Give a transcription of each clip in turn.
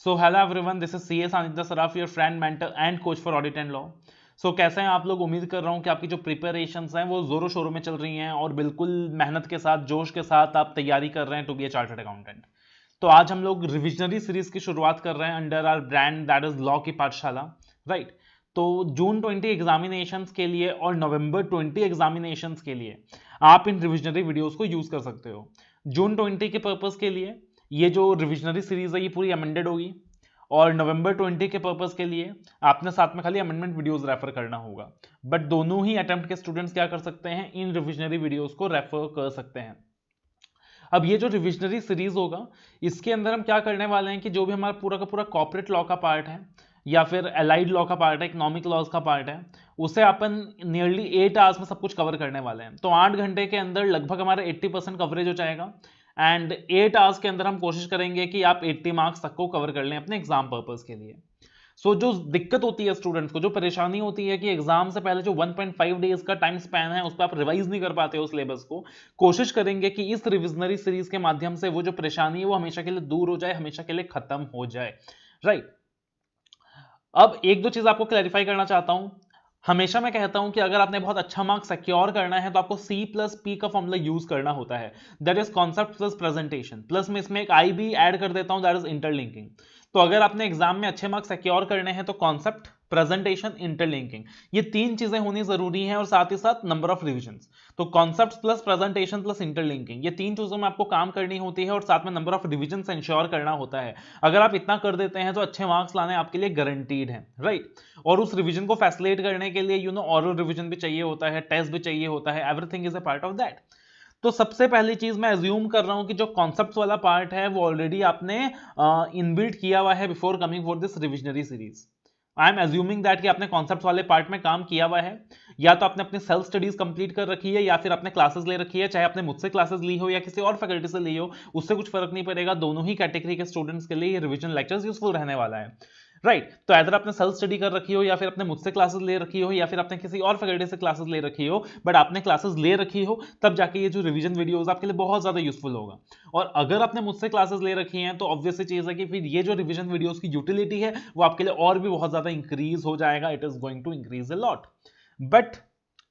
So hello everyone, this is C S Sanidhya Saraf, your friend mentor and coach for audit and law. So कैसे हैं आप लोग? उम्मीद कर रहा हूं कि आपकी जो प्रिपरेशंस हैं वो जोरों शोरों में चल रही हैं और बिल्कुल मेहनत के साथ, जोश के साथ आप तैयारी कर रहे हैं to be a chartered accountant. तो आज हम लोग रिविजनरी सीरीज की शुरुआत कर रहे हैं under our brand that is law ki Pathshala, right. तो जून 20 एग्जामिनेशंस के लिए और नवंबर 20 एग्जामिनेशंस के लिए आप इन रिविजनरी वीडियोस को यूज कर सकते हो। जून 20 के पर्पस के लिए ये जो रिविजनरी सीरीज है ये पूरी अमेंडेड होगी, और नवंबर 20 के पर्पस के लिए आपने साथ में खाली अमेंडमेंट वीडियोस रेफर करना होगा। बट दोनों ही अटेम्प्ट के स्टूडेंट्स क्या कर सकते हैं, इन रिविजनरी वीडियोस को रेफर कर सकते हैं। अब ये जो रिविजनरी सीरीज होगा इसके अंदर हम क्या करने वाले हैं कि जो भी हमारा पूरा का पूरा कॉर्पोरेट लॉ का पार्ट है या फिर एलाइड लॉ का पार्ट है, इकोनॉमिक लॉज का पार्ट है, उसे अपन नियरली 8 आवर्स में सब कुछ कवर करने वाले हैं। तो 8 घंटे के अंदर लगभग हमारा 80% कवरेज हो जाएगा एंड 8 आवर्स के अंदर हम कोशिश करेंगे कि आप 80 मार्क्स तक को कवर कर लें अपने एग्जाम पर्पस के लिए। सो जो दिक्कत होती है स्टूडेंट्स को, जो परेशानी होती है कि एग्जाम से पहले जो 1.5 डेज का टाइम स्पैन है उस पर आप रिवाइज नहीं कर पाते हो सिलेबस को, कोशिश करेंगे कि इस रिविजनरी सीरीज के माध्यम से वो जो परेशानी है वो हमेशा के लिए दूर हो जाए, हमेशा के लिए खत्म हो जाए, राइट। अब एक दो चीज आपको क्लैरिफाई करना चाहता हूं। हमेशा मैं कहता हूं कि अगर आपने बहुत अच्छा मार्क्स सिक्योर करना है तो आपको C प्लस P का फॉर्मूला यूज करना होता है, that is concept plus presentation, plus में इसमें एक I भी ऐड कर देता हूं, दैट इज इंटरलिंकिंग। तो अगर आपने एग्जाम में अच्छे मार्क्स सिक्योर करने हैं तो कॉन्सेप्ट, प्रेजेंटेशन, इंटरलिंकिंग, ये तीन चीजें होनी जरूरी हैं, और साथ ही साथ नंबर ऑफ रिविजन्स। तो concept plus presentation plus interlinking, ये तीन चीजों में आपको काम करनी होती है और साथ में नंबर ऑफ रिविजन्स इंश्योर करना होता है। अगर आप इतना कर देते हैं तो अच्छे मार्क्स लाने आपके लिए गारंटीड है, राइट। और उस रिवीजन को फैसिलिटेट करने के लिए ऑरल रिवीजन भी चाहिए होता है, टेस्ट भी चाहिए होता है, everything is a part of that. तो सबसे पहली चीज मैं अज्यूम कर रहा हूं कि जो कॉन्सेप्ट वाला पार्ट है वो ऑलरेडी आपने इनबिल्ट किया हुआ है before coming for this revisionary series. I am assuming that कि आपने कॉन्सेप्ट वाले पार्ट में काम किया हुआ है, या तो आपने अपनी सेल्फ स्टडीज कंप्लीट कर रखी है या फिर आपने क्लासेस ले रखी है, चाहे आपने मुझसे क्लासेस ली हो या किसी और फैकल्टी से ली हो, उससे कुछ फर्क नहीं पड़ेगा। दोनों ही कैटेगरी के स्टूडेंट्स के लिए ये रिविजन लेक्चर्स यूजफुल रहने वाला है, राइट। तो अगर आपने सेल्फ स्टडी कर रखी हो या फिर आपने मुझसे क्लासेस ले रखी हो या फिर आपने किसी और फैकल्टी से क्लासेस ले रखी हो, बट आपने क्लासेस ले रखी हो, तब जाके ये जो रिवीजन वीडियोस आपके लिए बहुत ज्यादा यूजफुल होगा। और अगर आपने मुझसे क्लासेस ले रखी हैं तो ऑब्वियस चीज है कि फिर ये जो रिवीजन वीडियोस की यूटिलिटी है वो आपके लिए और भी बहुत ज्यादा इंक्रीज हो जाएगा, it is going to increase a lot. But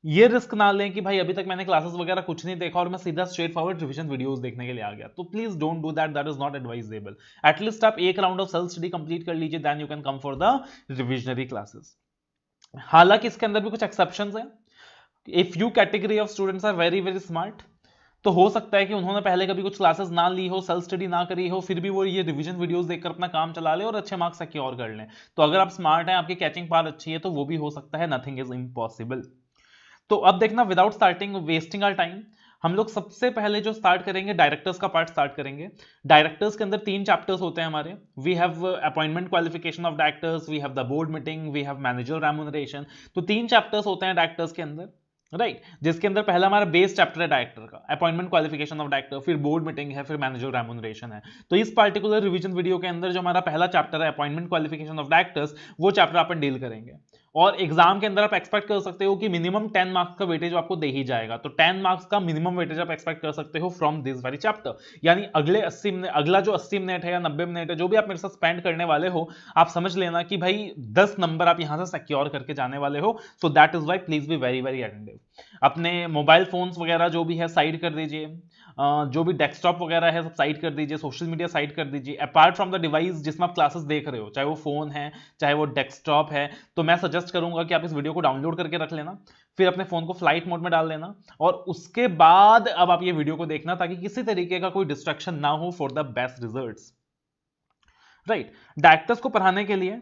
ये रिस्क ना लें कि भाई अभी तक मैंने क्लासेस वगैरह कुछ नहीं देखा और मैं सीधा स्ट्रेट फॉरवर्ड रिवीजन वीडियोस देखने के लिए आ गया, तो please don't do that, that is not advisable. At least आप एक round of self study complete कर लीजिए, then you can come for the revisionary classes. हालांकि इसके अंदर भी कुछ एक्सेप्शंस हैं। If you category of students are very very smart, तो हो सकता है कि उन्होंने पहले कभी कुछ क्लासेस ना ली हो, सेल्फ स्टडी ना करी हो, फिर भी वो ये रिवीजन वीडियोस देखकर अपना काम चला ले और अच्छे मार्क्स सिक्योर कर लें। तो अगर आप स्मार्ट हैं, आपकी कैचिंग पावर अच्छी है, तो वो भी हो सकता है, नथिंग इज इम्पॉसिबल। तो अब देखना, without starting wasting our time, हम लोग सबसे पहले जो स्टार्ट करेंगे डायरेक्टर्स का पार्ट स्टार्ट करेंगे। डायरेक्टर्स के अंदर 3 चैप्टर्स होते हैं हमारे। We have appointment qualification of directors, we have the board meeting, we have manager remuneration. तो 3 चैप्टर्स होते हैं डायरेक्टर्स के अंदर, राइट। जिसके अंदर पहला हमारा बेस चैप्टर है डायरेक्टर का, अपॉइंटमेंट क्वालिफिकेशन ऑफ डायरेक्टर, फिर बोर्ड मीटिंग है, फिर मैनेजर रेम्यूनरेशन है। तो इस पार्टिकुलर रिवीजन वीडियो के अंदर जो हमारा पहला चैप्टर है अपॉइंटमेंट क्वालिफिकेशन ऑफ डायरेक्टर्स, वो चैप्टर अपन डील करेंगे। और एग्जाम के अंदर आप एक्सपेक्ट कर सकते हो कि मिनिमम 10 मार्क्स का वेटेज आपको दे ही जाएगा, तो 10 मार्क्स का मिनिमम वेटेज आप एक्सपेक्ट कर सकते हो फ्रॉम दिस वेरी चैप्टर। यानी अगले 80 मिनट, अगला जो 80 मिनट है या 90 मिनट है, जो भी आप मेरे साथ स्पेंड करने वाले हो, आप समझ लेना कि भाई 10 नंबर आप यहां से सिक्योर करके जाने वाले हो। So that is why please be very very attentive. अपने मोबाइल फोन्स वगैरह जो भी है साइड कर दीजिए, जो भी डेस्कटॉप वगैरह है सब साइड कर दीजिए, सोशल मीडिया साइड कर दीजिए। अपार्ट फ्रॉम द डिवाइस जिसमें आप क्लासेस देख रहे हो, चाहे वो फोन है चाहे वो डेस्कटॉप है, तो मैं सजेस्ट करूंगा कि आप इस वीडियो को डाउनलोड करके रख लेना, फिर अपने फोन को फ्लाइट मोड में डाल देना, और उसके बाद अब आप ये वीडियो को देखना, ताकि किसी तरीके का कोई डिस्ट्रैक्शन ना हो for the best results, right. Directors को पढ़ाने के लिए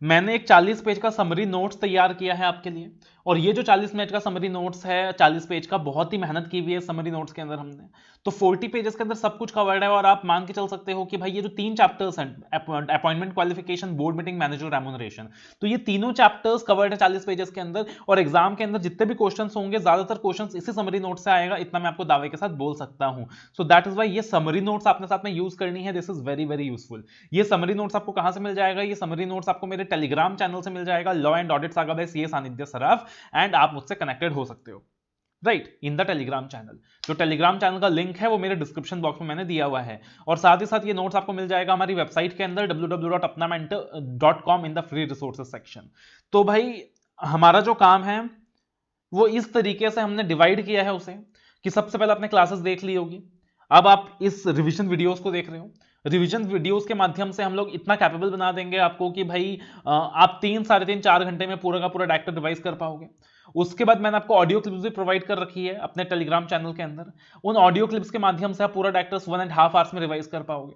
मैंने एक 40 पेज का समरी नोट्स तैयार किया है आपके लिए, और ये जो 40 पेज का समरी नोट्स है, 40 पेज का, बहुत ही मेहनत की हुई है समरी नोट्स के अंदर हमने। तो 40 पेजेस के अंदर सब कुछ कवर्ड है, और आप मान के चल सकते हो कि भाई ये जो 3 चैप्टर्स हैं, appointment qualification, board meeting, manager remuneration, तो ये तीनों चैप्टर्स कवर्ड है 40 पेजेस के अंदर। और एग्जाम के अंदर जितने भी क्वेश्चंस होंगे, ज्यादातर क्वेश्चंस इसी समरी नोट से आएगा, इतना मैं आपको दावे के साथ बोल सकता हूं। सो दैट इज वाई ये समरी नोट्स आपने साथ में यूज करनी है, this is very very useful. ये समरी नोट्स आपको कहां से मिल जाएगा? ये समरी नोट्स आपको मेरे टेलीग्राम चैनल से मिल जाएगा, law and audit saga by CA Sanidhya Saraf, and आप मुझसे कनेक्टेड हो सकते हो। Right, in the Telegram channel. जो टेलीग्राम चैनल का लिंक है वो मेरे डिस्क्रिप्शन बॉक्स में मैंने दिया हुआ है, और साथ ही साथ ये नोट्स आपको मिल जाएगा हमारी वेबसाइट के अंदर www.apnamentor.com in the free resources section. तो भाई हमारा जो काम है वो इस तरीके से हमने डिवाइड किया है उसे, कि सबसे पहले आपने क्लासेस देख ली होगी, अब आप इस रिवीजन वीडियोस को देख रहे हो। रिवीजन वीडियोस के माध्यम से हम लोग इतना कैपेबल बना देंगे आपको कि भाई आप 3, साढ़े 3, 4 घंटे में पूरा का पूरा डायरेक्टर रिवाइज कर पाओगे। उसके बाद मैंने आपको ऑडियो क्लिप्स भी प्रोवाइड कर रखी है अपने टेलीग्राम चैनल के अंदर, उन ऑडियो क्लिप्स के माध्यम से आप पूरा डायरेक्टर्स 1.5 आवर्स में रिवाइज कर पाओगे।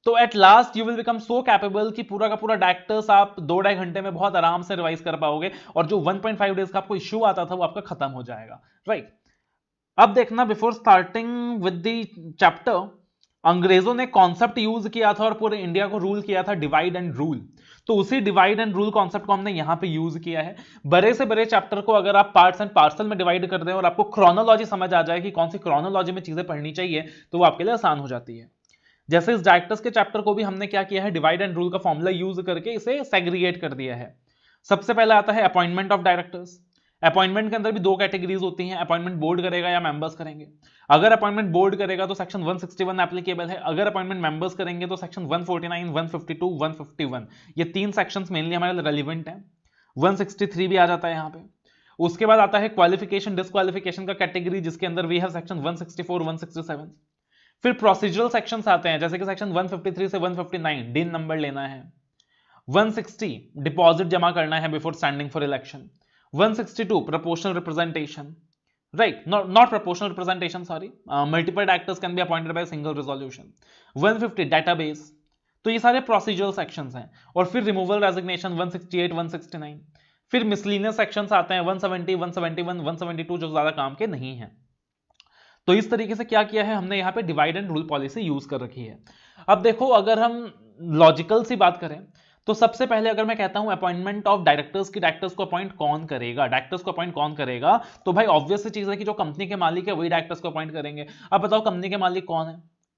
तो at last you will become so capable कि पूरा का पूरा डायरेक्टर्स आप 2-2.5 घंटे में बहुत आराम से रिवाइज कर पाओगे, और जो 1.5 डेज का आपको इश्यू आता था वो आपका खत्म हो जाएगा। राइट, अब देखना, before starting with the chapter, अंग्रेजों ने कॉन्सेप्ट यूज किया था और पूरे इंडिया को रूल किया था, डिवाइड एंड रूल। तो उसी डिवाइड एंड रूल कॉन्सेप्ट को हमने यहां पे यूज किया है। बड़े से बड़े चैप्टर को अगर आप पार्ट्स एंड पार्सल में डिवाइड कर दें और आपको क्रोनोलॉजी समझ आ जाए कि कौन सी क्रोनोलॉजी में चीजें पढ़नी चाहिए, तो वो आपके लिए आसान हो जाती है। जैसे इस डायरेक्टर्स के चैप्टर को भी हमने क्या किया है, डिवाइड एंड रूल का फॉर्मूला यूज करके इसे सेग्रीगेट कर दिया है। सबसे पहले आता है अपॉइंटमेंट ऑफ डायरेक्टर्स। अपॉइंटमेंट के अंदर भी 2 कैटेगरीज होती हैं, अपॉइंटमेंट बोर्ड करेगा या मेंबर्स करेंगे। अगर अपॉइंटमेंट बोर्ड करेगा तो सेक्शन 161 एप्लीकेबल है, अगर अपॉइंटमेंट मेंबर्स करेंगे तो सेक्शन 149, 152, 151, ये 3 सेक्शंस मेनली हमारे लिए रेलिवेंट हैं। 163 भी आ जाता है यहाँ पे। उसके बाद आता है क्वालिफिकेशन डिस्क्वालिफिकेशन का कैटेगरी, जिसके अंदर वी हैव सेक्शन 164, 167। फिर प्रोसीजरल सेक्शंस आते हैं, जैसे कि सेक्शन 153 से 159 डिन नंबर लेना है, 160 डिपॉजिट जमा करना है before standing for election, 162 proportional representation, right, not proportional representation, sorry, multiple directors can be appointed by a single resolution, 150 database। तो ये सारे प्रोसीजरल सेक्शंस हैं। और फिर रिमूवल रेजिग्नेशन 168, 169। फिर मिसलिनियस सेक्शंस आते हैं 170, 171, 172, जो ज्यादा काम के नहीं है। तो इस तरीके से क्या किया है हमने यहाँ पे divide and rule policy use कर रखी है। अब देखो, अगर हम लॉजिकल सी बात करें तो सबसे पहले अगर मैं कहता हूं अपॉइंटमेंट ऑफ डायरेक्टर्स की, डायरेक्टर्स को अपॉइंट कौन करेगा, डायरेक्टर्स को अपॉइंट कौन करेगा, तो भाई ऑब्वियस सी चीज है कि जो कंपनी के मालिक है वही डायरेक्टर्स को अपॉइंट करेंगे। अब बताओ कंपनी के मालिक कौन है?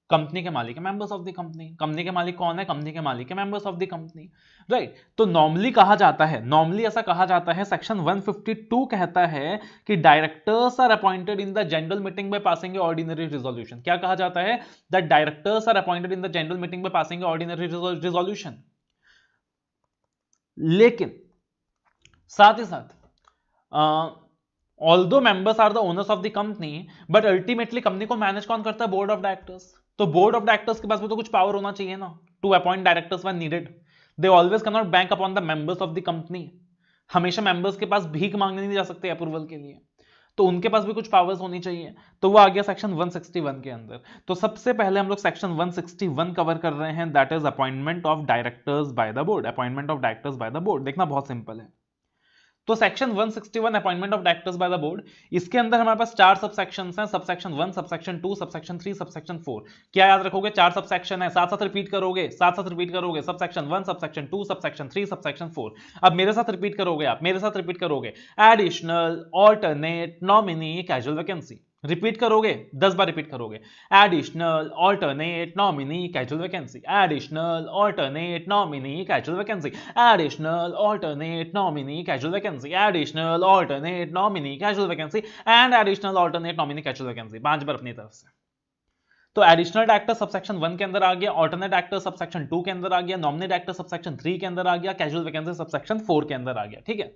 कंपनी के मालिक है members of the company. Company के मालिक कौन है? कंपनी के मालिक है members of the company. Right, तो नॉर्मली कहा जाता है, नॉर्मली ऐसा कहा जाता है, सेक्शन 152 कहता है कि directors are appointed in the general meeting by passing a ordinary resolution. क्या कहा जाता है? That directors are appointed in the general meeting by passing a ordinary resolution. लेकिन साथ ही साथ although members are the owners of the company, but ultimately company को manage कौन करता है? Board of directors. तो बोर्ड ऑफ डायरेक्टर्स के पास भी तो कुछ पावर होना चाहिए ना, to appoint directors when needed. They always can not bank upon the members of the company. हमेशा मेंबर्स के पास भीख मांगने नहीं जा सकते अप्रूवल के लिए, तो उनके पास भी कुछ पावर्स होनी चाहिए। तो वो आ गया सेक्शन 161 के अंदर। तो सबसे पहले हम लोग सेक्शन 161 कवर कर रहे हैं, that is appointment of directors bye the board. Appointment of directors bye the board देखना बहुत सिंपल है। तो section 161 appointment of directors bye the board, इसके अंदर हमारे पास 4 सबसेक्शंस हैं, सबसेक्शन 1, सबसेक्शन 2, सबसेक्शन 3, सबसेक्शन 4। क्या याद रखोगे? 4 सबसेक्शन है, साथ साथ रिपीट करोगे, सबसेक्शन 1, सबसेक्शन 2, सबसेक्शन 3, सबसेक्शन 4। अब मेरे साथ रिपीट करोगे, आप मेरे साथ रिपीट करोगे, additional, alternate, nominee, casual vacancy. Repeat करोगे, 10 बार रिपीट करोगे, additional, alternate, nominee, casual vacancy, additional, alternate, nominee, casual vacancy, additional, alternate, nominee, casual vacancy, additional, alternate, nominee, casual vacancy and additional, alternate, nominee, casual vacancy. 5 बार अपनी तरफ से। तो additional director subsection 1 के अंदर आ गया, alternate director subsection 2 के अंदर आ गया, नॉमिनी डायरेक्टर सबसेक्शन 3 के अंदर आ गया, कैजुअल वैकेंसी सबसेक्शन 4 के अंदर आ गया। ठीक है,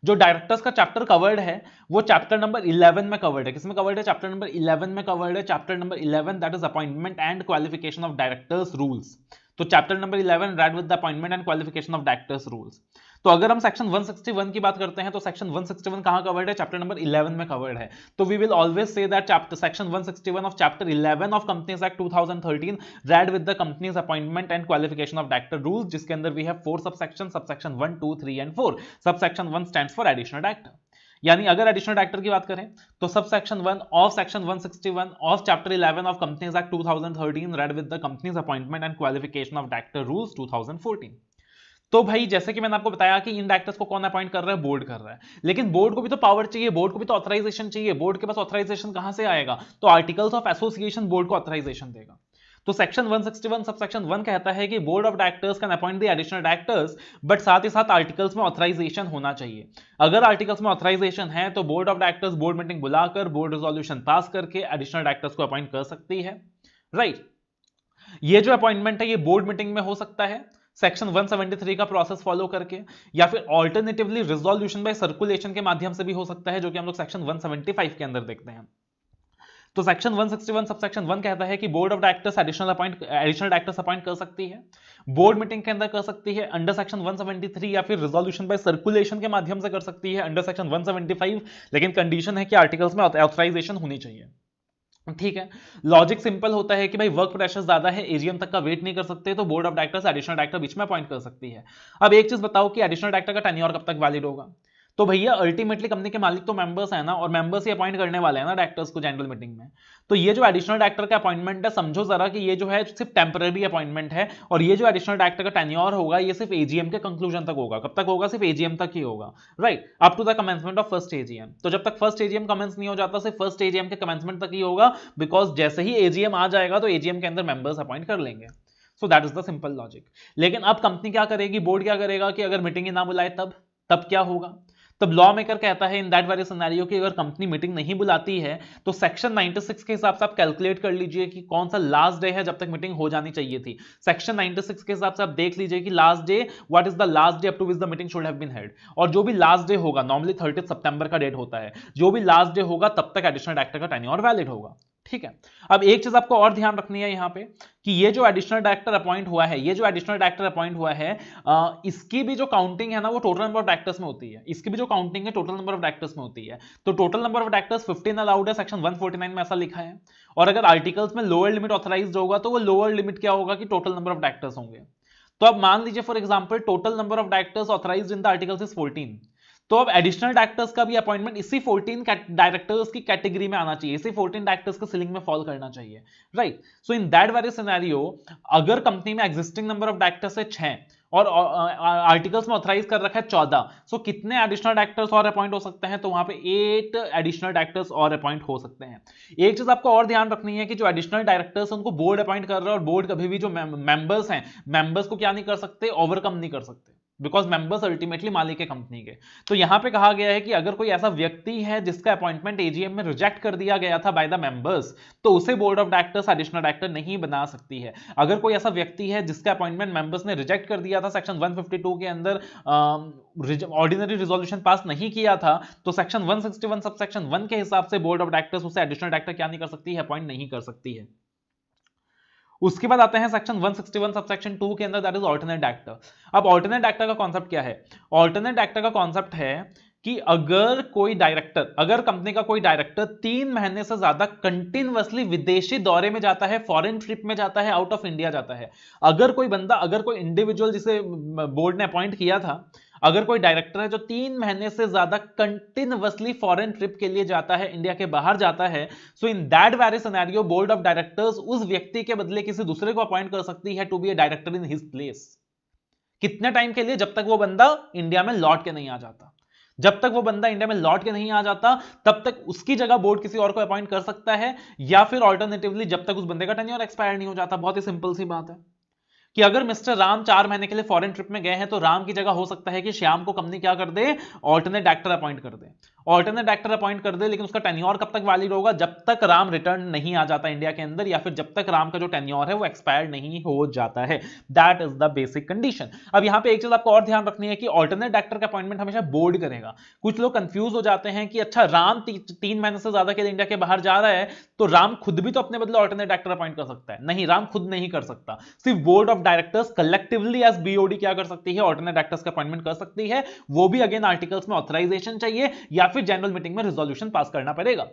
जो डायरेक्टर्स का चैप्टर कवर्ड है वो चैप्टर नंबर 11 में कवर्ड है। किसमें कवर्ड है? चैप्टर नंबर 11 में कवर्ड है। Chapter number 11 that is appointment and qualification of directors rules. तो chapter number 11 read with the appointment and qualification of directors rules. तो अगर हम सेक्शन 161 की बात करते हैं तो सेक्शन 161 कहां कवर्ड है? चैप्टर नंबर 11 में कवर्ड है। तो we will always say that chapter section 161 of chapter 11 of companies act 2013 read with the companies appointment and qualification of director rules, जिसके अंदर we have 4 subsection, subsection 1, 2, 3 and 4। Subsection 1 stands for additional director. यानी अगर additional director की बात करें तो subsection 1 of section 161 of chapter 11 of companies act 2013 read with the companies appointment and qualification of director rules 2014। तो भाई जैसे कि मैंने आपको बताया कि इन डायरेक्टर्स को कौन अपॉइंट कर रहा है? बोर्ड कर रहा है। लेकिन बोर्ड को भी तो पावर चाहिए, बोर्ड को भी तो ऑथराइजेशन चाहिए। बोर्ड के पास ऑथराइजेशन कहां से आएगा? तो आर्टिकल्स ऑफ एसोसिएशन बोर्ड को ऑथराइजेशन देगा। तो सेक्शन 161 सबसेक्शन 1 कहता है कि board of directors can appoint the additional directors, but साथ ही साथ आर्टिकल्स में ऑथराइजेशन होना चाहिए। अगर आर्टिकल्स में ऑथराइजेशन है तो board of directors board meeting बुलाकर बोर्ड रेजोल्यूशन पास करके एडिशनल डायरेक्टर्स को अपॉइंट कर सकती है, राइट। ये जो अपॉइंटमेंट है ये बोर्ड मीटिंग में हो सकता है सेक्शन 173 का प्रोसेस फॉलो करके, या फिर ऑल्टरनेटिवली रिजोल्यूशन बाय सर्कुलेशन के माध्यम से भी हो सकता है, जो कि हम लोग सेक्शन 175 के अंदर देखते हैं। तो सेक्शन 161 सबसेक्शन 1 कहता है कि board of directors additional directors appoint कर सकती है, बोर्ड मीटिंग के अंदर कर सकती है अंडर सेक्शन 173, या फिर रिजोल्यूशन बाय सर्कुलेशन के माध्यम से कर सकती है अंडर सेक्शन 175, लेकिन कंडीशन है कि आर्टिकल्स में ऑथराइजेशन होनी चाहिए, ठीक है। लॉजिक सिंपल होता है कि भाई वर्क प्रेशर ज्यादा है, एजीएम तक का वेट नहीं कर सकते, तो board of directors additional director बीच में अपॉइंट कर सकती है। अब एक चीज बताओ कि एडिशनल डायरेक्टर का टेन्योर कब तक वैलिड होगा? तो भैया अल्टीमेटली कंपनी के मालिक तो मेंबर्स है ना, और मेंबर्स ही अपॉइंट करने वाले हैं ना डायरेक्टर्स को जनरल मीटिंग में। तो ये जो एडिशनल डायरेक्टर का अपॉइंटमेंट है, समझो जरा कि ये जो है सिर्फ टेंपरेरी अपॉइंटमेंट है, और ये जो एडिशनल डायरेक्टर का टेन्योर होगा ये सिर्फ एजीएम के कंक्लूजन तक होगा। कब तक होगा? सिर्फ एजीएम तक ही होगा, right, up to the commencement of first AGM. तो जब तक फर्स्ट एजीएम कमेंस नहीं हो जाता, सिर्फ फर्स्ट एजीएम के कमेंसमेंट तक ही होगा, बिकॉज जैसे ही एजीएम आ जाएगा तो एजीएम के अंदर मेंबर्स अपॉइंट कर लेंगे। सो that is the simple logic. लेकिन अब कंपनी क्या करेगी, बोर्ड क्या करेगा कि अगर मीटिंग ही ना बुलाए तब क्या होगा? तब लॉ मेकर कहता है इन दैट वेरी सिनेरियो कि अगर कंपनी मीटिंग नहीं बुलाती है तो सेक्शन 96 के हिसाब से आप कैलकुलेट कर लीजिए कि कौन सा लास्ट डे है जब तक मीटिंग हो जानी चाहिए थी। सेक्शन 96 के हिसाब से आप देख लीजिए कि last day, what is the last day up to which the meeting should have been held, और जो भी लास्ट डे होगा, नॉर्मली 30 सितंबर का डेट होता है, जो भी लास्ट डे होगा तब तक एडिशनल डायरेक्टर का टेन्योर वैलिड होगा, ठीक है। अब एक चीज आपको और ध्यान रखनी है यहां पे कि ये जो एडिशनल डायरेक्टर अपॉइंट हुआ है, इसकी भी जो काउंटिंग है ना वो टोटल नंबर ऑफ डायरेक्टर्स में होती है। इसकी भी जो काउंटिंग है टोटल नंबर ऑफ डायरेक्टर्स में होती है। तो total number of directors 15 allowed है, सेक्शन 149 में ऐसा लिखा है। और अगर आर्टिकल्स में लोअर लिमिट ऑथराइज्ड होगा तो वो लोअर लिमिट क्या होगा कि टोटल नंबर ऑफ डायरेक्टर्स होंगे। तो अब मान लीजिए for example total number of directors authorised in the articles is 14, तो अब एडिशनल डायरेक्टर्स का भी अपॉइंटमेंट इसी 14 डायरेक्टर्स की कैटेगरी में आना चाहिए, इसी 14 डायरेक्टर्स के सीलिंग में फॉल करना चाहिए, right. So in that very scenario अगर कंपनी में एग्जिस्टिंग नंबर ऑफ डायरेक्टर्स है 6 और आर्टिकल्स में ऑथराइज कर रखा है 14, सो कितने एडिशनल डायरेक्टर्स और अपॉइंट हो सकते हैं? तो वहां पे 8 एडिशनल डायरेक्टर्स और अपॉइंट हो सकते हैं। एक चीज आपको और ध्यान रखनी है कि जो एडिशनल डायरेक्टर्स उनको बोर्ड अपॉइंट कर रहा है, और बोर्ड कभी भी जो मेंबर्स हैं, मेंबर्स को क्या नहीं कर सकते, ओवरकम नहीं कर सकते, बिकॉज मेंबर्स अल्टीमेटली मालिक है कंपनी के। तो यहां पे कहा गया है कि अगर कोई ऐसा व्यक्ति है जिसका अपॉइंटमेंट एजीएम में रिजेक्ट कर दिया गया था बाय द मेंबर्स, तो उसे board of directors additional director नहीं बना सकती है। अगर कोई ऐसा व्यक्ति है जिसका अपॉइंटमेंट मेंबर्स ने रिजेक्ट कर दिया था, सेक्शन 152 के अंदर ऑर्डिनरी रिजोल्यूशन पास नहीं किया था, तो सेक्शन 161 सबसेक्शन 1 के हिसाब से बोर्ड ऑफ डायरेक्टर्स उसे एडिशनल डायरेक्टर क्या नहीं कर सकती है, अपॉइंट नहीं कर सकती है। उसके बाद आते हैं सेक्शन 161 सबसेक्शन 2 के अंदर, दैट इज ऑल्टरनेट डायरेक्टर। अब ऑल्टरनेट डायरेक्टर का कॉन्सेप्ट क्या है? ऑल्टरनेट डायरेक्टर का कॉन्सेप्ट है कि अगर कंपनी का कोई डायरेक्टर 3 महीने से ज्यादा कंटिन्यूअसली विदेशी दौरे में जाता है, फॉरेन ट्रिप में जाता है, आउट ऑफ इंडिया जाता है, अगर कोई इंडिविजुअल जिसे बोर्ड ने अपॉइंट किया था, अगर कोई डायरेक्टर है जो 3 महीने से ज्यादा कंटिन्यूअसली फॉरेन ट्रिप के लिए जाता है, इंडिया के बाहर जाता है, so in that very scenario board of directors उस व्यक्ति के बदले किसी दूसरे को अपॉइंट कर सकती है to be a director in his place. कितने टाइम के लिए? जब तक वो बंदा इंडिया में लौट के नहीं आ जाता। जब तक वो बंदा इंडिया में लौट के नहीं आ जाता तब तक उसकी जगह बोर्ड किसी और को अपॉइंट कर सकता है, या फिर ऑल्टरनेटिवली जब तक उस बंदे का टेन्योर एक्सपायर नहीं हो जाता। बहुत ही सिंपल सी बात है कि अगर मिस्टर राम 4 महीने के लिए फॉरेन ट्रिप में गए हैं तो राम की जगह हो सकता है कि श्याम को कंपनी क्या कर दे, ऑल्टरनेट डायरेक्टर अपॉइंट कर दे, लेकिन उसका टेन्योर कब तक वैलिड होगा? जब तक राम रिटर्न नहीं आ जाता इंडिया के अंदर, या फिर जब तक राम का जो टेन्योर है वो एक्सपायर्ड नहीं हो जाता है। That is the basic condition. अब यहां पे एक चीज आपको और ध्यान रखनी है कि ऑल्टरनेट डायरेक्टर का अपॉइंटमेंट हमेशा बोर्ड करेगा। कुछ लोग कंफ्यूज हो जाते हैं कि अच्छा राम 3 महीने से ज्यादा के लिए इंडिया के बाहर जा रहा है तो राम खुद भी तो अपने बदले ऑल्टरनेट डायरेक्टर अपॉइंट कर सकता है। नहीं, राम खुद नहीं कर सकता, सिर्फ board of directors collectively as BOD क्या कर सकती है, ऑल्टरनेट डायरेक्टर्स का अपॉइंटमेंट कर सकती है। वो भी अगेन आर्टिकल्स में ऑथराइजेशन चाहिए या फिर जनरल मीटिंग में रिजोल्यूशन पास करना पड़ेगा।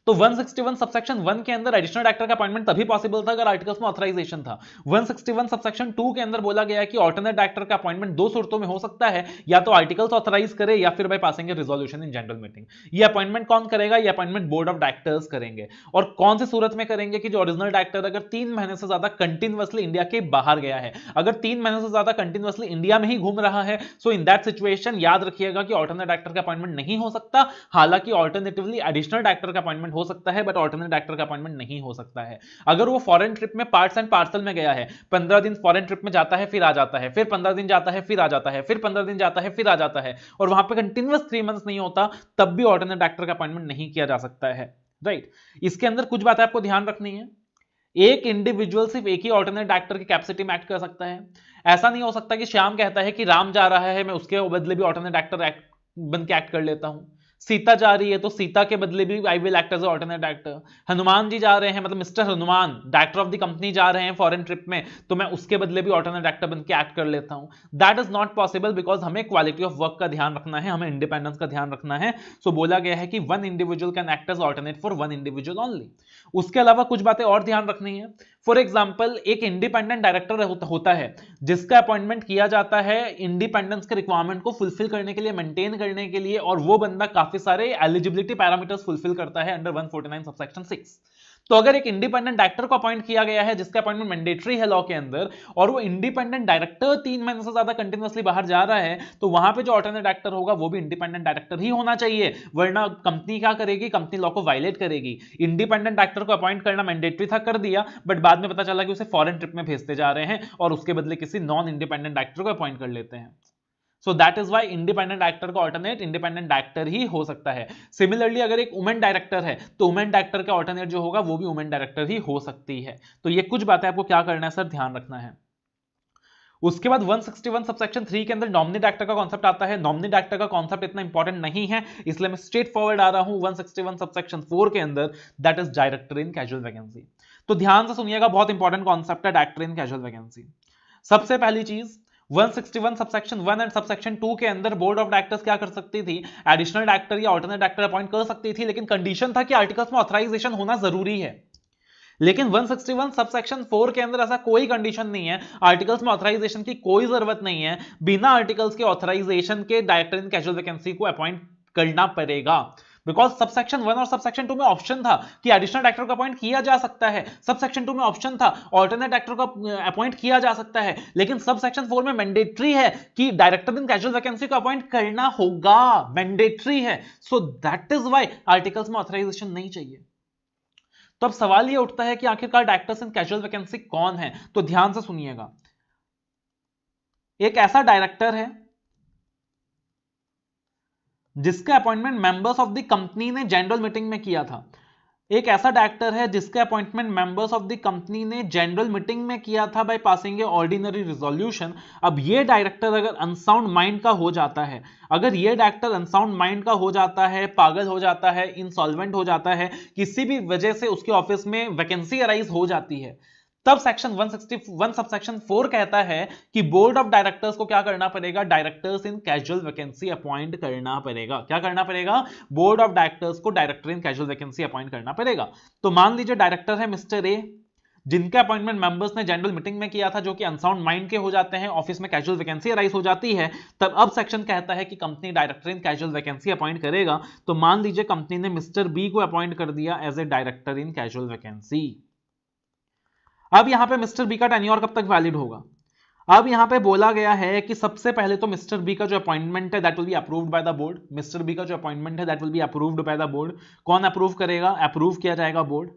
तो 161 सबसेक्शन 1 के अंदर एडिशनल डायरेक्टर का अपॉइंटमेंट तभी पॉसिबल था अगर आर्टिकल्स में ऑथराइजेशन था। 161 सबसेक्शन 2 के अंदर बोला गया है कि ऑल्टरनेट डायरेक्टर का अपॉइंटमेंट 2 सूरतों में हो सकता है, या तो आर्टिकल्स ऑथराइज करे या फिर bye passing A resolution in general meeting. ये अपॉइंटमेंट कौन करेगा? ये अपॉइंटमेंट बोर्ड ऑफ डायरेक्टर्स करेंगे। और कौन सी सूरत में करेंगे कि जो ओरिजिनल डायरेक्टर अगर 3 महीने से ज्यादा कंटिन्यूअसली इंडिया के बाहर गया है, अगर 3 महीने से ज्यादा कंटिन्यूअसली इंडिया में ही घूम रहा है, सो इन दैट सिचुएशन याद रखिएगा कि ऑल्टरनेट डायरेक्टर का अपॉइंटमेंट नहीं हो सकता। हालांकि ऑल्टरनेटिवली एडिशनल डायरेक्टर का अपॉइंटमेंट अपॉइंटमेंट हो सकता है, बट ऑल्टरनेट डायरेक्टर का अपॉइंटमेंट नहीं हो सकता है। अगर वो फॉरेन ट्रिप में पार्ट्स एंड पार्सल में गया है, 15 दिन फॉरेन ट्रिप में जाता है फिर आ जाता है, फिर 15 दिन जाता है फिर आ जाता है, फिर 15 दिन जाता है फिर आ जाता है, और वहां पे कंटिन्यूअस 3 मंथ्स नहीं होता, तब भी ऑल्टरनेट डायरेक्टर का अपॉइंटमेंट नहीं किया जा सकता है, राइट। इसके अंदर कुछ बातें आपको ध्यान रखनी है। एक इंडिविजुअल सिर्फ एक ही ऑल्टरनेट डायरेक्टर की कैपेसिटी में एक्ट कर सकता है। ऐसा नहीं हो सकता कि श्याम कहता है कि राम जा रहा है, मैं उसके बदले भी ऑल्टरनेट डायरेक्टर बन के एक्ट कर लेता हूं। सीता जा रही है तो सीता के बदले भी I will act as alternate director. Hanuman ji जा रहे हैं, मतलब mister Hanuman director of the company जा रहे हैं फॉरेन ट्रिप में, तो मैं उसके बदले भी ऑल्टरनेट डायरेक्टर बन के एक्ट कर लेता हूं। That is not possible, because हमें क्वालिटी ऑफ वर्क का ध्यान रखना है, हमें इंडिपेंडेंस का ध्यान रखना है। सो बोला गया है कि one individual can act as alternate for one individual only. उसके अलावा कुछ बातें और ध्यान रखनी है। फॉर एग्जाम्पल, एक इंडिपेंडेंट डायरेक्टर होता है जिसका अपॉइंटमेंट किया जाता है इंडिपेंडेंस के रिक्वायरमेंट को फुलफिल करने के लिए, मेंटेन करने के लिए, और वो बंदा काफी सारे एलिजिबिलिटी पैरामीटर्स फुलफिल करता है अंडर 149 सबसेक्शन 6। तो अगर एक इंडिपेंडेंट डायरेक्टर को अपॉइंट किया गया है जिसका अपॉइंटमेंट मैंडेटरी है लॉ के अंदर, और वो इंडिपेंडेंट डायरेक्टर 3 महीने से ज्यादा कंटिन्यूअसली बाहर जा रहा है, तो वहां पे जो ऑल्टरनेट डायरेक्टर होगा वो भी इंडिपेंडेंट डायरेक्टर ही होना चाहिए, वरना कंपनी क्या करेगी, कंपनी लॉ को वायलेट करेगी। इंडिपेंडेंट डायरेक्टर को अपॉइंट करना मैंडेटरी था, कर दिया, बट बाद में पता चला कि उसे फॉरेन ट्रिप में भेजते जा रहे हैं और उसके बदले किसी नॉन इंडिपेंडेंट डायरेक्टर को अपॉइंट कर लेते हैं। So that is why independent director का ऑल्टरनेट इंडिपेंडेंट डायरेक्टर ही हो सकता है। सिमिलरली अगर एक वुमेन डायरेक्टर है तो वुमेन डायरेक्टर का ऑल्टरनेट जो होगा वो भी वुमेन डायरेक्टर ही हो सकती है। तो ये कुछ बातें आपको क्या करना है सर, ध्यान रखना है। उसके बाद 161 सबसेक्शन 3 के अंदर नॉमिनी डायरेक्टर का कॉन्सेप्ट आता है। नॉमिनी डायरेक्टर का कॉन्सेप्ट इतना इंपॉर्टेंट नहीं है, इसलिए मैं स्ट्रेट फॉरवर्ड आ रहा हूं 161 सबसेक्शन 4 के अंदर, that is director in casual vacancy. तो ध्यान से सुनिएगा, बहुत इंपॉर्टेंट कॉन्सेप्ट है डायरेक्टर इन कैजुअल वैकेंसी। सबसे पहली चीज, 161 सबसेक्शन 1 एंड सबसेक्शन 2 के अंदर बोर्ड ऑफ डायरेक्टर्स क्या कर सकती थी, एडिशनल डायरेक्टर या ऑल्टरनेट डायरेक्टर अपॉइंट कर सकती थी, लेकिन कंडीशन था कि आर्टिकल्स में ऑथराइजेशन होना जरूरी है। लेकिन 161 सबसेक्शन 4 के अंदर ऐसा कोई कंडीशन नहीं है, आर्टिकल्स में ऑथराइजेशन की कोई जरूरत नहीं है। बिना आर्टिकल्स के ऑथराइजेशन के डायरेक्टर इन कैजुअल वैकेंसी को अपॉइंट करना पड़ेगा, बिकॉज सबसेक्शन 1 और सबसेक्शन 2 में ऑप्शन था कि एडिशनल डायरेक्टर को अपॉइंट किया जा सकता है, सबसेक्शन 2 में ऑप्शन था ऑल्टरनेट डायरेक्टर को अपॉइंट किया जा सकता है, लेकिन सबसेक्शन 4 में मैंडेटरी है कि डायरेक्टर इन कैजुअल वैकेंसी को अपॉइंट करना होगा, मैंडेटरी है। So that is why articles में ऑथराइजेशन नहीं चाहिए। तो अब सवाल ये उठता है कि आखिरकार डायरेक्टर्स इन कैजुअल वैकेंसी कौन है, तो ध्यान से सुनिएगा। एक ऐसा डायरेक्टर है जिसका appointment members of the company ने जनरल मीटिंग में किया था। एक ऐसा डायरेक्टर है जिसका appointment members of the company ने जनरल मीटिंग में किया था bye passing a ordinary resolution. अब ये डायरेक्टर अगर अनसाउंड माइंड का हो जाता है, अगर ये डायरेक्टर अनसाउंड माइंड का हो जाता है, पागल हो जाता है, इंसॉल्वेंट हो जाता है, किसी भी वजह से उसके ऑफिस में वैकेंसी अराइज हो जाती है, तब सेक्शन 161 सबसेक्शन 4 कहता है कि बोर्ड ऑफ डायरेक्टर्स को क्या करना पड़ेगा, directors in casual vacancy appoint करना पड़ेगा। क्या करना पड़ेगा, बोर्ड ऑफ डायरेक्टर्स को director in casual vacancy appoint करना पड़ेगा। तो मान लीजिए डायरेक्टर है मिस्टर ए, जिनका अपॉइंटमेंट मेंबर्स ने जनरल मीटिंग में किया था, जो कि अनसाउंड माइंड के हो जाते हैं, ऑफिस में कैजुअल वैकेंसी अराइज हो जाती है, तब अब सेक्शन कहता है कि company director in casual vacancy appoint करेगा। तो मान लीजिए कंपनी ने मिस्टर बी को अपॉइंट कर दिया as a director in casual vacancy. अब यहां पे मिस्टर बी का टेन्योर कब तक वैलिड होगा, अब यहां पे बोला गया है कि सबसे पहले तो मिस्टर बी का जो अपॉइंटमेंट है that will be approved by the board. Mister B का जो अपॉइंटमेंट है that will be approved by the board. कौन अप्रूव करेगा, अप्रूव किया जाएगा बोर्ड।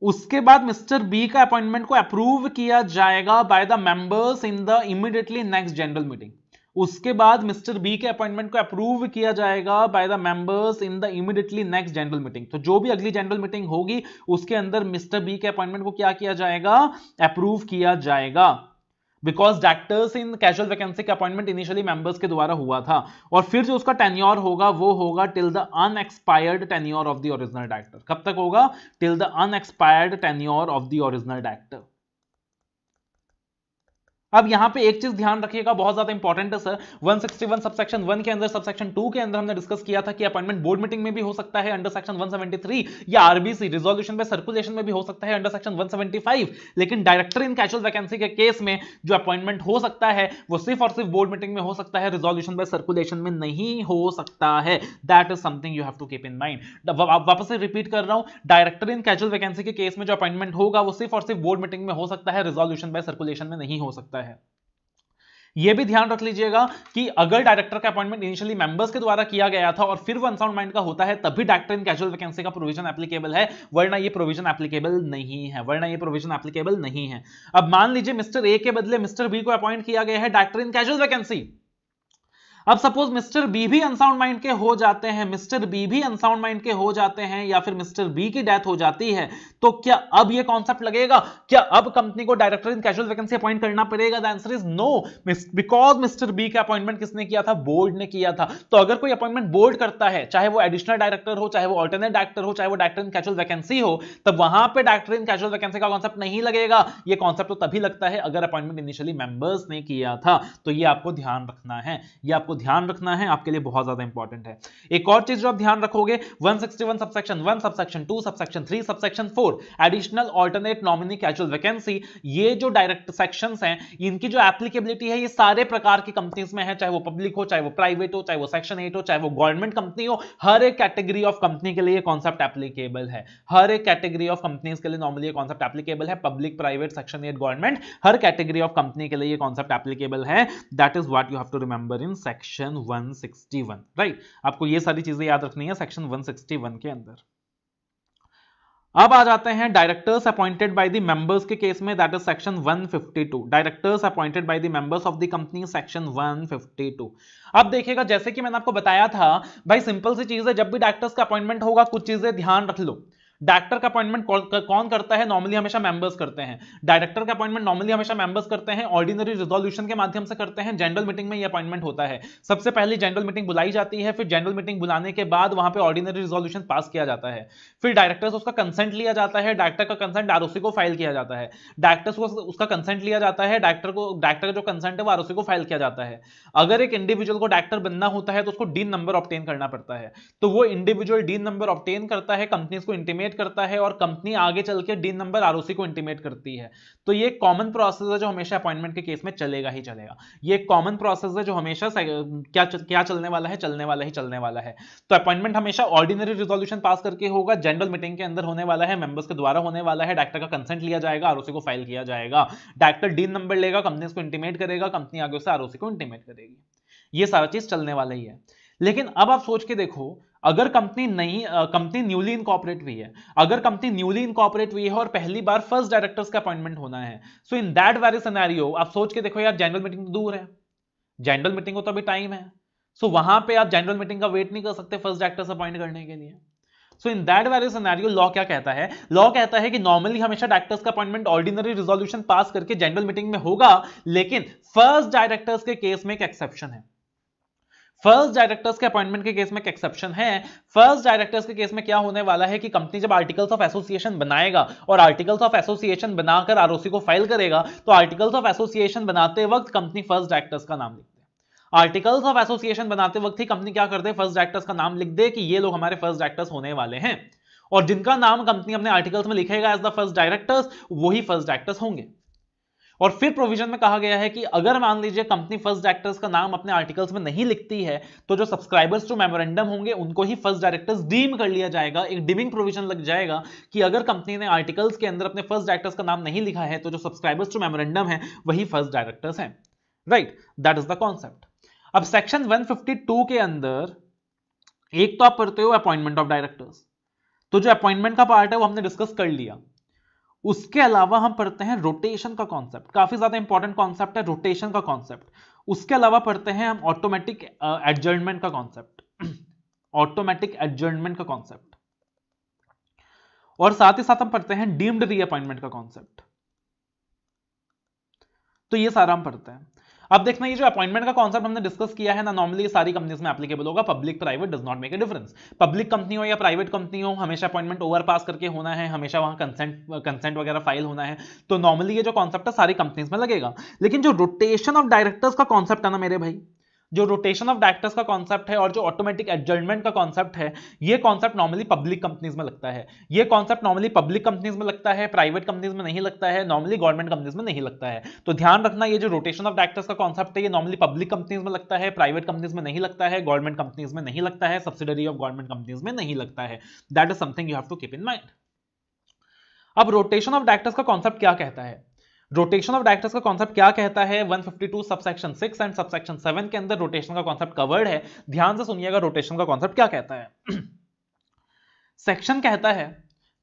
उसके बाद मिस्टर बी का अपॉइंटमेंट को अप्रूव किया जाएगा by the members in the immediately next general meeting. उसके बाद मिस्टर बी के अपॉइंटमेंट को अप्रूव किया जाएगा by the members in the immediately next general meeting. तो जो भी अगली जनरल मीटिंग होगी उसके अंदर मिस्टर बी के अपॉइंटमेंट को क्या किया जाएगा, अप्रूव किया जाएगा, because directors in casual vacancy का अपॉइंटमेंट इनिशियली मेंबर्स के द्वारा हुआ था। और फिर जो उसका टेन्योर होगा वो होगा till the unexpired tenure of the original director. कब तक होगा, till the unexpired tenure of the original director. अब यहां पे एक चीज ध्यान रखिएगा, बहुत ज्यादा इंपॉर्टेंट है सर। 161 सबसेक्शन 1 के अंदर, सबसेक्शन 2 के अंदर हमने डिस्कस किया था कि अपॉइंटमेंट बोर्ड मीटिंग में भी हो सकता है अंडर सेक्शन 173, या आरबीसी रिजोल्यूशन पे सर्कुलेशन में भी हो सकता है अंडर सेक्शन 175। लेकिन डायरेक्टर इन कैजुअल वैकेंसी के केस में जो अपॉइंटमेंट हो सकता है वो सिर्फ और सिर्फ बोर्ड मीटिंग में हो सकता है, रिजोल्यूशन बाय सर्कुलेशन में नहीं हो सकता है। That is something you have to keep in mind. वापस से रिपीट कर रहा हूं, डायरेक्टर इन कैजुअल वैकेंसी के केस में जो अपॉइंटमेंट होगा वो सिर्फ और सिर्फ बोर्ड मीटिंग में हो सकता है, रिजोल्यूशन बाय सर्कुलेशन में नहीं हो सकता है। यह भी ध्यान रख लीजिएगा कि अगर डायरेक्टर का अपॉइंटमेंट इनिशियली मेंबर्स के द्वारा किया गया था और फिर वो अनसाउंड माइंड का होता है तभी डायरेक्टर इन कैजुअल वैकेंसी का प्रोविजन एप्लीकेबल है, वरना ये प्रोविजन एप्लीकेबल नहीं है, वरना ये प्रोविजन एप्लीकेबल नहीं है। अब मान लीजिए मिस्टर ए के बदले मिस्टर बी को अपॉइंट किया गया है डायरेक्टर इन कैजुअल वैकेंसी। अब सपोज मिस्टर बी भी अनसाउंड माइंड के हो जाते हैं, मिस्टर बी भी अनसाउंड माइंड के हो जाते हैं, या फिर मिस्टर बी की डेथ हो जाती है, तो क्या अब ये कॉन्सेप्ट लगेगा? क्या अब कंपनी को director in casual vacancy appoint करना पड़ेगा? The answer is no, because mister B का अपॉइंटमेंट किसने किया था? बोर्ड ने किया था। तो अगर कोई अपॉइंटमेंट बोर्ड करता है, चाहे वो एडिशनल डायरेक्टर हो, चाहे वो ऑल्टरनेट डायरेक्टर हो, चाहे वो डायरेक्टर इन कैजुअल वैकेंसी हो, तब वहां पे डायरेक्टर इन कैजुअल वैकेंसी का कॉन्सेप्ट नहीं लगेगा। ये कॉन्सेप्ट तो तभी लगता है अगर अपॉइंटमेंट इनिशियली मेंबर्स ने किया था। तो ये आपको ध्यान रखना है, ये आपको ध्यान रखना है, आपके लिए बहुत ज्यादा इंपॉर्टेंट है। एक और चीज जो आप ध्यान रखोगे, 161 subsection 1 subsection 2 subsection 3 subsection 4 additional alternate nominee casual vacancy, ये जो डायरेक्ट सेक्शंस हैं, इनकी जो एप्लीकेबिलिटी है ये सारे प्रकार की कंपनीज में है, चाहे वो पब्लिक हो, चाहे वो प्राइवेट हो, चाहे वो सेक्शन 8 हो, चाहे वो गवर्नमेंट कंपनी हो, हर एक कैटेगरी ऑफ कंपनी के लिए ये कॉन्सेप्ट एप्लीकेबल है। हर एक कैटेगरी ऑफ कंपनीज के लिए नॉर्मली ये कॉन्सेप्ट एप्लीकेबल है, पब्लिक, प्राइवेट, सेक्शन 8, गवर्नमेंट, हर कैटेगरी ऑफ कंपनी के लिए ये कॉन्सेप्ट एप्लीकेबल है। That is what you have to remember in section 161, right? आपको ये सारी चीजें याद रखनी है सेक्शन 161 के अंदर। अब आ जाते हैं directors appointed by the members के केस में, that is section 152, directors appointed by the members of the company, section 152। अब देखिएगा, जैसे कि मैंने आपको बताया था भाई, सिंपल सी चीज है, जब भी डायरेक्टर्स का अपॉइंटमेंट होगा कुछ चीजें ध्यान रख लो। डायरेक्टर का अपॉइंटमेंट कौन करता है? नॉर्मली हमेशा मेंबर्स करते हैं। डायरेक्टर का अपॉइंटमेंट नॉर्मली हमेशा मेंबर्स करते हैं, ऑर्डिनरी रिजोल्यूशन के माध्यम से करते हैं, जनरल मीटिंग में ये अपॉइंटमेंट होता है। सबसे पहले जनरल मीटिंग बुलाई जाती है, फिर जनरल मीटिंग बुलाने के बाद वहां पे ऑर्डिनरी रिजोल्यूशन पास किया जाता है, फिर डायरेक्टर्स उसका कंसेंट लिया जाता है, डायरेक्टर का कंसेंट आरओसी को फाइल किया जाता है, डायरेक्टर्स को उसका कंसेंट लिया जाता है, डायरेक्टर का जो कंसेंट है वो आरओसी को फाइल किया जाता है। अगर एक इंडिविजुअल को डायरेक्टर बनना होता है तो उसको डीन नंबर ऑब्टेन करना पड़ता है, तो वो इंडिविजुअल डीन नंबर ऑब्टेन करता है, कंपनीज को इंटीमेट करता है, और कंपनी आगे चल के डीन नंबर आरओसी को इंटीमेट करती है। तो ये कॉमन प्रोसेस है जो हमेशा अपॉइंटमेंट के केस में चलेगा ही चलेगा। ये कॉमन प्रोसेस है जो हमेशा क्या चलने वाला है, चलने वाला है। तो अपॉइंटमेंट हमेशा ऑर्डिनरी रिजोल्यूशन पास करके होगा, जनरल मीटिंग के अंदर होने वाला है, मेंबर्स के द्वारा होने वाला है, डायरेक्टर का कंसेंट लिया जाएगा, आरओसी को फाइल किया जाएगा, डायरेक्टर डीन नंबर लेगा, कंपनी को इंटीमेट करेगा, कंपनी आगे से आरओसी को इंटीमेट करेगी। ये सारा चीज चलने वाला ही है। लेकिन अब आप सोच के देखो, अगर कंपनी न्यूली इनकॉर्पोरेट हुई है, अगर कंपनी न्यूली इनकॉर्पोरेट हुई है और पहली बार फर्स्ट डायरेक्टर्स का अपॉइंटमेंट होना है, so in that very scenario आप सोच के देखो यार, जनरल मीटिंग तो दूर है, जनरल मीटिंग को तो अभी टाइम है, सो वहां पे आप जनरल मीटिंग का वेट नहीं कर सकते फर्स्ट डायरेक्टर्स अपॉइंट करने के लिए। So in that very scenario law क्या कहता है? लॉ कहता है कि नॉर्मली हमेशा डायरेक्टर्स का अपॉइंटमेंट ऑर्डिनरी रिजोल्यूशन पास करके जनरल मीटिंग में होगा, लेकिन फर्स्ट डायरेक्टर्स के केस में एक एक्सेप्शन है। फर्स्ट डायरेक्टर्स के अपॉइंटमेंट के केस में एक एक्सेप्शन है। फर्स्ट डायरेक्टर्स के केस में क्या होने वाला है कि कंपनी जब आर्टिकल्स ऑफ एसोसिएशन बनाएगा और आर्टिकल्स ऑफ एसोसिएशन बनाकर आरओसी को फाइल करेगा, तो आर्टिकल्स ऑफ एसोसिएशन बनाते वक्त कंपनी फर्स्ट डायरेक्टर्स का नाम लिख दे। आर्टिकल्स ऑफ एसोसिएशन बनाते वक्त ही कंपनी क्या कर दे? फर्स्ट डायरेक्टर्स का नाम लिख दे कि ये लोग हमारे फर्स्ट डायरेक्टर्स होने वाले हैं, और जिनका नाम कंपनी अपने आर्टिकल्स में लिखेगा एज द फर्स्ट डायरेक्टर्स, वही फर्स्ट डायरेक्टर्स होंगे। और फिर प्रोविजन में कहा गया है कि अगर मान लीजिए कंपनी फर्स्ट डायरेक्टर्स का नाम अपने आर्टिकल्स में नहीं लिखती है, तो जो सब्सक्राइबर्स टू मेमोरेंडम होंगे उनको ही फर्स्ट डायरेक्टर्स डीम कर लिया जाएगा। एक डीमिंग प्रोविजन लग जाएगा कि अगर कंपनी ने आर्टिकल्स के अंदर अपने फर्स्ट डायरेक्टर्स का नाम नहीं लिखा है, तो जो सब्सक्राइबर्स टू मेमोरेंडम है वही फर्स्ट डायरेक्टर्स हैं, right? That is the concept. अब सेक्शन 152 के अंदर एक तो आप पढ़ते हो अपॉइंटमेंट ऑफ डायरेक्टर्स, तो जो अपॉइंटमेंट का पार्ट है वो हमने डिस्कस कर लिया। उसके अलावा हम पढ़ते हैं रोटेशन का कॉन्सेप्ट, काफी ज्यादा इंपॉर्टेंट कॉन्सेप्ट है रोटेशन का कॉन्सेप्ट। उसके अलावा पढ़ते हैं हम ऑटोमेटिक एडजर्नमेंट का कॉन्सेप्ट, ऑटोमेटिक एडजर्नमेंट का कॉन्सेप्ट, और साथ ही साथ हम पढ़ते हैं डीम्ड रीअपॉइंटमेंट का कॉन्सेप्ट। तो ये सारा हम पढ़ते हैं। अब देखना, ये जो अपॉइंटमेंट का कॉन्सेप्ट हमने डिस्कस किया है ना, नॉर्मली सारी कंपनीज में एप्लीकेबल होगा, public private does not make a difference. Public company हो या प्राइवेट कंपनी हो, हमेशा अपॉइंटमेंट ओवर पास करके होना है, हमेशा वहां कंसेंट वगैरह फाइल होना है। तो नॉर्मली ये जो कॉन्सेप्ट है सारी कंपनीज में लगेगा। लेकिन जो रोटेशन ऑफ डायरेक्टर्स का कॉन्सेप्ट है ना मेरे भाई, जो रोटेशन ऑफ डायरेक्टर्स का कॉन्सेप्ट है और जो ऑटोमेटिक एडजर्नमेंट का कॉन्सेप्ट है, ये कॉन्सेप्ट नॉर्मली पब्लिक कंपनीज में लगता है। ये कॉन्सेप्ट नॉर्मली पब्लिक कंपनीज में लगता है, प्राइवेट कंपनीज में नहीं लगता है, नॉर्मली गवर्नमेंट कंपनीज में नहीं लगता है। तो ध्यान रखना, ये जो रोटेशन ऑफ डायरेक्टर्स का कॉन्सेप्ट है, ये नॉर्मली पब्लिक कंपनीज में लगता है, प्राइवेट कंपनीज में नहीं लगता है, गवर्नमेंट कंपनीज में नहीं लगता है, सब्सिडरी ऑफ गवर्नमेंट कंपनीज में नहीं लगता है। That is something you have to keep in mind. अब रोटेशन ऑफ डायरेक्टर्स का कॉन्सेप्ट क्या कहता है? रोटेशन ऑफ डायरेक्टर्स का कॉन्सेप्ट क्या कहता है 152 सबसेक्शन 6 एंड सबसेक्शन 7 के अंदर रोटेशन का कॉन्सेप्ट कवर्ड है। ध्यान से सुनिएगा रोटेशन का कॉन्सेप्ट क्या कहता है। सेक्शन कहता है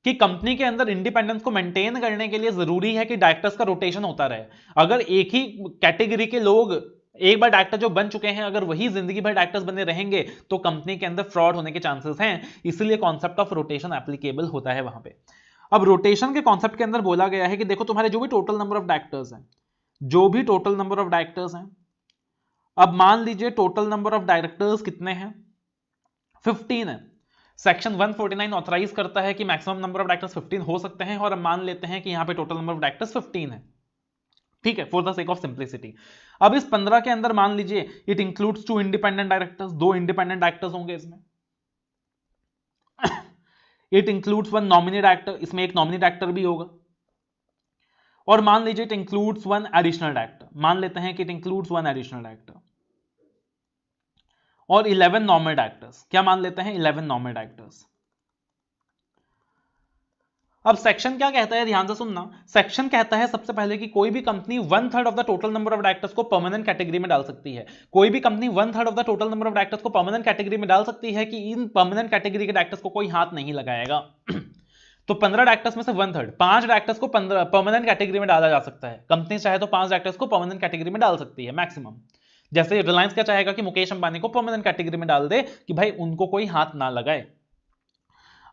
कि कंपनी के अंदर इंडिपेंडेंस को मेंटेन करने के लिए जरूरी है कि डायरेक्टर्स का रोटेशन होता रहे। अगर एक ही कैटेगरी के लोग एक बार डायरेक्टर जो बन चुके हैं अगर वही जिंदगी भर डायरेक्टर्स बने रहेंगे तो कंपनी के अंदर फ्रॉड होने के चांसेस हैं, इसलिए कॉन्सेप्ट ऑफ रोटेशन एप्लीकेबल होता है वहां पे। अब रोटेशन के कॉन्सेप्ट के अंदर बोला गया है कि देखो तुम्हारे जो भी टोटल नंबर ऑफ डायरेक्टर्स हैं, जो भी टोटल नंबर ऑफ डायरेक्टर्स हैं, अब मान लीजिए टोटल नंबर ऑफ डायरेक्टर्स कितने हैं, 15 है। सेक्शन 149 ऑथराइज करता है कि मैक्सिमम नंबर ऑफ डायरेक्टर्स 15 हो सकते हैं और अब मान लेते हैं कि यहां पे टोटल नंबर ऑफ डायरेक्टर्स 15 है, ठीक है, for the sake of simplicity. अब इस 15 के अंदर मान लीजिए it includes 2 independent directors, 2 independent directors होंगे इसमें। इट इंक्लूड्स 1 नॉमिनी डायरेक्टर, इसमें एक नॉमिनी डायरेक्टर भी होगा। और मान लीजिए इट इंक्लूड्स 1 एडिशनल डायरेक्टर, मान लेते हैं कि इट इंक्लूड्स 1 एडिशनल डायरेक्टर और 11 नॉर्मल डायरेक्टर्स, क्या मान लेते हैं 11 नॉर्मल डायरेक्टर्स। अब सेक्शन क्या कहता है, ध्यान से सुनना। सेक्शन कहता है सबसे पहले कि कोई भी company 1/3 of the total number of directors को परमानेंट कैटेगरी में डाल सकती है। कोई भी company 1/3 of the total number of directors को परमानेंट कैटेगरी में डाल सकती है कि इन परमानेंट कैटेगरी के डायरेक्टर्स को कोई हाथ नहीं लगाएगा। तो 15 डायरेक्टर्स में से 1/3, 5 डायरेक्टर्स को परमानेंट कैटेगरी में डाला जा सकता है। कंपनी चाहे तो 5 डायरेक्टर्स को परमानेंट कैटेगरी में डाल सकती है मैक्सिमम। जैसे रिलायंस क्या चाहेगा कि मुकेश अंबानी को परमानेंट कैटेगरी में डाल दे कि भाई उनको कोई हाथ ना लगाए।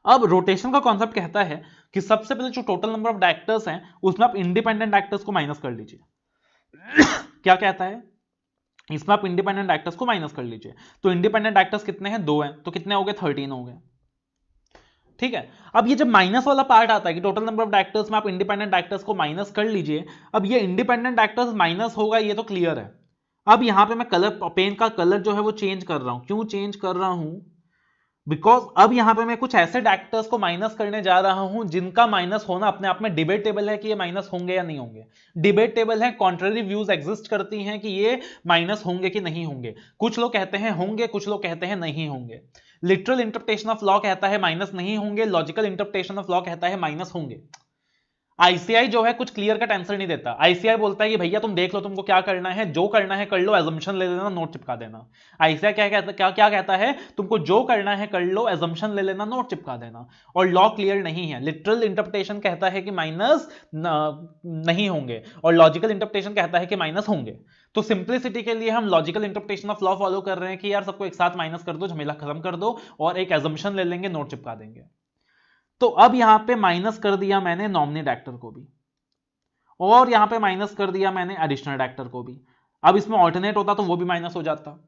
अब रोटेशन का कॉन्सेप्ट कहता है कि सबसे पहले जो टोटल नंबर ऑफ डायरेक्टर्स हैं उसमें आप इंडिपेंडेंट डायरेक्टर्स को माइनस कर लीजिए। क्या कहता है, इसमें आप इंडिपेंडेंट डायरेक्टर्स को माइनस कर लीजिए। तो इंडिपेंडेंट डायरेक्टर्स कितने हैं, 2 हैं, तो कितने हो गए 13 हो गए, ठीक है। अब ये जब माइनस वाला पार्ट आता है कि टोटल नंबर ऑफ डायरेक्टर्स में आप इंडिपेंडेंट डायरेक्टर्स को माइनस कर लीजिए, अब ये इंडिपेंडेंट डायरेक्टर्स माइनस होगा ये तो क्लियर है। अब यहां पे मैं कलर, पेन का कलर जो है वो चेंज कर रहा हूं। क्यों चेंज कर रहा हूं, बिकॉज अब यहां पे मैं कुछ ऐसे डायरेक्टर्स को माइनस करने जा रहा हूं जिनका माइनस होना अपने आप में डिबेटेबल है कि ये माइनस होंगे या नहीं होंगे। डिबेटेबल है, कॉन्ट्ररी व्यूज एग्जिस्ट करती हैं कि ये माइनस होंगे कि नहीं होंगे। कुछ लोग कहते हैं होंगे, कुछ लोग कहते हैं नहीं होंगे। लिटरल इंटरप्रिटेशन ऑफ लॉ कहता है माइनस नहीं होंगे, लॉजिकल इंटरप्रिटेशन ऑफ लॉ कहता है माइनस होंगे। आईसीआई जो है कुछ क्लियर कट आंसर नहीं देता। आईसीआई बोलता है कि भैया तुम देख लो तुमको क्या करना है, जो करना है कर लो, एजम्पशन ले लेना, नोट चिपका देना। आईसीआई क्या कहता है, तुमको जो करना है कर लो, एजम्पशन ले लेना, नोट चिपका देना। और लॉ क्लियर नहीं है। लिटरल इंटरप्रिटेशन कहता है कि माइनस नहीं होंगे और लॉजिकल इंटरप्रिटेशन कहता है कि माइनस होंगे। तो सिंप्लिसिटी के लिए हम logical interpretation of law follow कर रहे हैं कि यार सबको एक साथ माइनस कर दो, झमेला खत्म कर दो और एक एजम्पशन ले लेंगे, नोट चिपका देंगे। तो अब यहां पे माइनस कर दिया मैंने नॉमिनी डायरेक्टर को भी और यहां पे माइनस कर दिया मैंने एडिशनल डायरेक्टर को भी। अब इसमें ऑल्टरनेट होता तो वो भी माइनस हो जाता।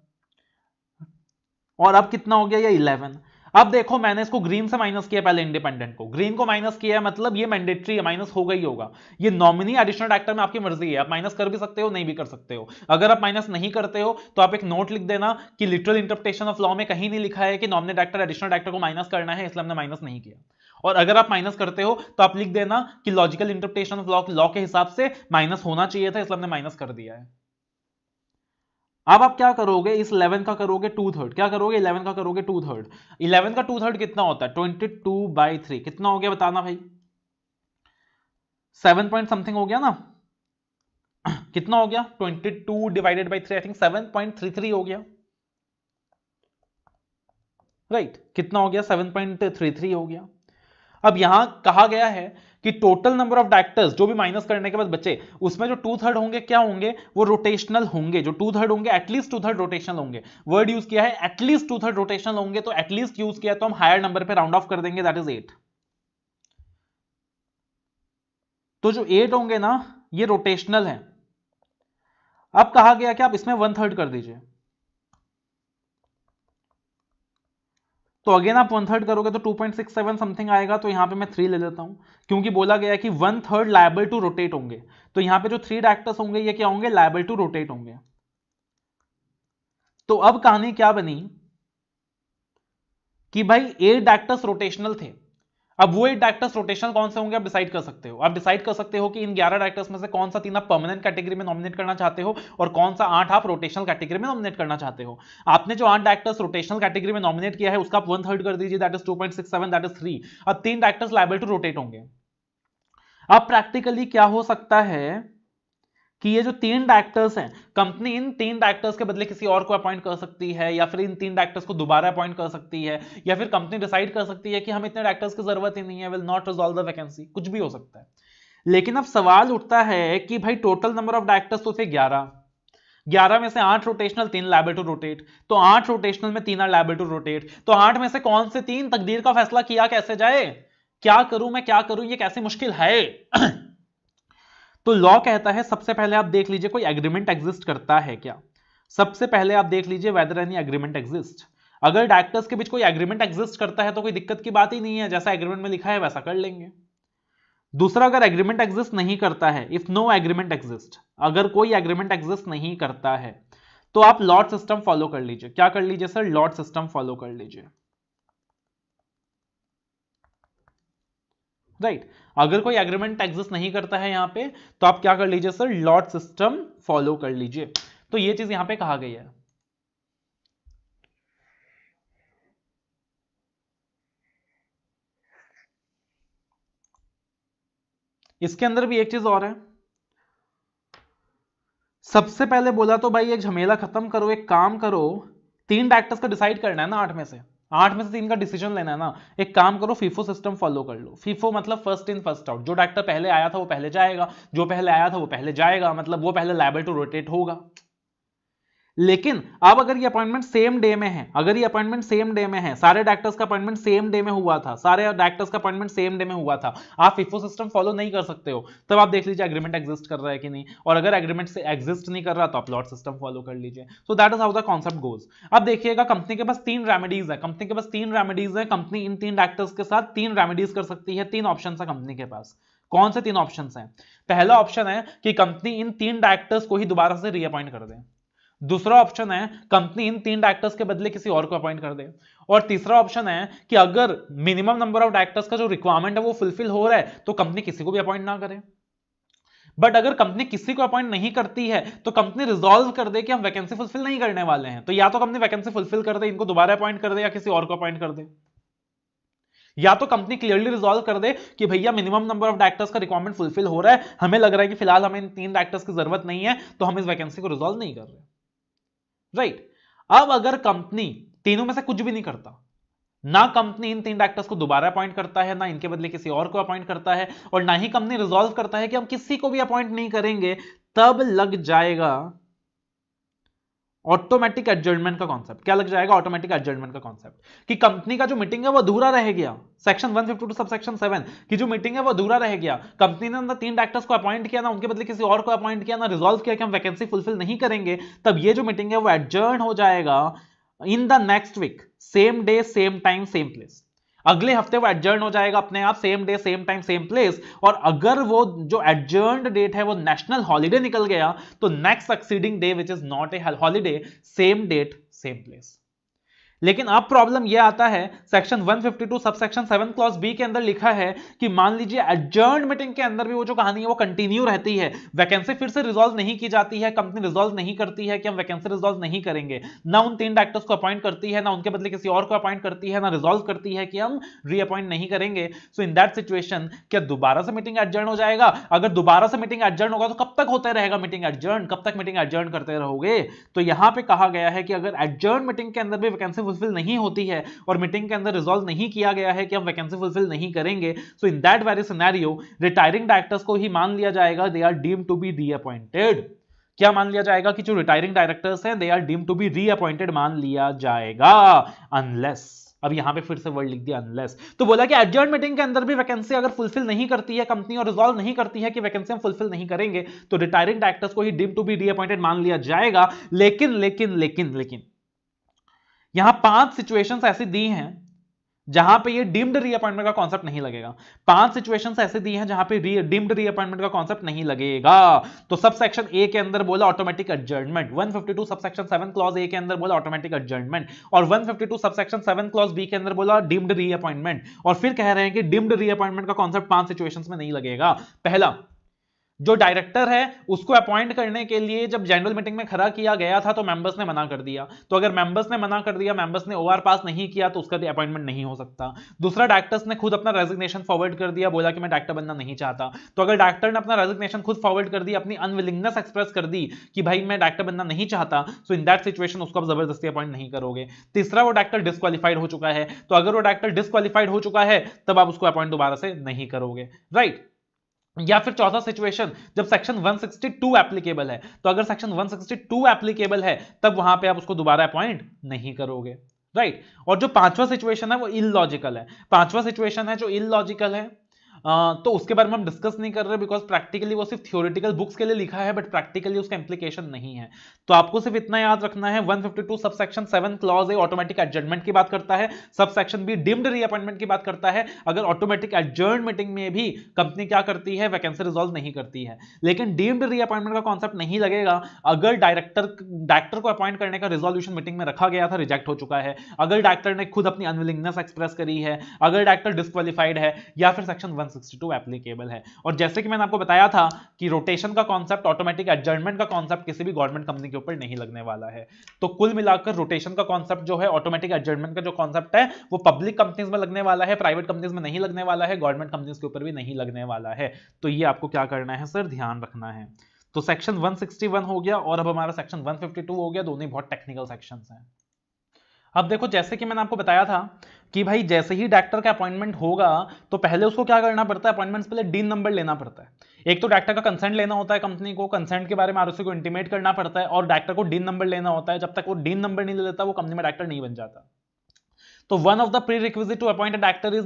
और अब कितना हो गया, ये 11। अब देखो मैंने इसको ग्रीन से माइनस किया, पहले इंडिपेंडेंट को ग्रीन को माइनस किया, मतलब ये मैंडेटरी है, माइनस होगा ही होगा। ये नॉमिनी एडिशनल डायरेक्टर में आपकी मर्जी है, आप माइनस कर भी सकते हो, नहीं भी कर सकते हो। अगर आप माइनस नहीं करते हो तो आप एक नोट लिख देना कि लिटरल इंटरप्रिटेशन ऑफ लॉ में कहीं नहीं लिखा है कि नॉमिनी डायरेक्टर एडिशनल डायरेक्टर को माइनस करना है, इसलिए हमने माइनस नहीं किया। और अगर आप माइनस करते हो तो आप लिख देना कि लॉजिकल इंटरप्रिटेशन ऑफ लॉ के हिसाब से माइनस होना चाहिए था, इसलिए हमने माइनस कर दिया है। अब आप क्या करोगे, इस 11 का करोगे 2/3। क्या करोगे, 11 का करोगे 2/3। 11 का 2/3 कितना होता है, 22/3। कितना हो गया बताना भाई, 7 पॉइंट समथिंग हो गया ना। कितना हो गया, 22 डिवाइडेड बाई 3, आई थिंक 7.33 हो गया, राइट। कितना हो गया, 7.33 हो गया। अब यहां कहा गया है कि टोटल नंबर ऑफ डायरेक्टर्स जो भी माइनस करने के बाद बचे उसमें जो 2/3 होंगे क्या होंगे, वो रोटेशनल होंगे। जो 2/3 होंगे एटलीस्ट 2/3 रोटेशनल होंगे। वर्ड यूज किया है एटलीस्ट 2/3 रोटेशनल होंगे, तो एटलीस्ट यूज किया तो हम हायर नंबर पे राउंड ऑफ कर देंगे, दैट इज 8। तो जो 8 होंगे ना ये रोटेशनल है। अब कहा गया कि आप इसमें 1/3 कर दीजिए, तो अगेन आप 1/3 करोगे तो 2.67 समथिंग आएगा। तो यहां पे मैं 3 ले लेता हूं क्योंकि बोला गया है कि 1/3 लायबल टू रोटेट होंगे। तो यहां पे जो 3 डायरेक्टर्स होंगे ये क्या होंगे, लायबल टू रोटेट होंगे। तो अब कहानी क्या बनी कि भाई 8 डायरेक्टर्स रोटेशनल थे। अब वो 8 डायरेक्टर्स रोटेशनल कौन से होंगे आप डिसाइड कर सकते हो। आप डिसाइड कर सकते हो कि इन 11 डायरेक्टर्स में से कौन सा 3 आप परमानेंट कैटेगरी में नॉमिनेट करना चाहते हो और कौन सा 8 आप रोटेशनल कैटेगरी में नॉमिनेट करना चाहते हो। आपने जो 8 डायरेक्टर्स रोटेशनल कैटेगरी में नॉमिनेट किया है उसका आप 1/3 कर दीजिए, दैट इज 2.67, दैट इज 3। अब 3 डायरेक्टर्स लायबल टू रोटेट होंगे। अब प्रैक्टिकली क्या हो सकता है कि ये जो 3 डायरेक्टर्स हैं, कंपनी इन 3 डायरेक्टर्स के बदले किसी और को अपॉइंट कर सकती है, या फिर इन 3 डायरेक्टर्स को दोबारा अपॉइंट कर सकती है, या फिर कंपनी डिसाइड कर सकती है कि हम इतने डायरेक्टर्स की जरूरत ही नहीं है, will not resolve the vacancy, कुछ भी हो सकता है। लेकिन अब सवाल उठता है कि भाई टोटल नंबर ऑफ डायरेक्टर्स तो थे 11 में से 8 रोटेशनल, 3 लायबल टू रोटेट, तो 8 रोटेशनल में 3 आर लायबल टू रोटेट, तो 8 में से कौन से 3 तकदीर का फैसला किया कैसे जाए, क्या करूं मैं, क्या करूं, ये कैसी मुश्किल है। तो लॉ कहता है सबसे पहले आप देख लीजिए कोई एग्रीमेंट एग्जिस्ट करता है क्या। सबसे पहले आप देख लीजिए वेदर एनी एग्रीमेंट एग्जिस्ट। अगर डायरेक्टर्स के बीच कोई एग्रीमेंट एग्जिस्ट करता है तो कोई दिक्कत की बात ही नहीं है, जैसा एग्रीमेंट में लिखा है वैसा कर लेंगे। दूसरा, अगर एग्रीमेंट एग्जिस्ट नहीं करता है, इफ नो एग्रीमेंट एग्जिस्ट, अगर कोई एग्रीमेंट एग्जिस्ट नहीं करता है तो आप लॉट सिस्टम फॉलो कर लीजिए। क्या कर लीजिए सर? लॉट सिस्टम फॉलो कर लीजिए, राइट। अगर कोई एग्रीमेंट एग्जिस्ट नहीं करता है यहां पे तो आप क्या कर लीजिए सर? लॉट सिस्टम फॉलो कर लीजिए। तो ये चीज यहां पे कहा गई है। इसके अंदर भी एक चीज और है। सबसे पहले बोला तो भाई एक झमेला खत्म करो, एक काम करो, 3 डायरेक्टर्स का डिसाइड करना है ना, 8 में से 3 का डिसीजन लेना है ना। एक काम करो, फीफो सिस्टम फॉलो कर लो। फीफो मतलब फर्स्ट इन फर्स्ट आउट, जो डायरेक्टर पहले आया था वो पहले जाएगा, जो पहले आया था वो पहले जाएगा, मतलब वो पहले लायबल टू रोटेट होगा। लेकिन अब अगर ये अपॉइंटमेंट सेम डे में है, अगर ये अपॉइंटमेंट सेम डे में है, सारे डायरेक्टर्स का अपॉइंटमेंट सेम डे में हुआ था, सारे डायरेक्टर्स का अपॉइंटमेंट सेम डे में हुआ था, आप फिफो सिस्टम फॉलो नहीं कर सकते हो, तब आप देख लीजिए एग्रीमेंट एग्जिस्ट कर रहा है कि नहीं, और अगर एग्रीमेंट से एग्जिस्ट नहीं कर रहा तो आप लॉट सिस्टम फॉलो कर लीजिए। सो that is how the concept goes. अब देखिएगा कंपनी के पास 3 रेमेडीज है, कंपनी के पास 3 रेमेडीज है, कंपनी इन 3 डायरेक्टर्स के साथ 3 रेमेडीज कर सकती है। 3 ऑप्शन है कंपनी के पास। कौन से 3 ऑप्शन हैं? पहला ऑप्शन है कि कंपनी इन 3 डायरेक्टर्स को ही दोबारा से रीअपॉइंट कर दे। दूसरा ऑप्शन है कंपनी इन 3 डायरेक्टर्स के बदले किसी और को अपॉइंट कर दे। और तीसरा ऑप्शन है कि अगर मिनिमम नंबर ऑफ डायरेक्टर्स का जो रिक्वायरमेंट है वो फुलफिल हो रहा है तो कंपनी किसी को भी अपॉइंट ना करे। बट अगर कंपनी किसी को अपॉइंट नहीं करती है तो कंपनी रिजॉल्व कर दे कि हम वैकेंसी फुलफिल नहीं करने वाले हैं, तो या तो कंपनी वैकेंसी फुलफिल कर दे, इनको दोबारा अपॉइंट कर दे, या किसी और को अपॉइंट कर दे। या तो कंपनी क्लियरली रिजॉल्व कर दे कि भैया मिनिमम नंबर ऑफ डायरेक्टर्स का रिक्वायरमेंट फुलफिल हो रहा है, हमें लग रहा है कि फिलहाल हमें इन 3 डायरेक्टर्स की जरूरत नहीं है, तो हम इस वैकेंसी को रिजॉल्व नहीं कर रहे, राइट। अब अगर कंपनी तीनों में से कुछ भी नहीं करता, ना कंपनी इन 3 डायरेक्टर्स को दोबारा अपॉइंट करता है, ना इनके बदले किसी और को अपॉइंट करता है, और ना ही कंपनी रिजॉल्व करता है कि हम किसी को भी अपॉइंट नहीं करेंगे, तब लग जाएगा ऑटोमेटिक एडजर्नमेंट का कॉन्सेप्ट। क्या लग जाएगा? ऑटोमेटिक एडजर्नमेंट का कॉन्सेप्ट, कि कंपनी का जो मीटिंग है वो अधूरा रह गया। सेक्शन 152 सबसेक्शन 7 की जो मीटिंग है वो अधूरा रह गया। कंपनी ने 3 डायरेक्टर्स को अपॉइंट किया, ना उनके बदले किसी और को अपॉइंट किया, ना रिजॉल्व किया कि हम वैकेंसी फुलफिल नहीं करेंगे, तब ये जो मीटिंग है वो एडजर्न हो जाएगा in the next week, same day same time same place. अगले हफ्ते वो एडजर्न हो जाएगा अपने आप, same day same time same place. और अगर वो जो एडजर्न्ड डेट है वो नेशनल हॉलिडे निकल गया तो next succeeding day which is not a holiday, same date same place. लेकिन अब प्रॉब्लम यह आता है, सेक्शन 152 सबसेक्शन 7 क्लॉज बी के अंदर लिखा है कि मान लीजिए एडजर्न्ड मीटिंग के अंदर भी वो जो कहानी है वो कंटिन्यू रहती है, वैकेंसी फिर से रिजॉल्व नहीं की जाती है, कंपनी रिजॉल्व नहीं करती है कि हम वैकेंसी रिजॉल्व नहीं करेंगे, ना उन 3 डायरेक्टर्स को अपॉइंट करती है, ना उनके बदले किसी और को अपॉइंट करती है, ना रिजॉल्व करती है कि हम रीअपॉइंट नहीं करेंगे। सो इन दैट सिचुएशन क्या दोबारा से मीटिंग एडजर्न हो जाएगा? अगर दोबारा से मीटिंग एडजर्न होगा तो कब तक होता रहेगा मीटिंग एडजर्न? कब तक मीटिंग एडजर्न करते रहोगे? तो यहां पे कहा गया है कि अगर एडजर्न मीटिंग के अंदर भी वैकेंसी फुलफिल नहीं होती है और मीटिंग के अंदर रिजॉल्व नहीं किया गया है कि हम वैकेंसी फुलफिल नहीं करेंगे, so in that very scenario retiring directors को ही मान लिया जाएगा they are deemed to be reappointed. क्या मान लिया जाएगा? कि जो रिटायरिंग डायरेक्टर्स हैं they are deemed to be reappointed मान लिया जाएगा, अनलेस, अब यहां पे फिर से वर्ड लिख दिया अनलेस। तो बोला कि एडजर्न मीटिंग के अंदर भी वैकेंसी अगर फुलफिल नहीं करती है कंपनी और रिजॉल्व नहीं करती है कि वैकेंसी हम फुलफिल नहीं करेंगे, तो रिटायरिंग डायरेक्टर्स को ही डीम्ड टू बी रीअपॉइंटेड मान लिया जाएगा। लेकिन लेकिन लेकिन लेकिन यहां 5 सिचुएशंस ऐसी दी हैं जहां पे ये डीम्ड रीअपॉइंटमेंट का कॉन्सेप्ट नहीं लगेगा। 5 सिचुएशंस ऐसे दी हैं जहां पे डीम्ड रीअपॉइंटमेंट का कॉन्सेप्ट नहीं लगेगा। तो सब सेक्शन ए के अंदर बोला automatic adjournment, 152 sub section 7 clause A के अंदर बोला ऑटोमेटिक एडजर्नमेंट, और 152 सब सेक्शन 7 क्लॉज बी के अंदर बोला डीम्ड रीअपॉइंटमेंट। और फिर कह रहे हैं कि डीम्ड रीअपॉइंटमेंट का कॉन्सेप्ट 5 सिचुएशंस में नहीं लगेगा। पहला, जो डायरेक्टर है उसको अपॉइंट करने के लिए जब जनरल मीटिंग में खड़ा किया गया था तो मेंबर्स ने मना कर दिया, तो अगर मेंबर्स ने मना कर दिया, मेंबर्स ने ओआर पास नहीं किया, तो उसका अपॉइंटमेंट नहीं हो सकता। दूसरा, डायरेक्टर्स ने खुद अपना रेजिग्नेशन फॉरवर्ड कर दिया, बोला कि मैं डायरेक्टर बनना नहीं चाहता, तो अगर डायरेक्टर ने अपना रेजिग्नेशन खुद फॉरवर्ड कर दिया, अपनी अनविलिंगनेस एक्सप्रेस कर दी कि भाई मैं डायरेक्टर बनना नहीं चाहता, सो इन दैट सिचुएशन उसको आप जबरदस्ती अपॉइंट नहीं करोगे। तीसरा, वो डायरेक्टर डिस्क्वालीफाइड हो चुका है, तो अगर वो डायरेक्टर डिस्क्वालीफाइड हो चुका है तब आप उसको अपॉइंट दोबारा से नहीं करोगे, राइट। या फिर चौथा सिचुएशन, जब सेक्शन 162 एप्लीकेबल है, तो अगर सेक्शन 162 एप्लीकेबल है तब वहां पे आप उसको दोबारा अपॉइंट नहीं करोगे, राइट। और जो पांचवा सिचुएशन है वो इलॉजिकल है। पांचवा सिचुएशन है जो इलॉजिकल है, तो उसके बारे में हम डिस्कस नहीं कर रहे, बिकॉज प्रैक्टिकली वो सिर्फ थ्योरेटिकल बुक्स के लिए लिखा है, बट प्रैक्टिकली उसका इंप्लीकेशन नहीं है। तो आपको सिर्फ इतना याद रखना है, 152 subsection 7 clause A automatic adjournment की बात करता है, सबसेक्शन बी डीम्ड रीअपॉइंटमेंट की बात करता है। अगर ऑटोमेटिक एडजर्न मीटिंग में भी कंपनी क्या करती है, वैकेंसी रिजॉल्व नहीं करती है, लेकिन डीम्ड रीअपॉइंटमेंट का कॉन्सेप्ट नहीं लगेगा अगर डायरेक्टर को अपॉइंट करने का रिजोल्यूशन मीटिंग में रखा गया था, रिजेक्ट हो चुका है, अगर डायरेक्टर ने खुद अपनी अनविलिंगनेस एक्सप्रेस करी है, अगर डायरेक्टर डिस्क्वालीफाइड है, या फिर सेक्शन 162 एप्लीकेबल है। और जैसे कि मैंने आपको बताया था कि रोटेशन का कॉन्सेप्ट, ऑटोमेटिक एडजर्नमेंट का कॉन्सेप्ट किसी भी गवर्नमेंट कंपनी के ऊपर नहीं लगने वाला है। तो कुल मिलाकर रोटेशन का कॉन्सेप्ट जो है, ऑटोमेटिक एडजर्नमेंट का जो कॉन्सेप्ट है, वो पब्लिक कंपनीज में लगने वाला है, प्राइवेट कंपनीज में नहीं लगने वाला है, गवर्नमेंट कंपनीज के ऊपर भी नहीं लगने वाला है। तो ये आपको क्या करना है सर, ध्यान रखना है। तो सेक्शन 161 हो गया और अब हमारा सेक्शन 152 हो गया, दोनों बहुत टेक्निकल सेक्शंस हैं। अब देखो, जैसे कि मैंने आपको बताया था कि भाई जैसे ही डायरेक्टर का अपॉइंटमेंट होगा तो पहले उसको क्या करना पड़ता है, अपॉइंटमेंट से पहले डीन नंबर लेना पड़ता है। एक तो डायरेक्टर का कंसेंट लेना होता है, कंपनी को कंसेंट के बारे में आरओसी को इंटीमेट करना पड़ता है, और डायरेक्टर को डीन नंबर लेना होता है। जब तक वो डीन नंबर नहीं ले लेता वो कंपनी में डायरेक्टर नहीं बन जाता। तो one of the prerequisite to appoint a director is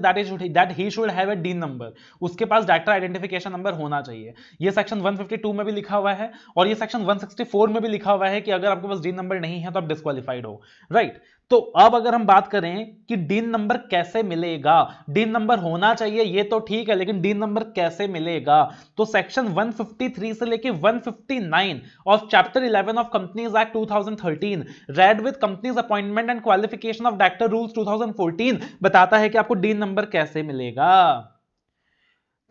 that he should have a DIN number, उसके पास डायरेक्टर आइडेंटिफिकेशन नंबर होना चाहिए। ये सेक्शन 152 में भी लिखा हुआ है और ये सेक्शन 164 में भी लिखा हुआ है कि अगर आपके पास डीन नंबर नहीं है तो आप डिस्क्वालीफाइड हो, राइट। तो अब अगर हम बात करें कि डीन नंबर कैसे मिलेगा, डीन नंबर होना चाहिए ये तो ठीक है, लेकिन डीन नंबर कैसे मिलेगा, तो सेक्शन 153 से लेके 159 of chapter 11 of companies act 2013 read with companies appointment and qualification of director rules 2014 बताता है कि आपको डीन नंबर कैसे मिलेगा।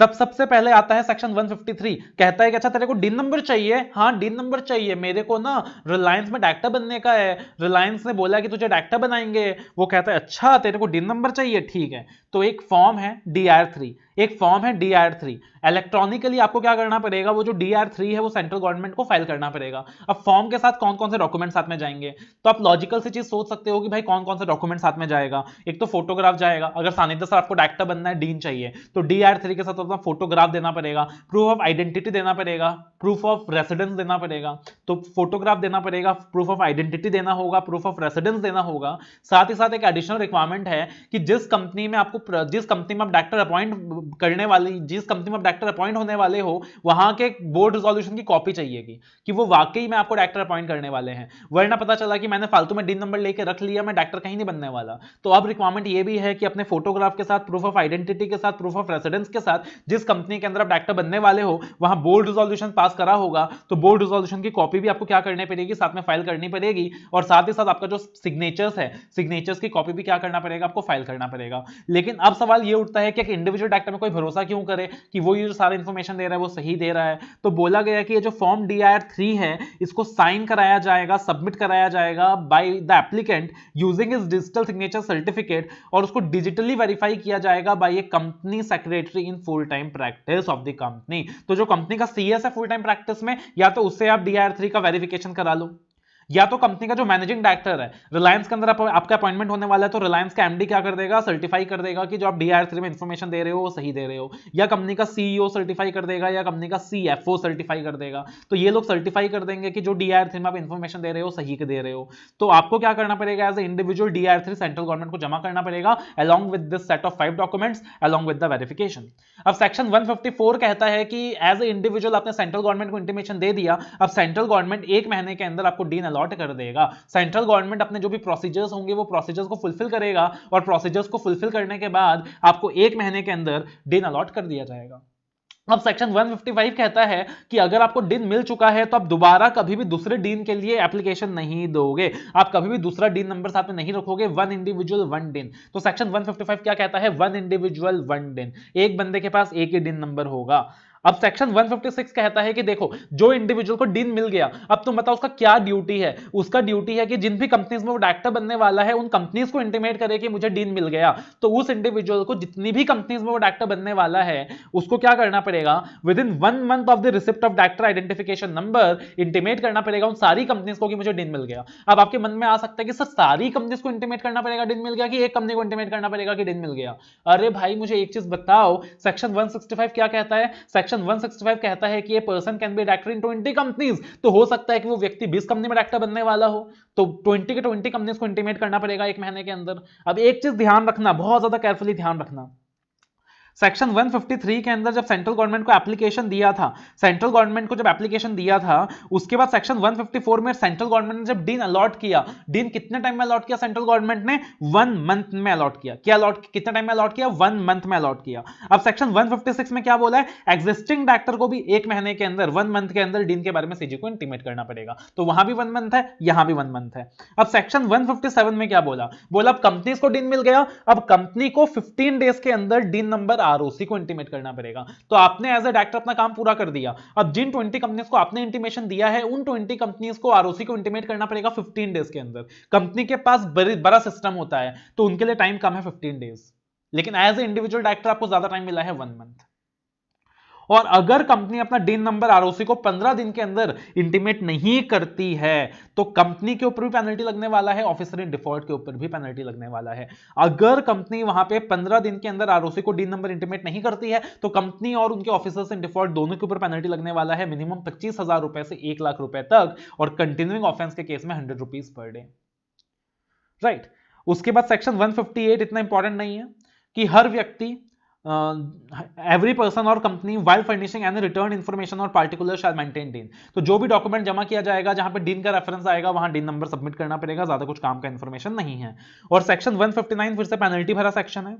तब सबसे पहले आता है सेक्शन 153, कहता है कि अच्छा तेरे को डीन नंबर चाहिए, हाँ डीन नंबर चाहिए, मेरे को ना रिलायंस में डायरेक्टर बनने का है, रिलायंस ने बोला कि तुझे डायरेक्टर बनाएंगे। वो कहता है अच्छा तेरे को डीन नंबर चाहिए, ठीक है। तो एक फॉर्म है DIR3, एक फॉर्म है DIR3। इलेक्ट्रॉनिकली आपको क्या करना पड़ेगा, वो जो DIR3 है वो सेंट्रल गवर्नमेंट को फाइल करना पड़ेगा। अब फॉर्म के साथ कौन कौन से डॉक्यूमेंट साथ में जाएंगे, तो आप लॉजिकल सी चीज सोच सकते हो कि भाई कौन कौन से डॉक्यूमेंट साथ में जाएगा। एक तो फोटोग्राफ जाएगा, अगर सानिध्य सर आपको डायरेक्टर बनना है, डीन चाहिए, तो DIR3 के साथ अपना फोटोग्राफ देना पड़ेगा, प्रूफ ऑफ आइडेंटिटी देना पड़ेगा, प्रूफ ऑफ रेसिडेंस देना पड़ेगा। तो फोटोग्राफ देना पड़ेगा, प्रूफ ऑफ आइडेंटिटी देना होगा, प्रूफ ऑफ रेसिडेंस देना होगा। साथ ही साथ एक एडिशनल रिक्वायरमेंट है कि जिस कंपनी में आप डायरेक्टर अपॉइंट करने वाली, जिस कंपनी में आप डायरेक्टर अपॉइंट होने वाले हो, वहां के बोर्ड रिजोल्यूशन की कॉपी चाहिएगी कि वो वाकई में आपको डायरेक्टर अपॉइंट करने वाले हैं, वरना पता चला कि मैंने फालतू में डीन नंबर लेके रख लिया, मैं डायरेक्टर कहीं नहीं बनने वाला। तो अब रिक्वायरमेंट ये भी है कि अपने फोटोग्राफ के साथ, प्रूफ ऑफ आइडेंटिटी के साथ, प्रूफ ऑफ रेसिडेंस के साथ, जिस कंपनी के अंदर आप डायरेक्टर बनने वाले हो वहां बोर्ड रिजोल्यूशन पास करा होगा, तो बोर्ड रिजोल्यूशन की कॉपी भी आपको क्या करनी पड़ेगी, साथ में फाइल करनी पड़ेगी। और साथ ही साथ आपका जो सिग्नेचर्स है, सिग्नेचर्स की कॉपी भी क्या करना पड़ेगा, आपको फाइल करना पड़ेगा। लेकिन अब सवाल ये उठता है कि एक इंडिविजुअल डायरेक्टर में कोई भरोसा क्यों करे कि वो ये जो सारा इंफॉर्मेशन दे रहा है वो सही दे रहा है। तो बोला गया कि ये जो फॉर्म DIR3 है इसको साइन कराया जाएगा, सबमिट कराया जाएगा by the applicant using his digital signature certificate, और उसको डिजिटली वेरीफाई किया जाएगा by a company secretary in full time practice of the company. तो जो कंपनी का CS है फुल टाइम प्रैक्टिस में, या तो उससे आप DIR3 का वेरिफिकेशन करा लो, या तो कंपनी का जो मैनेजिंग डायरेक्टर है, रिलायंस के अंदर आपका अपॉइंटमेंट होने वाला है, तो रिलायंस का MD क्या कर देगा, सर्टिफाई कर देगा कि जो आप DIR3 में इंफॉर्मेशन दे रहे हो वो सही दे रहे हो, या कंपनी का CEO सर्टिफाई कर देगा, या कंपनी का CFO सर्टिफाई कर देगा। तो ये लोग सर्टिफाई कर देंगे कि जो DIR3 में आप इंफॉर्मेशन दे रहे हो सही के दे रहे हो। तो आपको क्या करना पड़ेगा, as a individual DIR3 central government को जमा करना पड़ेगा along with this set of 5 documents along with the verification. अब सेक्शन 154 कहता है कि एज ए इंडिविजुअल आपने सेंट्रल गवर्नमेंट को इंटीमेशन दे दिया, अब सेंट्रल गवर्नमेंट 1 महीने के अंदर आपको डीन अलॉट कर देगा। सेंट्रल गवर्नमेंट अपने जो भी प्रोसीजर्स होंगे वो प्रोसीजर्स को फुलफिल करेगा, और प्रोसीजर्स को फुलफिल करने के बाद आपको 1 महीने के अंदर डीन अलॉट कर दिया जाएगा। अब सेक्शन 155 कहता है कि अगर आपको डीन मिल चुका है तो आप दोबारा कभी भी दूसरे डीन के लिए एप्लीकेशन नहीं दोगे, आप कभी भी दूसरा डीन नंबर साथ में नहीं रखोगे, 1 इंडिविजुअल 1 डीन। तो सेक्शन 155 क्या कहता है, 1 इंडिविजुअल 1 डीन, एक बंदे के पास एक ही डीन नंबर होगा। अब सेक्शन 156 कहता है कि देखो जो इंडिविजुअल को डीन मिल गया, अब तुम बताओ उसका क्या ड्यूटी है। उसका ड्यूटी है कि जिन भी कंपनीज में वो डायरेक्टर बनने वाला है उन कंपनीज को इंटीमेट करे कि मुझे डीन मिल गया। तो उस इंडिविजुअल को जितनी भी कंपनीज में वो डायरेक्टर बनने वाला है उसको क्या करना पड़ेगा, with in 1 month of the receipt of director identification number intimate करना पड़ेगा उन सारी कंपनीज को कि मुझे डीन मिल गया। अब आपके मन में आ सकता है कि सर सारी कंपनीज को इंटीमेट करना पड़ेगा डीन मिल गया कि एक कंपनी को इंटीमेट करना पड़ेगा कि डीन मिल गया। अरे भाई मुझे एक चीज बताओ, सेक्शन 165 क्या कहता है? सेक्शन 165 कहता है कि a person can be director in 20 companies. तो हो सकता है कि वो व्यक्ति 20 कंपनी में डायरेक्टर बनने वाला हो, तो 20 के 20 कंपनीज को इंटीमेट करना पड़ेगा 1 महीने के अंदर। अब एक चीज ध्यान रखना, बहुत ज्यादा केयरफुली ध्यान रखना, सेक्शन 153 के अंदर जब सेंट्रल गवर्नमेंट को एप्लीकेशन दिया था, सेंट्रल गवर्नमेंट को जब एप्लीकेशन दिया था उसके बाद सेक्शन 154 में सेंट्रल गवर्नमेंट ने जब डीन अलॉट किया, डीन कितने टाइम में अलॉट किया सेंट्रल गवर्नमेंट ने? 1 मंथ में अलॉट किया। क्या अलॉट, कितने टाइम में अलॉट किया? 1 मंथ में अलॉट किया। अब सेक्शन 156 में क्या बोला है? एग्जिस्टिंग डायरेक्टर को भी 1 महीने के अंदर 1 मंथ के अंदर डीन के बारे में सीजी को इंटीमेट करना पड़ेगा। तो वहां भी 1 मंथ है, यहां भी 1 मंथ है। अब सेक्शन 157 में क्या बोला? बोला अब कंपनीज को डीन मिल गया, अब कंपनी को 15 डेज के अंदर डीन नंबर आरओसी को इंटीमेट करना पड़ेगा। तो आपने एज ए डायरेक्टर अपना काम पूरा कर दिया। अब जिन 20 कंपनीज को आपने इंटीमेशन दिया है उन 20 कंपनीज को आरओसी को इंटीमेट करना पड़ेगा 15 डेज के अंदर। कंपनी के पास बड़ा सिस्टम होता है तो उनके लिए टाइम कम है 15 डेज, लेकिन एज ए इंडिविजुअल डायरेक्टर आपको ज्यादा टाइम मिला है 1 मंथ। और अगर कंपनी अपना डीन नंबर आरओसी को 15 दिन के अंदर इंटीमेट नहीं करती है तो कंपनी के ऊपर भी पेनल्टी लगने वाला है, ऑफिसर इन डिफॉल्ट के ऊपर भी पेनल्टी लगने वाला है। अगर कंपनी वहां पे 15 दिन के अंदर आरओसी को डीन नंबर इंटीमेट नहीं करती है तो कंपनी और उनके ऑफिसर्स इन डिफॉल्ट दोनों के ऊपर पेनल्टी लगने वाला है, मिनिमम 25,000 रुपए से 1 लाख रुपए तक, और कंटिन्यूइंग ऑफेंस के केस में 100 रुपीज पर डे। राइट। उसके बाद सेक्शन 158 इतना इंपॉर्टेंट नहीं है कि हर व्यक्ति एवरी पर्सन और company while furnishing and return information और पार्टिकुलर शैल मेंटेन डीन। तो जो भी डॉक्यूमेंट जमा किया जाएगा जहां पे डीन का रेफरेंस आएगा वहां डीन नंबर सबमिट करना पड़ेगा, ज्यादा कुछ काम का इंफॉर्मेशन नहीं है। और सेक्शन 159 फिर से पेनल्टी भरा सेक्शन है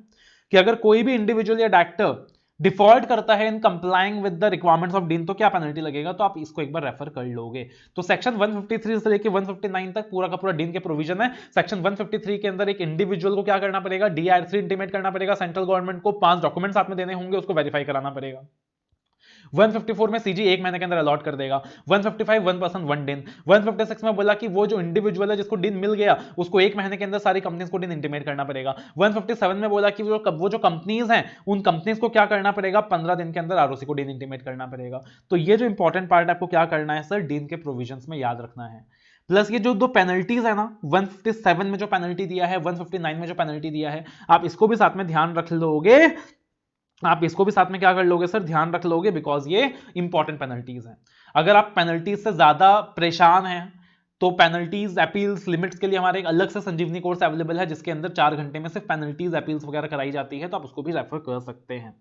कि अगर कोई भी इंडिविजुअल या डायरेक्टर डिफॉल्ट करता है इन complying with the requirements of dean तो क्या पेनल्टी लगेगा, तो आप इसको एक बार रेफर कर लोगे। तो सेक्शन 153 से लेकर 159 तक पूरा का पूरा डीन के प्रोविजन है। सेक्शन 153 के अंदर एक इंडिविजुअल को क्या करना पड़ेगा? DIR3 इंटीमेट करना पड़ेगा सेंट्रल गवर्नमेंट को, 5 डॉक्यूमेंट साथ में देने होंगे, उसको वेरीफाई कराना पड़ेगा। 154 में सीजी 1 महीने के अंदर अलॉट कर देगा। 155 1 पर्सन 1 दिन। 156 में बोला कि वो जो इंडिविजुअल है जिसको डीन मिल गया उसको 1 महीने के अंदर सारी कंपनीज को डीन इंटीमेट करना पड़ेगा। 157 में बोला कि वो जो कंपनीज हैं उन कंपनीज को क्या करना पड़ेगा? 15 दिन के अंदर आरओसी को डीन इंटीमेट करना पड़ेगा। तो ये जो इंपॉर्टेंट पार्ट है आपको क्या करना है सर? डीन के प्रोविजंस में याद रखना है। प्लस ये जो 2 पेनल्टीज है ना, 157 में जो पेनल्टी दिया है, 159 में जो पेनल्टी दिया है, आप इसको भी साथ में ध्यान रख लोगे। आप इसको भी साथ में क्या कर लोगे सर? ध्यान रख लोगे, बिकॉज ये इंपॉर्टेंट पेनल्टीज हैं। अगर आप पेनल्टीज से ज्यादा परेशान हैं तो पेनल्टीज अपील्स लिमिट्स के लिए हमारे एक अलग से संजीवनी कोर्स अवेलेबल है जिसके अंदर 4 घंटे में सिर्फ पेनल्टीज अपील्स वगैरह कराई जाती है, तो आप उसको भी रेफर कर सकते हैं।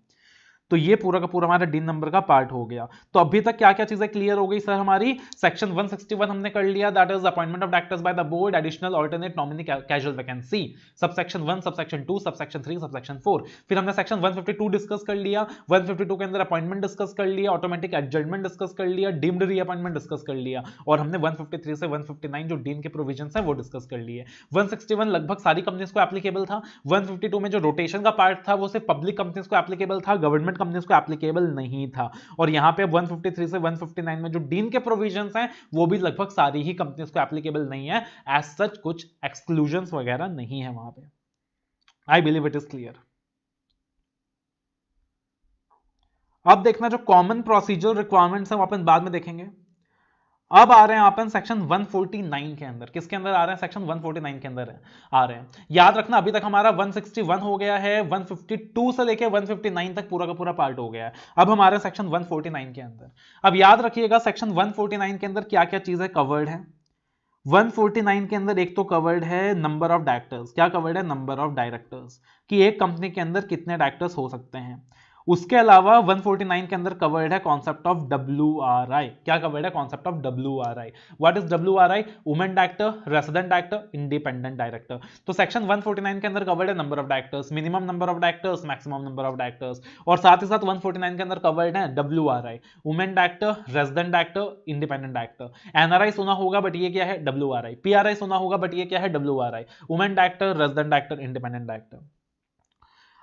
तो ये पूरा का पूरा हमारा डीन नंबर का पार्ट हो गया। तो अभी तक क्या क्या चीजें क्लियर हो गई सर हमारी? सेक्शन 161 हमने कर लिया, that is appointment of directors bye the board, additional alternate nominee casual vacancy, subsection 1, subsection 2, subsection 3, subsection 4। फिर हमने सेक्शन 152 डिस्कस कर लिया, 152 के अंदर अपॉइंटमेंट डिस्कस कर लिया, ऑटोमेटिक एडजमेंट डिस्कस कर लिया, डीम्ड रीअपॉइंटमेंट डिस्कस कर लिया, और हमने 153 से 159 जो डीन के प्रोविजंस है वो डिस्कस कर लिए। 161 लगभग सारी कंपनीज को एप्लीकेबल था। 152 में जो रोटेशन का पार्ट था वो सिर्फ पब्लिक कंपनीज को एप्लीकेबल था, गवर्नमेंट कंपनीज को एप्लीकेबल नहीं था। और यहां पे 153 से 159 में जो डीन के प्रोविजंस हैं वो भी लगभग सारी ही कंपनीज को एप्लीकेबल नहीं है। एज सच कुछ एक्सक्लूजन्स वगैरह नहीं है वहां पे। I believe it is clear. अब देखना जो कॉमन प्रोसीजर रिक्वायरमेंट्स हैं वो अपन बाद में देखेंगे। अब आ रहे हैं अपन सेक्शन 149 के अंदर। किसके अंदर आ रहे हैं? सेक्शन 149 के अंदर आ रहे हैं। याद रखना अभी तक हमारा 161 हो गया है, 152 से लेके 159 तक पूरा का पूरा पार्ट हो गया है। अब हमारे सेक्शन 149 के अंदर। अब याद रखिएगा सेक्शन 149 के अंदर क्या क्या चीजें कवर्ड है। 149 के अंदर एक तो कवर्ड है नंबर ऑफ डायरेक्टर्स। क्या कवर्ड है? नंबर ऑफ डायरेक्टर्स, कि एक कंपनी के अंदर कितने डायरेक्टर्स हो सकते हैं। उसके अलावा 149 के अंदर कवर्ड है कॉन्सेप्ट ऑफ WRI। क्या कवर्ड है? Concept of WRI। What is WRI? Women director, resident director, independent director. तो सेक्शन 149 के अंदर कवर्ड है number of directors, minimum number of directors, maximum number of directors, और साथ ही साथ 149 के अंदर कवर्ड है WRI, women director, resident director, independent director. NRI सुना होगा बट ये क्या है? WRI। PRI सुना होगा बट ये क्या है? WRI, women director, resident director, independent director.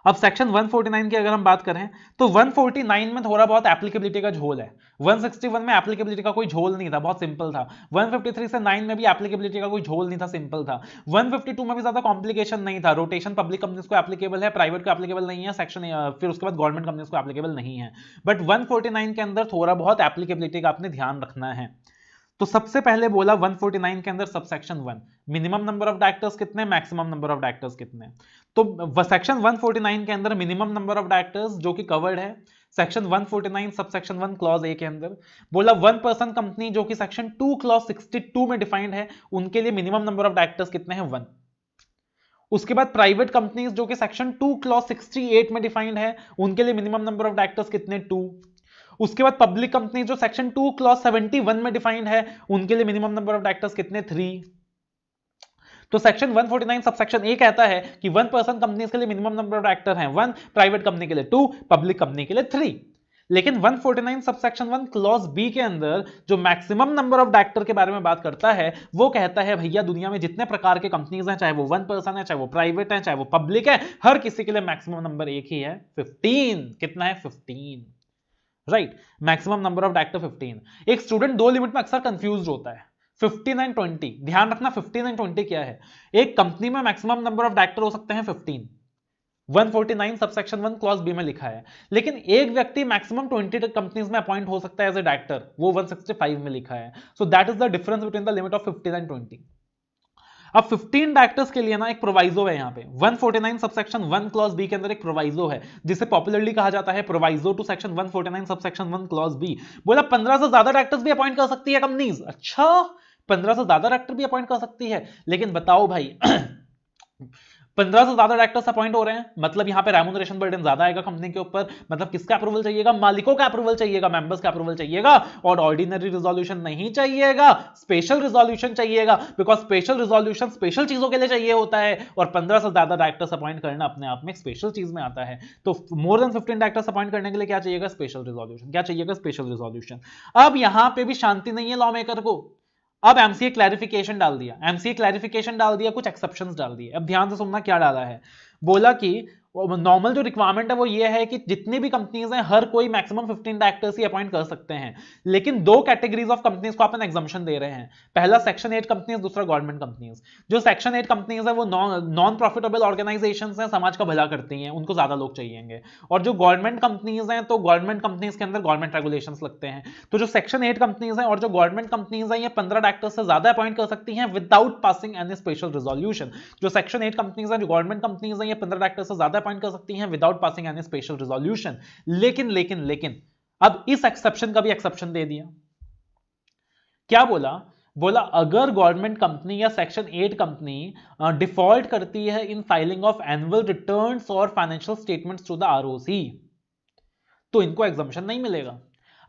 अब सेक्शन 149 की अगर हम बात करें तो 149 में थोड़ा बहुत एप्लीकेबिलिटी का झोल है। 161 में एप्लीकेबिलिटी का कोई झोल नहीं था, बहुत सिंपल था। 153 से 9 में भी एप्लीकेबिलिटी का कोई झोल नहीं था, सिंपल था। 152 में भी ज्यादा कॉम्प्लिकेशन नहीं था। रोटेशन पब्लिक कंपनीज को एप्लीकेबल है, प्राइवेट को एप्लीकेबल नहीं है, सेक्शन फिर उसके बाद गवर्नमेंट कंपनीज को एप्लीकेबल नहीं है। बट 149 के अंदर थोड़ा बहुत एप्लीकेबिलिटी का आपने ध्यान रखना है। तो सबसे पहले बोला 149 के अंदर subsection 1 minimum number of directors कितने, मैक्सिमम नंबर ऑफ डायरेक्टर्स कितने। तो सेक्शन 149 के अंदर मिनिमम नंबर ऑफ डायरेक्टर्स जो कि कवर्ड है सेक्शन 149 सबसेक्शन 1 क्लॉज ए के अंदर। बोला 1 पर्सन कंपनी जो कि सेक्शन 2 क्लॉज 62 में डिफाइंड है, उनके लिए मिनिमम नंबर ऑफ डायरेक्टर्स कितने हैं, 1। उसके बाद प्राइवेट कंपनीज जो कि सेक्शन 2 क्लॉज 68 में डिफाइंड है, उनके लिए मिनिमम नंबर ऑफ डायरेक्टर्स कितने, 2। उसके बाद पब्लिक कंपनी जो सेक्शन 2 क्लॉज 71 में डिफाइंड है, उनके लिए मिनिमम नंबर ऑफ डायरेक्टर्स कितने, 3। तो सेक्शन 149 सबसेक्शन ए कहता है कि 1 पर्सन कंपनीज के लिए मिनिमम नंबर ऑफ डायरेक्टर हैं 1, प्राइवेट कंपनी के लिए 2, पब्लिक कंपनी के लिए 3। लेकिन 149 सबसेक्शन 1 क्लॉज बी के अंदर जो मैक्सिमम नंबर ऑफ डायरेक्टर के बारे में बात करता है, वो कहता है भैया दुनिया में जितने प्रकार के कंपनीज हैं, चाहे वो 1 पर्सन है, चाहे वो प्राइवेट है, चाहे वो पब्लिक है, हर किसी के लिए मैक्सिमम नंबर एक ही है, 15। कितना है, 15, right. Maximum number of director 15। एक स्टूडेंट दो लिमिट में अक्सर कंफ्यूज होता है, 15 एंड 20। ध्यान रखना 15 एंड 20 क्या है। एक कंपनी में मैक्सिमम नंबर ऑफ डायरेक्टर हो सकते हैं 15, 149 सबसेक्शन 1 क्लॉज बी में लिखा है। लेकिन एक व्यक्ति मैक्सिमम 20 कंपनीज में अपॉइंट हो सकता है एज ए डायरेक्टर, वो 165 में लिखा है। So that is the difference between the limit of 15 and 20। अब 15 डायरेक्टर्स के लिए ना एक प्रोवाइजो है यहां पे 149 सबसेक्शन 1 क्लॉज बी के अंदर एक प्रोवाइजो है, जिसे पॉपुलरली कहा जाता है proviso to section 149 subsection 1 clause B. बोला 15 से ज्यादा डायरेक्टर्स भी अपॉइंट कर सकती है कंपनीज। अच्छा, 15 से ज्यादा डायरेक्टर भी अपॉइंट कर सकती है, लेकिन बताओ भाई 15 से ज्यादा डायरेक्टर्स अपॉइंट हो रहे हैं, मतलब यहां पे रेम्यूनरेशन बर्डन ज्यादा आएगा कंपनी के ऊपर। मतलब किसका अप्रूवल चाहिएगा, मालिकों का अप्रूवल चाहिएगा, मेंबर्स का अप्रूवल चाहिएगा, और ऑर्डिनरी रिजोल्यूशन नहीं चाहिएगा, स्पेशल रिजोल्यूशन चाहिएगा। बिकॉज स्पेशल रिजोल्यूशन स्पेशल चीजों के लिए चाहिए होता है, और 15 से ज्यादा डायरेक्टर्स अपॉइंट करना अपने आप में एक स्पेशल चीज में आता है। तो मोर देन 15 डायरेक्टर्स अपॉइंट करने के लिए क्या चाहिएगा, स्पेशल रिजोल्यूशन। क्या चाहिएगा, स्पेशल रिजोल्यूशन। अब यहां पे भी शांति नहीं है लॉ मेकर को। अब एमसीए क्लैरिफिकेशन डाल दिया, एमसीए क्लैरिफिकेशन डाल दिया, कुछ एक्सेप्शंस डाल दिए। अब ध्यान से सुनना क्या डाला है। बोला कि नॉर्मल जो रिक्वायरमेंट है वो ये है कि जितनी भी कंपनीज हैं हर कोई मैक्सिमम 15 डायरेक्टर्स ही अपॉइंट कर सकते हैं। लेकिन दो कैटेगरीज ऑफ कंपनीज को अपन एग्जम्पशन दे रहे हैं, पहला सेक्शन 8 कंपनीज, दूसरा गवर्नमेंट कंपनीज। जो सेक्शन 8 कंपनीज है वो नॉन प्रॉफिटेबल ऑर्गेनाइजेशंस हैं, समाज का भला करती हैं, उनको ज्यादा लोग चाहिएंगे। और जो गवर्नमेंट कंपनीज हैं तो गवर्नमेंट कंपनीज के अंदर गवर्नमेंट रेगुलेशंस लगते हैं। तो जो सेक्शन 8 कंपनीज हैं और जो गवर्नमेंट कंपनीज हैं ये 15 डायरेक्टर्स से ज्यादा अपॉइंट कर सकती हैं without passing any special resolution. जो सेक्शन 8 कंपनीज हैं, जो गवर्नमेंट कंपनीज हैं, ये 15 डायरेक्टर्स से ज्यादा अपॉइंट कर सकती हैं without passing any special resolution. लेकिन अब इस एक्सेप्शन का भी एक्सेप्शन दे दिया। क्या बोला, बोला अगर गवर्नमेंट कंपनी या सेक्शन 8 कंपनी डिफॉल्ट करती है in filing of annual returns और financial statements to the ROC, तो इनको एग्जम्पशन नहीं मिलेगा।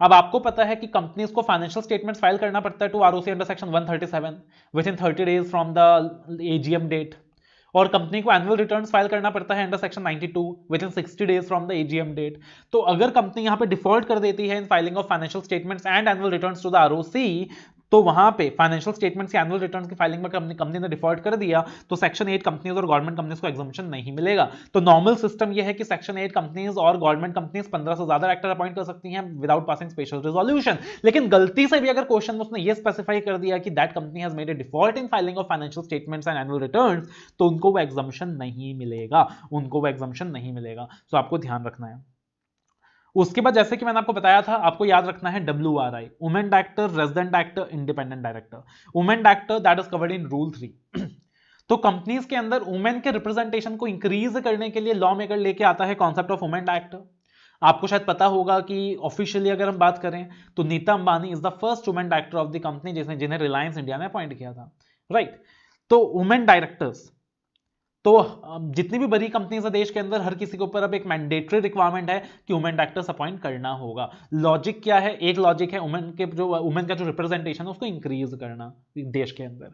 अब आपको पता है कि कंपनीज को फाइनेंशियल स्टेटमेंट्स फाइल करना पड़ता है to ROC under section 137 within 30 days from the AGM date, और कंपनी को एनुअल रिटर्न्स फाइल करना पड़ता है under section 92 within 60 days from the AGM date. तो अगर कंपनी यहां पे डिफॉल्ट कर देती है in filing of financial statements and annual returns to the ROC, तो वहां पे फाइनेंशियल स्टेटमेंट्स या एनुअल रिटर्न्स की फाइलिंग में कंपनी ने डिफॉल्ट कर दिया तो सेक्शन 8 कंपनीज और गवर्नमेंट कंपनीज को एग्जम्पशन नहीं मिलेगा। तो नॉर्मल सिस्टम यह है कि सेक्शन 8 कंपनीज और गवर्नमेंट कंपनीज 15 से ज्यादा डायरेक्टर अपॉइंट कर सकती हैं विदाउट पासिंग स्पेशल रिजोल्यूशन। लेकिन गलती से भी अगर क्वेश्चन में उसने ये स्पेसिफाई कर दिया कि that company has made a default in filing of financial statements and annual returns, तो उनको वो एग्जम्पशन नहीं मिलेगा, उनको वो एग्जम्पशन नहीं मिलेगा। तो आपको ध्यान रखना है। उसके बाद जैसे कि मैंने आपको बताया था, आपको याद रखना है WRI, women director, resident director, independent director. Women director that is covered in rule 3। तो कंपनीज के अंदर वुमेन के रिप्रेजेंटेशन को इंक्रीज करने के लिए लॉ मेकर लेके आता है कॉन्सेप्ट ऑफ वुमेन डायरेक्टर। आपको शायद पता होगा कि ऑफिशियली अगर हम बात करें तो Nita Ambani is the first women director of the company जिन्हें रिलायंस इंडिया ने अपॉइंट किया था, राइट। तो वुमेन डायरेक्टर्स, तो जितनी भी बड़ी कंपनीज है देश के अंदर, हर किसी के ऊपर अब एक मैंडेटरी रिक्वायरमेंट है कि वुमेन डायरेक्टर्स अपॉइंट करना होगा। लॉजिक क्या है, एक लॉजिक है वुमेन का जो रिप्रेजेंटेशन है उसको इंक्रीज करना देश के अंदर।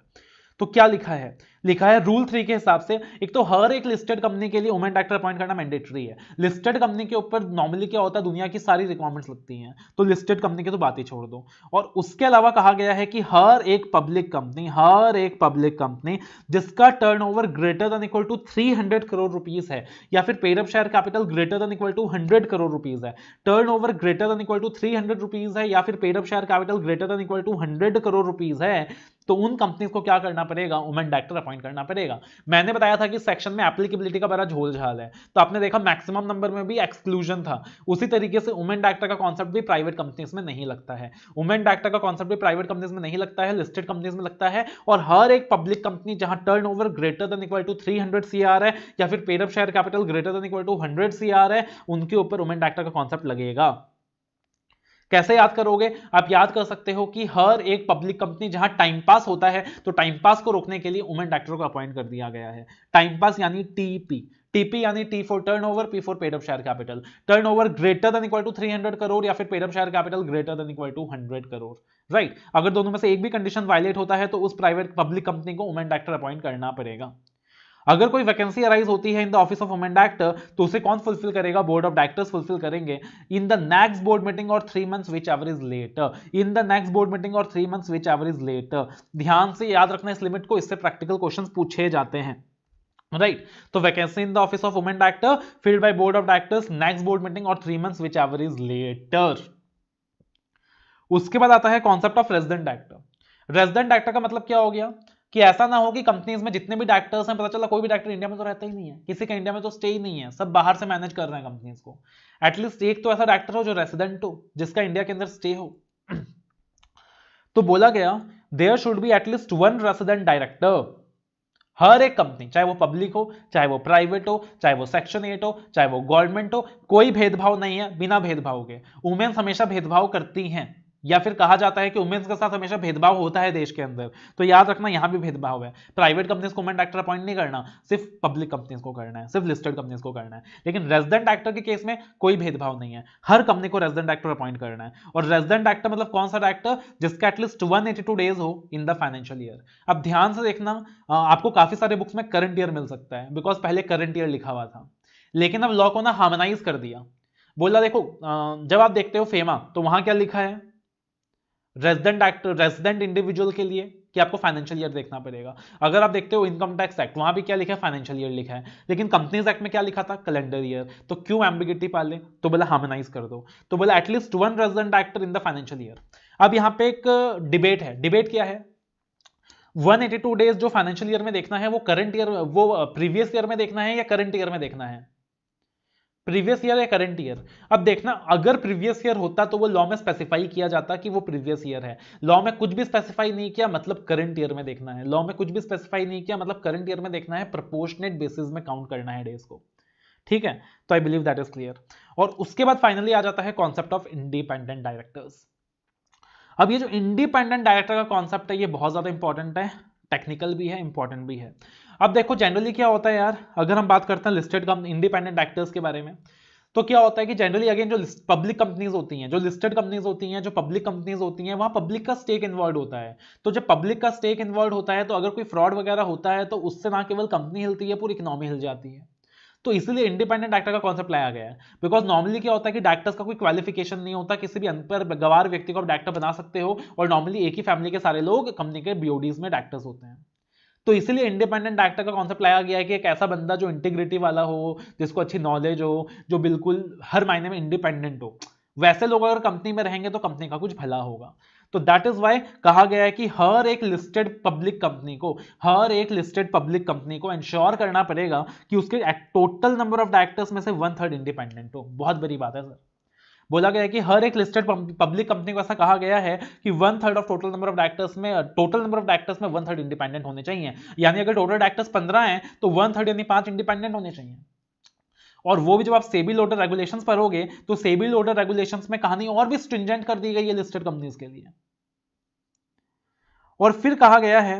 तो क्या लिखा है, लिखा है रूल 3 के हिसाब से, एक तो हर एक लिस्टेड कंपनी के लिए वुमेन डायरेक्टर अपॉइंट करना मैंडेटरी है। लिस्टेड कंपनी के ऊपर नॉर्मली क्या होता है, दुनिया की सारी रिक्वायरमेंट्स लगती हैं, तो लिस्टेड कंपनी की तो बात ही छोड़ दो। और उसके अलावा कहा गया है कि हर एक पब्लिक कंपनी जिसका turnover greater than equal to 300 crore rupees है, या फिर paid up share capital greater than equal to 100 crore rupees है, turnover greater than equal to 300 rupees है, या फिर paid up share capital greater than equal to 100 crore rupees है, तो उन कंपनीज को क्या करना पड़ेगा, वुमेन डायरेक्टर अपॉइंट करना पड़ेगा। मैंने बताया था कि सेक्शन में एप्लीकेबिलिटी का बड़ा झोल झाल है, तो आपने देखा मैक्सिमम नंबर में भी एक्सक्लूजन था। उसी तरीके से वुमेन डायरेक्टर का कॉन्सेप्ट भी प्राइवेट कंपनीज में नहीं लगता है, वुमेन डायरेक्टर का कॉन्सेप्ट भी प्राइवेट कंपनीज में नहीं लगता है, लिस्टेड कंपनीज में लगता है। और हर एक पब्लिक कंपनी जहां turnover greater than equal to 300 CR है, या फिर paid up share capital greater than equal to 100 CR है, उनके ऊपर वुमेन डायरेक्टर का कॉन्सेप्ट लगेगा। कैसे याद करोगे, आप याद कर सकते हो कि हर एक पब्लिक कंपनी जहां टाइम पास होता है, तो टाइम पास को रोकने के लिए वुमेन डायरेक्टर को अपॉइंट कर दिया गया है। टाइम पास यानी टीपी, टीपी यानी T for turnover, P for paid up share capital. Turnover greater than equal to 300 crore, या फिर paid up share capital greater than equal to 100 crore, right. अगर दोनों में से एक भी कंडीशन वायलेट होता है, तो उस प्राइवेट पब्लिक कंपनी को वुमेन डायरेक्टर अपॉइंट करना पड़ेगा। अगर कोई वैकेंसी अराइज होती है in the office of women director, तो उसे कौन फुलफिल करेगा, बोर्ड ऑफ डायरेक्टर्स फुलफिल करेंगे in the next board meeting और 3 months whichever is later, in the next board meeting और 3 months whichever is later. ध्यान से याद रखना इस लिमिट को, इससे प्रैक्टिकल क्वेश्चंस पूछे जाते हैं, राइट। तो vacancy in the office of women director filled by board of directors, next board meeting और 3 months whichever is later. उसके बाद आता है concept of resident director. Resident director का मतलब क्या हो गया कि ऐसा ना हो कि कंपनीज में जितने भी डायरेक्टर्स हैं, पता चला कोई भी डायरेक्टर इंडिया में तो रहता ही नहीं है, किसी का इंडिया में तो स्टे ही नहीं है, सब बाहर से मैनेज कर रहे हैं कंपनीज को। एटलीस्ट एक तो ऐसा डायरेक्टर हो जो रेसिडेंट हो, जिसका इंडिया के अंदर स्टे हो। तो बोला गया there should be at least 1 resident director. हर एक कंपनी, चाहे वो पब्लिक हो, चाहे वो प्राइवेट हो, चाहे वो सेक्शन 8 हो, चाहे वो गवर्नमेंट हो, कोई भेदभाव नहीं है, बिना भेदभाव के। वुमेन्स हमेशा भेदभाव करती हैं, या फिर कहा जाता है कि वुमेन्स के साथ हमेशा भेदभाव होता है देश के अंदर, तो याद रखना यहां भी भेदभाव है। प्राइवेट कंपनीज को वुमेन डायरेक्टर अपॉइंट नहीं करना, सिर्फ पब्लिक कंपनीज को करना है, सिर्फ लिस्टेड कंपनीज को करना है। लेकिन रेजिडेंट डायरेक्टर के केस में कोई भेदभाव नहीं है, हर कंपनी को रेजिडेंट डायरेक्टर अपॉइंट करना है। और रेजिडेंट डायरेक्टर मतलब कौन सा डायरेक्टर, जिसका एटलीस्ट 182 डेज हो इन द फाइनेंशियल ईयर। अब ध्यान से देखना, आपको काफी सारे बुक्स में करंट ईयर मिल सकता है, बिकॉज पहले करंट ईयर लिखा हुआ था, लेकिन अब लॉ को ना हार्मोनाइज कर दिया। बोला देखो, जब आप देखते हो फेमा, तो वहां क्या लिखा है, रेजिडेंट डायरेक्टर, रेजिडेंट इंडिविजुअल के लिए कि आपको फाइनेंशियल ईयर देखना पड़ेगा। अगर आप देखते हो इनकम टैक्स एक्ट, वहां भी क्या लिखा है, फाइनेंशियल ईयर लिखा है, लेकिन कंपनीज एक्ट में क्या लिखा था, कैलेंडर ईयर। तो क्यों एम्बिगिटी पाले, तो बोला हार्मोनाइज कर दो, तो बोला at least 1 resident director in the financial year. अब यहां पे एक डिबेट है, डिबेट क्या है, 182 डेज जो फाइनेंशियल ईयर में देखना है, वो करंट ईयर, वो प्रीवियस ईयर में देखना है या करंट ईयर में देखना है, प्रीवियस ईयर या करंट ईयर। अब देखना, अगर प्रीवियस ईयर होता तो वो लॉ में स्पेसिफाई किया जाता कि वो प्रीवियस ईयर है। लॉ में कुछ भी स्पेसिफाई नहीं किया, मतलब करंट ईयर में देखना है। लॉ में कुछ भी स्पेसिफाई नहीं किया, मतलब करंट ईयर में देखना है, प्रोपोर्शनेट बेसिस में काउंट करना है डेज को, ठीक है। तो I believe that is clear. और उसके बाद फाइनली आ जाता है कॉन्सेप्ट ऑफ इंडिपेंडेंट डायरेक्टर्स। अब ये जो इंडिपेंडेंट डायरेक्टर का कॉन्सेप्ट है, ये बहुत ज्यादा इंपॉर्टेंट है, टेक्निकल भी है, इंपॉर्टेंट भी है। अब देखो जनरली क्या होता है यार, अगर हम बात करते हैं लिस्टेड इंडिपेंडेंट डायरेक्टर्स के बारे में, तो क्या होता है कि जनरली अगेन जो पब्लिक कंपनीज होती हैं, जो लिस्टेड कंपनीज होती हैं, जो पब्लिक कंपनीज होती हैं, वहां पब्लिक का स्टेक इन्वॉल्व होता है। तो जब पब्लिक का स्टेक इन्वॉल्व होता है, तो अगर कोई फ्रॉड वगैरह होता है, तो उससे ना केवल कंपनी हिलती है, पूरी इकोनॉमी हिल जाती है। तो इसलिए इंडिपेंडेंट डायरेक्टर का कॉन्सेप्ट लाया गया है। बिकॉज नॉर्मली क्या होता है कि डायरेक्टर्स का कोई क्वालिफिकेशन नहीं होता, किसी भी अनपढ़ गवार व्यक्ति को आप डायरेक्टर बना सकते हो, और नॉर्मली एक ही फैमिली के सारे लोग कंपनी के बीओडीज में डायरेक्टर्स होते हैं। तो इसीलिए इंडिपेंडेंट डायरेक्टर का कॉन्सेप्ट लाया गया है कि एक ऐसा बंदा जो इंटीग्रिटी वाला हो, जिसको अच्छी नॉलेज हो, जो बिल्कुल हर मायने में इंडिपेंडेंट हो। वैसे लोग अगर कंपनी में रहेंगे तो कंपनी का कुछ भला होगा। तो दैट इज वाई कहा गया है कि हर एक लिस्टेड पब्लिक कंपनी को इंश्योर करना पड़ेगा कि उसके टोटल नंबर ऑफ डायरेक्टर्स में से 1/3 इंडिपेंडेंट हो। बहुत बड़ी बात है सर। बोला गया है कि हर एक लिस्टेड पब्लिक कंपनी को ऐसा कहा गया है कि 1/3 of total number of directors में 1/3 इंडिपेंडेंट होने चाहिए। यानी अगर टोटल डायरेक्टर्स 15 हैं, तो 1/3 यानी 5 इंडिपेंडेंट होने चाहिए। और वो भी जब आप सेबी लॉटर रेगुलेशंस पढ़ोगे, तो सेबी लॉटर रेगुलेशंस में कहानी और भी स्ट्रिंजेंट कर दी गई है लिस्टेड कंपनीज के लिए। और फिर कहा गया है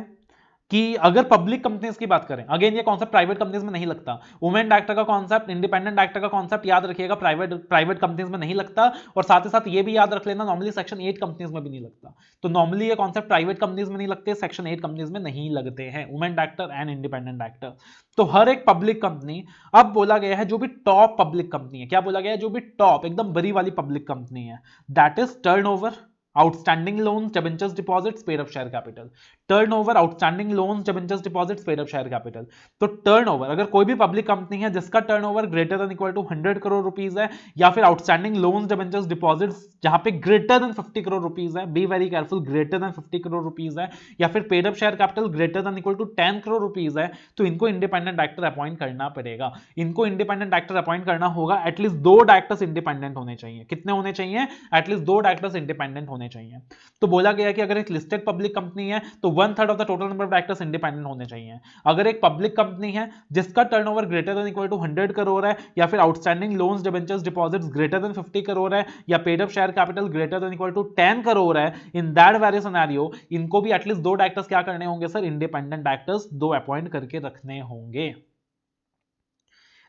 कि अगर पब्लिक कंपनीज की बात करें, अगेन ये कॉन्सेप्ट प्राइवेट कंपनीज में नहीं लगता, वुमेन डायरेक्टर का कॉन्सेप्ट, इंडिपेंडेंट डायरेक्टर का कॉन्सेप्ट याद रखिएगा, प्राइवेट कंपनीज में नहीं लगता। और साथ ही साथ ये भी याद रख लेना, नॉर्मली सेक्शन 8 कंपनीज में भी नहीं लगता। तो नॉर्मली ये कॉन्सेप्ट प्राइवेट कंपनीज में नहीं लगते, सेक्शन 8 कंपनीज में नहीं लगते हैं, women director and independent director. तो हर एक पब्लिक कंपनी, अब बोला गया है जो भी टॉप पब्लिक कंपनी है, क्या बोला गया है, जो भी टॉप एकदम बड़ी वाली पब्लिक कंपनी है, that is turnover, outstanding loans, debentures, deposits, paid up share capital. Turnover, outstanding loans, debentures, deposits, paid up share capital. तो टर्नओवर, अगर कोई भी पब्लिक कंपनी है जिसका turnover greater than equal to 100 crore rupees है, या फिर आउटस्टैंडिंग लोन्स, डिबेंचर्स, डिपॉजिट्स जहां पे ग्रेटर देन 50 करोड़ रुपीस है, be very careful, greater than 50 crore rupees है, या फिर paid up share capital greater than equal to 10 crore rupees है, तो इनको इंडिपेंडेंट डायरेक्टर अपॉइंट करना पड़ेगा। इनको इंडिपेंडेंट डायरेक्टर अपॉइंट करना होगा, एटलीस्ट 2 डायरेक्टर्स इंडिपेंडेंट होने चाहिए। कितने होने चाहिए? एटलीस्ट 2 डायरेक्टर्स इंडिपेंडेंट होने चाहिए। तो बोला गया कि अगर एक लिस्टेड पब्लिक कंपनी है तो 1/3 of the total number of directors independent होने चाहिए। अगर एक पब्लिक कंपनी है जिसका turnover greater than equal to 100 crore है, या फिर outstanding loans, debentures, deposits greater than 50 crore है, या paid up share capital greater than equal to 10 crore है, इन दैट वेरी सिनेरियो इनको भी एटलीस्ट 2 डायरेक्टर्स क्या करने होंगे सर? इंडिपेंडेंट डायरेक्टर्स 2 अपॉइंट करके रखने होंगे।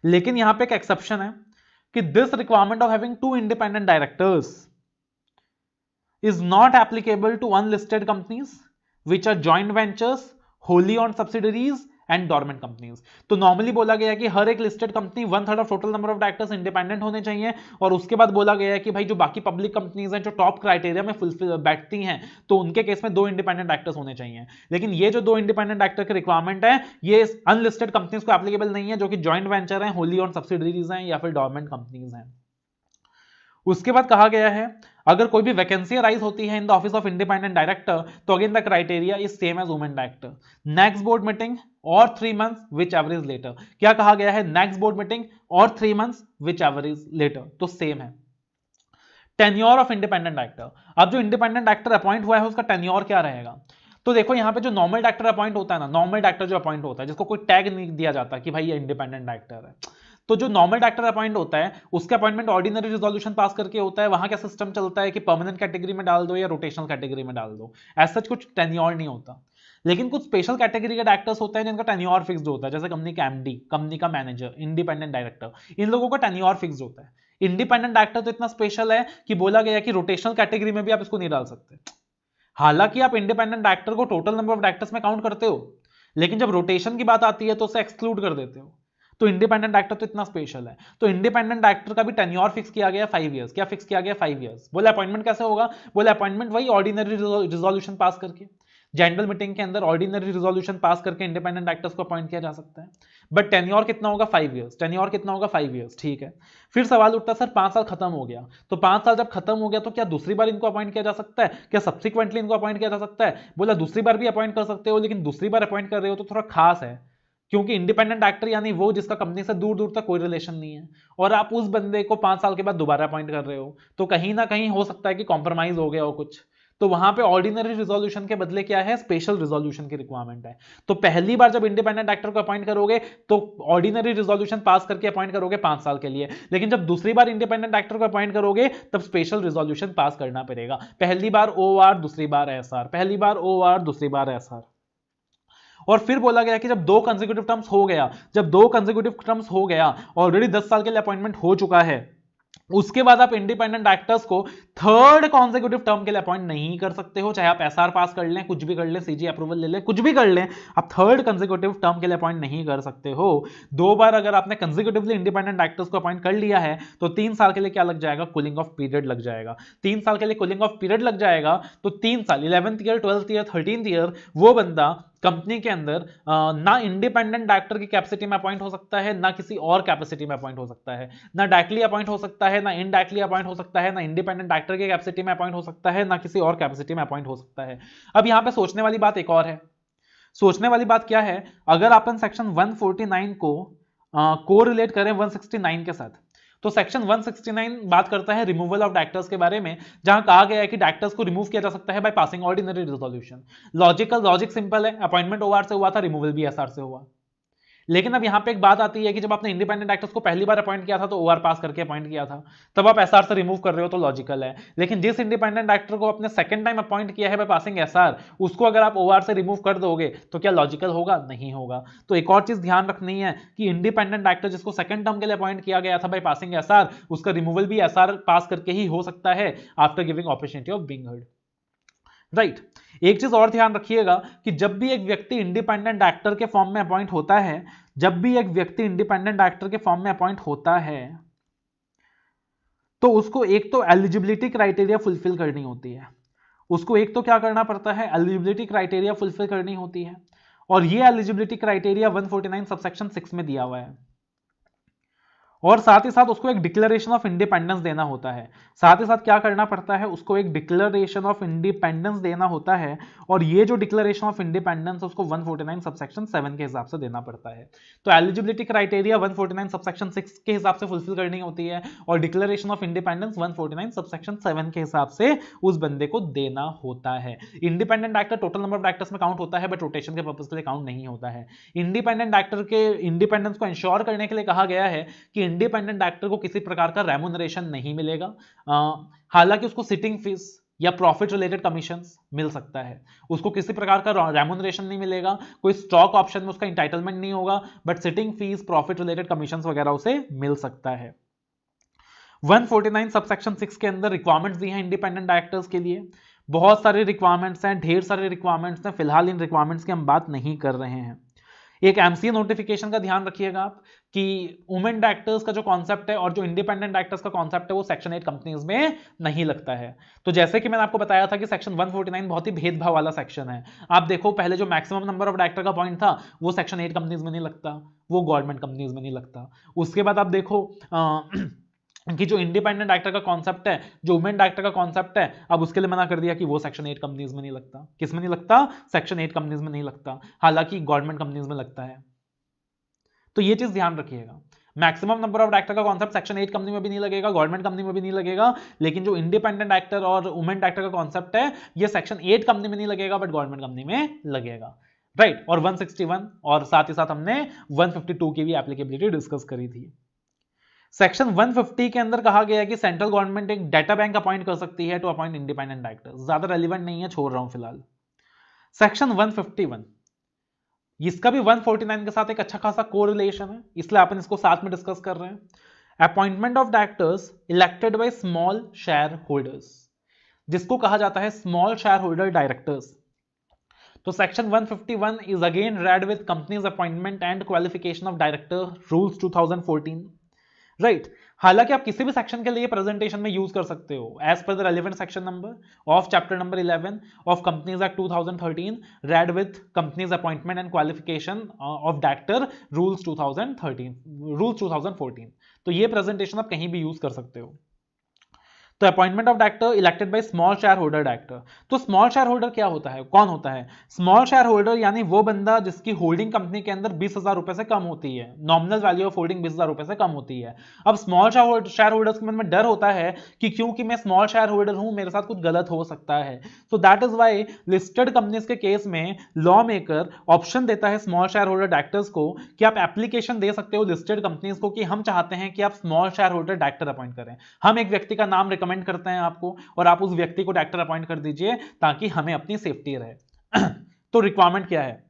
लेकिन यहां पे एक एक्सेप्शन है कि this requirement of having 2 independent directors is not applicable to unlisted companies which are joint ventures, wholly owned subsidiaries and dormant companies। तो नॉर्मली बोला गया है कि हर एक listed company 1/3 of total number of directors independent होने चाहिए। और उसके बाद बोला गया है कि भाई जो बाकी पब्लिक कंपनीज हैं जो टॉप क्राइटेरिया में फुलफिल बैठती हैं, तो उनके केस में 2 इंडिपेंडेंट डायरेक्टर्स होने चाहिए। लेकिन ये जो 2 इंडिपेंडेंट डायरेक्टर की रिक्वायरमेंट है, ये अनलिस्टेड कंपनीज को एप्लीकेबल नहीं है, जो कि जॉइंट वेंचर हैं, होली ओन्ड सब्सिडरीज हैं, या फिर डोरमेंट कंपनीज हैं। उसके बाद कहा गया है अगर कोई भी वैकेंसी राइज होती है in the office of independent director, तो again the criteria is same as women director. Next board meeting और 3 months whichever is later. क्या कहा गया है? नेक्स्ट बोर्ड मीटिंग और 3 months whichever is later, तो सेम है। Tenure of independent director, अब जो इंडिपेंडेंट डायरेक्टर अपॉइंट हुआ है उसका टेन्योर क्या रहेगा? तो देखो यहाँ पे जो नॉर्मल डायरेक्टर अपॉइंट होता है ना, नॉर्मल डायरेक्टर जो अपॉइंट होता है जिसको कोई टैग नहीं दिया जाता कि भाई ये इंडिपेंडेंट डायरेक्टर है, तो जो नॉर्मल डायरेक्टर अपॉइंट होता है उसका अपॉइंटमेंट ऑर्डिनरी रिजोल्यूशन पास करके होता है। वहां क्या सिस्टम चलता है कि परमानेंट कैटेगरी में डाल दो या रोटेशनल कैटेगरी में डाल दो, ऐसा सच कुछ टेन्योर नहीं होता। लेकिन कुछ स्पेशल कैटेगरी के डायरेक्टर्स होते हैं जिनका टेन्योर फिक्स्ड होता है, जैसे कंपनी का एमडी, कंपनी का मैनेजर, इंडिपेंडेंट डायरेक्टर, इन लोगों का टेन्योर फिक्स्ड होता है। इंडिपेंडेंट डायरेक्टर तो इतना स्पेशल है कि बोला गया कि रोटेशनल कैटेगरी में भी आप इसको नहीं डाल सकते। हालांकि आप इंडिपेंडेंट डायरेक्टर को टोटल नंबर ऑफ डायरेक्टर्स में काउंट करते हो, लेकिन जब रोटेशन की बात आती है तो उसे एक्सक्लूड कर देते हो। तो इंडिपेंडेंट डायरेक्टर तो इतना स्पेशल है। तो इंडिपेंडेंट डायरेक्टर का भी टेन्योर फिक्स किया गया 5 इयर्स। क्या फिक्स किया गया? 5 इयर्स। बोले अपॉइंटमेंट कैसे होगा? बोले अपॉइंटमेंट वही ऑर्डिनरी रिजोल्यूशन पास करके, जनरल मीटिंग के अंदर ऑर्डिनरी रिजोल्यूशन पास करके इंडिपेंडेंट डायरेक्टर्स को अपॉइंट किया जा सकता है। बट टेन्योर कितना होगा? 5 इयर्स। टेन्योर कितना होगा? 5 इयर्स। ठीक है। फिर सवाल उठता है सर 5 साल खत्म हो गया, तो 5 साल जब खत्म हो गया तो क्या दूसरी बार इनको अपॉइंट किया जा सकता है? क्या सब्सिक्वेंटली इनको अपॉइंट किया जा सकता है? बोला दूसरी बार भी अपॉइंट कर सकते हो, लेकिन दूसरी बार अपॉइंट कर रहे हो तो थोड़ा खास है, क्योंकि इंडिपेंडेंट डायरेक्टर यानी वो जिसका कंपनी से दूर दूर तक कोई रिलेशन नहीं है, और आप उस बंदे को 5 साल के बाद दोबारा अपॉइंट कर रहे हो, तो कहीं ना कहीं हो सकता है कि कॉम्प्रोमाइज हो गया हो कुछ। तो वहां पे ऑर्डिनरी रिजोल्यूशन के बदले क्या है? स्पेशल रिजोल्यूशन की रिक्वायरमेंट है। तो पहली बार जब इंडिपेंडेंट डायरेक्टर को अपॉइंट करोगे तो ऑर्डिनरी रिजोल्यूशन पास करके अपॉइंट करोगे 5 साल के लिए, लेकिन जब दूसरी बार इंडिपेंडेंट डायरेक्टर को अपॉइंट करोगे तब स्पेशल रिजोल्यूशन पास करना पड़ेगा। पहली बार ओआर, दूसरी बार एसआर, पहली बार ओआर, दूसरी बार एसआर। और फिर बोला गया कि जब 2 कंसेक्यूटिव टर्म्स हो गया, जब 2 कंसेक्यूटिव टर्म्स हो गया, ऑलरेडी 10 साल के लिए अपॉइंटमेंट हो चुका है, उसके बाद आप इंडिपेंडेंट डायरेक्टर्स को 3rd कॉन्सेक्यूटिव टर्म के लिए अपॉइंट नहीं कर सकते हो। चाहे आप एसआर पास कर लें, कुछ भी कर लें, सीजी अप्रूवल ले लें, कुछ भी कर लें, आप 3rd कॉन्सेक्यूटिव टर्म के लिए अपॉइंट नहीं कर सकते हो। 2 बार अगर आपने कंसेक्यूटिवली इंडिपेंडेंट डायरेक्टर्स को अपॉइंट कर लिया है तो 3 साल के लिए क्या लग जाएगा? कूलिंग ऑफ पीरियड लग जाएगा। 3 साल के लिए कूलिंग ऑफ पीरियड लग जाएगा, तो 3 साल 11th year, 12th year, 13th year वो बंदा कंपनी के अंदर ना इंडिपेंडेंट डायरेक्टर की कैपेसिटी में अपॉइंट हो सकता है, ना किसी और कैपेसिटी में अपॉइंट हो सकता है, ना डायरेक्टली अपॉइंट हो सकता है, ना इनडायरेक्टली अपॉइंट हो सकता है, ना इंडिपेंडेंट डायरेक्टर की कैपेसिटी में अपॉइंट हो सकता है, ना किसी और कैपेसिटी में अपॉइंट हो सकता है। अब यहां पे सोचने वाली बात एक और है। सोचने वाली बात क्या है? अगर अपन सेक्शन 149 को कोरिलेट करें 169 के साथ, तो सेक्शन 169 बात करता है रिमूवल ऑफ डायरेक्टर्स के बारे में, जहां कहा गया है कि डायरेक्टर्स को रिमूव किया जा सकता है by passing ordinary resolution. Logic simple है, अपॉइंटमेंट ओआर से हुआ था, रिमूवल भी एसआर से हुआ। लेकिन अब यहां पे एक बात आती है कि जब आपने इंडिपेंडेंट एक्टर्स को पहली बार अपॉइंट किया था तो ओआर पास करके अपॉइंट किया था, तब आप एसआर से रिमूव कर रहे हो तो लॉजिकल है। लेकिन जिस इंडिपेंडेंट एक्टर को आपने सेकंड टाइम अपॉइंट किया है बाय पासिंग एसआर, उसको अगर आप ओआर से रिमूव कर दोगे तो क्या लॉजिकल होगा? नहीं होगा। तो एक और चीज ध्यान रखनी है कि इंडिपेंडेंट एक्टर जिसको सेकंड टर्म के लिए अपॉइंट किया गया था बाय पासिंग एसआर, उसका रिमूवल भी एसआर पास करके ही हो सकता है after giving opportunity of being heard. Right. एक चीज और ध्यान रखिएगा कि जब भी एक व्यक्ति इंडिपेंडेंट एक्टर के फॉर्म में अपॉइंट होता है, जब भी एक व्यक्ति इंडिपेंडेंट एक्टर के फॉर्म में अपॉइंट होता है, तो उसको एक तो एलिजिबिलिटी क्राइटेरिया फुलफिल करनी होती है। उसको एक तो क्या करना पड़ता है? एलिजिबिलिटी क्राइटेरिया फुलफिल करनी होती है। और ये एलिजिबिलिटी क्राइटेरिया 149 सबसेक्शन 6 में दिया हुआ है। और साथ ही साथ उसको एक डिक्लेरेशन ऑफ इंडिपेंडेंस देना होता है। साथ ही साथ क्या करना पड़ता है? उसको एक डिक्लेरेशन ऑफ इंडिपेंडेंस देना होता है। और ये जो डिक्लेरेशन ऑफ इंडिपेंडेंस उसको 149 सबसेक्शन 7 के हिसाब से देना पड़ता है। तो एलिजिबिलिटी क्राइटेरिया 149 सबसेक्शन 6 के हिसाब से फुलफिल करनी होती है और डिक्लेरेशन ऑफ इंडिपेंडेंस 149 सबसेक्शन 7 के हिसाब से उस बंदे को देना होता है। Independent actor total number of actors में काउंट होता है, बट रोटेशन के पर्पज के लिए काउंट नहीं होता है। इंडिपेंडेंट एक्टर के इंडिपेंडेंस को इंश्योर करने के लिए कहा गया है कि इंडिपेंडेंट एक्टर को किसी प्रकार का रेम्यूनरेशन नहीं मिलेगा। हालांकि उसको सिटिंग फीस या प्रॉफिट रिलेटेड कमीशंस मिल सकता है, उसको किसी प्रकार का रेम्यूनरेशन नहीं मिलेगा, कोई स्टॉक ऑप्शन में उसका इंटाइटलमेंट नहीं होगा, but sitting fees, profit related commissions वगैरह उसे मिल सकता है। 149 सबसेक्शन 6 के अंदर रिक्वायरमेंट्स दी हैं इंडिपेंडेंट एक्टर्स के लिए। बहुत सारे रिक्वायरमेंट्स हैं, ढेर सारे रिक्वायरमेंट्स हैं। फिलहाल इन रिक्वायरमेंट्स की हम बात नहीं कर रहे हैं। एक एमसीए नोटिफिकेशन का ध्यान रखिएगा आप कि वुमेन डायरेक्टर्स का जो कॉन्सेप्ट है और जो इंडिपेंडेंट डायरेक्टर्स का कॉन्सेप्ट है वो सेक्शन 8 कंपनीज में नहीं लगता है। तो जैसे कि मैंने आपको बताया था कि सेक्शन 149 बहुत ही भेदभाव वाला सेक्शन है। आप देखो, पहले जो मैक्सिमम नंबर ऑफ डायरेक्टर का पॉइंट था वो सेक्शन 8 कंपनीज में नहीं लगता, वो गवर्नमेंट कंपनीज में नहीं लगता। उसके बाद आप देखो कि जो इंडिपेंडेंट डायरेक्टर का कॉन्सेप्ट है, जो वुमेन डायरेक्टर का कॉन्सेप्ट है, अब उसके लिए मना कर दिया कि वो सेक्शन 8 कंपनीज में नहीं लगता। किस में नहीं लगता? सेक्शन 8 कंपनीज में नहीं लगता, हालांकि गवर्नमेंट कंपनीज में लगता है। तो ये चीज ध्यान रखिएगा, मैक्सिमम नंबर ऑफ डायरेक्टर का कॉन्सेप्ट सेक्शन 8 कंपनी में भी नहीं लगेगा, गवर्नमेंट कंपनी में भी नहीं लगेगा, लेकिन जो इंडिपेंडेंट एक्टर और वुमेन डायरेक्टर का कॉन्सेप्ट है ये सेक्शन 8 कंपनी में नहीं लगेगा, बट गवर्नमेंट कंपनी में लगेगा। राइट। और 161 और साथ ही साथ हमने 152 की भी एप्लीकेबिलिटी डिस्कस करी थी। सेक्शन 150 के अंदर कहा गया है कि सेंट्रल गवर्नमेंट एक डाटा बैंक अपॉइंट कर सकती है टू अपॉइंट इंडिपेंडेंट डायरेक्टर्स। ज्यादा रेलिवेंट नहीं है, छोड़ रहा हूं फिलहाल। सेक्शन 151, इसका भी 149 के साथ एक अच्छा खासा कोरिलेशन है, इसलिए अपन इसको साथ में डिस्कस कर रहे हैं। Appointment of directors elected by small share holders, जिसको कहा जाता है स्मॉल शेयर होल्डर डायरेक्टर्स। तो section 151 is again red with companies appointment and qualification of director rules 2014। Right. हालांकि आप किसी भी सेक्शन के लिए प्रेजेंटेशन में यूज कर सकते हो as per the relevant section number of chapter number 11 of companies act 2013 read with companies appointment and qualification of director rules 2014। तो ये प्रेजेंटेशन आप कहीं भी यूज कर सकते हो। तो appointment of director elected by small share holder director. तो स्मॉल शेयर होल्डर क्या होता है, कौन होता है? स्मॉल शेयर होल्डर यानी वो बंदा जिसकी होल्डिंग कंपनी के अंदर 20,000 रुपए से कम होती है, नॉमिनल वैल्यू ऑफ होल्डिंग 20,000 रुपए से कम होती है। अब स्मॉल शेयर होल्डर्स के मन में डर होता है कि क्योंकि मैं स्मॉल शेयर होल्डर हूं मेरे साथ कुछ गलत हो सकता है। So that is why listed companies के केस में लॉ मेकर ऑप्शन देता है स्मॉल शेयर होल्डर डायरेक्टर्स को कि आप एप्लीकेशन दे सकते हो लिस्टेड कंपनीज को कि हम चाहते हैं कि आप small share holder director appoint करें। हम एक व्यक्ति का नाम रिकमेंड करते हैं आपको और आप उस व्यक्ति को डायरेक्टर अपॉइंट कर दीजिए ताकि हमें अपनी सेफ्टी रहे। तो रिक्वायरमेंट क्या है?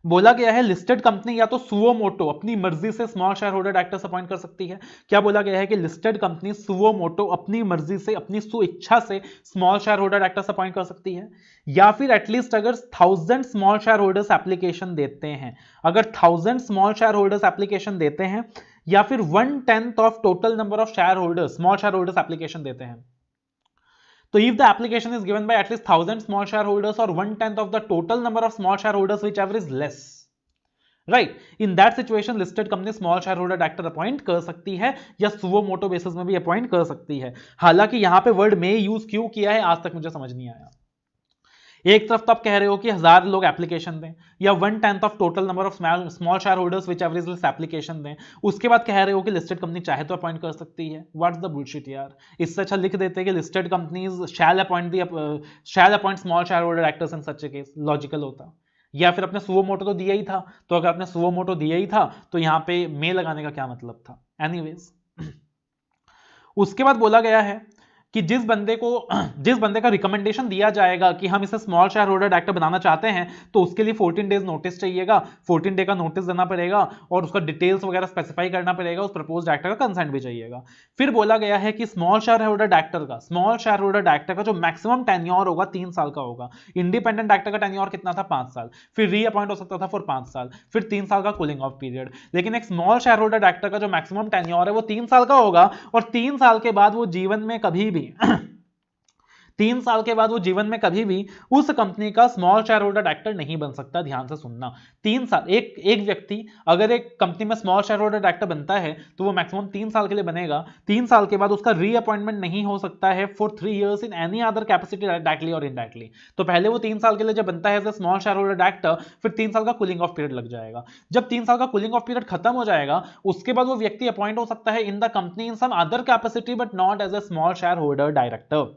बोला गया है लिस्टेड कंपनी या तो सुओ मोटो अपनी मर्जी से small share holder directors appoint कर सकती है। क्या बोला गया है? कि लिस्टेड कंपनी सुओ मोटो अपनी मर्जी से, अपनी स्वेच्छा से small share holder directors appoint कर सकती है, या फिर एटलीस्ट अगर 1000 स्मॉल शेयर होल्डर्स एप्लीकेशन देते हैं, अगर 1000 स्मॉल शेयर होल्डर्स एप्लीकेशन देते हैं, या फिर 1/10 of total number of share holders small share holders application देते हैं। तो if the application is given by at least 1000 small shareholders or 1/10 of the total number of small shareholders whichever is less, right, in that situation listed company small shareholder director appoint कर सकती है या suo motu basis में भी appoint कर सकती है। हालांकि यहां पे वर्ड में यूज क्यों किया है आज तक मुझे समझ नहीं आया। एक तरफ तो आप कह रहे हो कि 1000 लोग एप्लीकेशन दें या 1/10 of total number of small share holders which average list application दें, उसके बाद कह रहे हो कि लिस्टेड कंपनी चाहे तो अपॉइंट कर सकती है। व्हाट्स द बुलशिट यार। इससे अच्छा लिख देते कि listed companies shall appoint small share holder directors in such a case, logical होता। या फिर अपने सुओ मोटो तो दिया ही था, तो अगर आपने सुओ मोटो दिया ही था तो यहां पे मे लगाने का क्या मतलब था? एनीवेज उसके बाद बोला गया है कि जिस बंदे का रिकमेंडेशन दिया जाएगा कि हम इसे स्मॉल शेयर होल्डर डायरेक्टर बनाना चाहते हैं, तो उसके लिए 14 डेज नोटिस चाहिएगा, 14 डे का नोटिस देना पड़ेगा और उसका डिटेल्स वगैरह स्पेसिफाई करना पड़ेगा, उस प्रपोज डायरेक्टर का कंसेंट भी चाहिएगा। फिर बोला गया है कि स्मॉल शेयर होल्डर डायरेक्टर का जो मैक्सिमम टेन्योर होगा 3 साल का होगा। इंडिपेंडेंट डायरेक्टर का टेन्योर कितना था? 5 साल। फिर रीअपॉइंट हो सकता था फॉर 5 साल, फिर 3 साल का कूलिंग ऑफ पीरियड। लेकिन एक स्मॉल शेयर होल्डर डायरेक्टर का जो मैक्सिमम टेन्योर है वो 3 साल का होगा और 3 साल के बाद वो जीवन में कभी भी 3 साल के बाद वो जीवन में कभी भी उस कंपनी का स्मॉल शेयर होल्डर डायरेक्टर नहीं बन सकता। ध्यान से सुनना, 3 साल एक व्यक्ति अगर एक कंपनी में स्मॉल शेयर होल्डर डायरेक्टर बनता है तो वो मैक्सिमम 3 साल के लिए बनेगा। 3 साल के बाद उसका रीअपॉइंटमेंट नहीं हो सकता है for 3 years in any other capacity, directly और इनडायरेक्टली। तो पहले वो 3 साल के लिए जब बनता है as a small share holder director, फिर 3 साल का कूलिंग ऑफ पीरियड लग जाएगा। जब 3 साल का कूलिंग ऑफ पीरियड खत्म हो जाएगा, उसके बाद वो व्यक्ति अपॉइंट हो सकता है in the company in some other capacity but not as a small share holder director.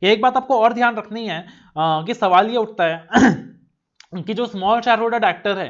एक बात आपको और ध्यान रखनी है कि सवाल ये उठता है कि जो स्मॉल शेयर होल्डर डायरेक्टर है,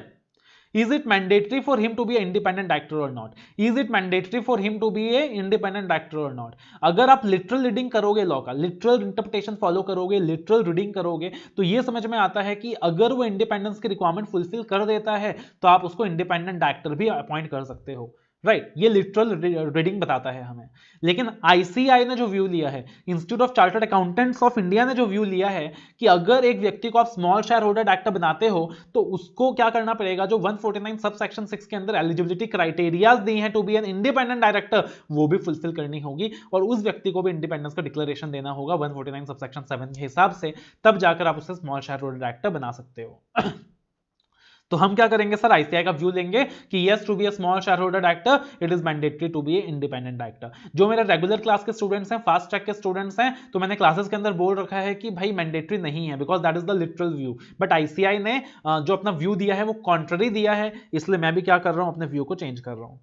is it mandatory for him to be independent director or not? Is it mandatory for him to be a independent director or not? अगर आप लिटरल रीडिंग करोगे लॉ का, लिटरल इंटरप्रिटेशन फॉलो करोगे, literal reading करोगे, तो ये समझ में आता है कि अगर वो इंडिपेंडेंस की रिक्वायरमेंट फुलफिल कर देता है तो आप उसको इंडिपेंडेंट डायरेक्टर भी अपॉइंट कर सकते हो। राइट, ये लिटरल रीडिंग बताता है हमें। लेकिन आईसीआई ने जो व्यू लिया है, institute of chartered accountants of India ने जो व्यू लिया है कि अगर एक व्यक्ति को आप स्मॉल शेयर होल्डर डायरेक्टर बनाते हो तो उसको क्या करना पड़ेगा, जो 149 सब सेक्शन 6 के अंदर एलिजिबिलिटी क्राइटेरियाज दी हैं to be an independent director, वो भी फुलफिल करनी होगी और उस व्यक्ति को भी इंडिपेंडेंस का डिक्लेरेशन देना होगा 149 सब सेक्शन 7 के हिसाब से, तब जाकर आप उसे स्मॉल शेयर होल्डर डायरेक्टर बना सकते हो। तो हम क्या करेंगे सर, आईसीआई का व्यू लेंगे कि yes to be a small share holder director it is mandatory to be a independent director. जो मेरे रेगुलर क्लास के स्टूडेंट्स हैं, फास्ट ट्रैक के स्टूडेंट्स हैं, तो मैंने क्लासेस के अंदर बोल रखा है कि भाई मैंडेटरी नहीं है, because that is the literal view. But ICI ने जो अपना व्यू दिया है वो कॉन्ट्ररी दिया है, इसलिए मैं भी क्या कर रहा हूं, अपने व्यू को चेंज कर रहा हूं।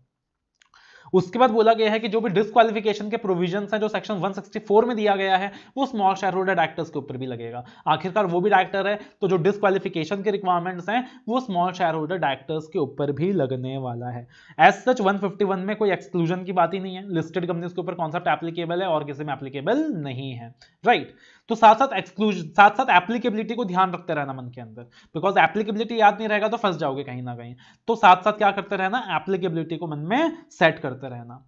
उसके बाद बोला गया है कि जो भी डिस्क्वालिफिकेशन के प्रोविजंस हैं जो सेक्शन 164 में दिया गया है वो स्मॉल शेयर होल्डर डायरेक्टर्स के ऊपर भी लगेगा। आखिरकार वो भी डायरेक्टर है, तो जो डिस्क्वालिफिकेशन के रिक्वायरमेंट्स हैं वो स्मॉल शेयर होल्डर डायरेक्टर्स के ऊपर भी लगने वाला है। एज सच 151 में कोई एक्सक्लूजन की बात ही नहीं है, लिस्टेड कंपनीज के ऊपर कॉन्सेप्ट एप्लीकेबल है और किसी में एप्लीकेबल नहीं है। राइट, तो साथ साथ एक्सक्लूजन, साथ साथ एप्लीकेबिलिटी को ध्यान रखते रहना मन के अंदर, बिकॉज एप्लीकेबिलिटी याद नहीं रहेगा तो फंस जाओगे कहीं ना कहीं। तो साथ साथ क्या करते रहना, एप्लीकेबिलिटी को मन में सेट करते रहना।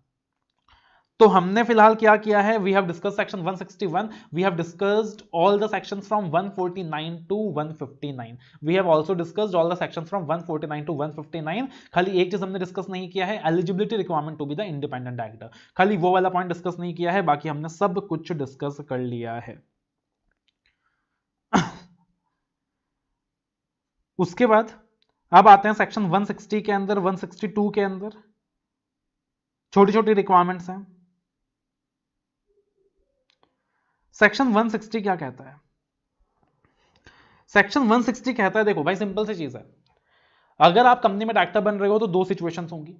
तो हमने फिलहाल क्या किया है, we have discussed section 161, we have discussed all the sections from 149 to 159, we have also discussed all the sections from 149 to 159। खाली एक चीज हमने डिस्कस नहीं किया है, eligibility requirement to be the independent director, खाली वो वाला पॉइंट डिस्कस नहीं किया है, बाकी हमने सब कुछ डिस्कस कर लिया है। उसके बाद अब आते हैं सेक्शन 160 के अंदर, 162 के अंदर छोटी छोटी रिक्वायरमेंट्स हैं। सेक्शन 160 क्या कहता है? सेक्शन 160 कहता है, देखो भाई सिंपल सी चीज है, अगर आप कंपनी में डायरेक्टर बन रहे हो तो दो सिचुएशंस होंगी।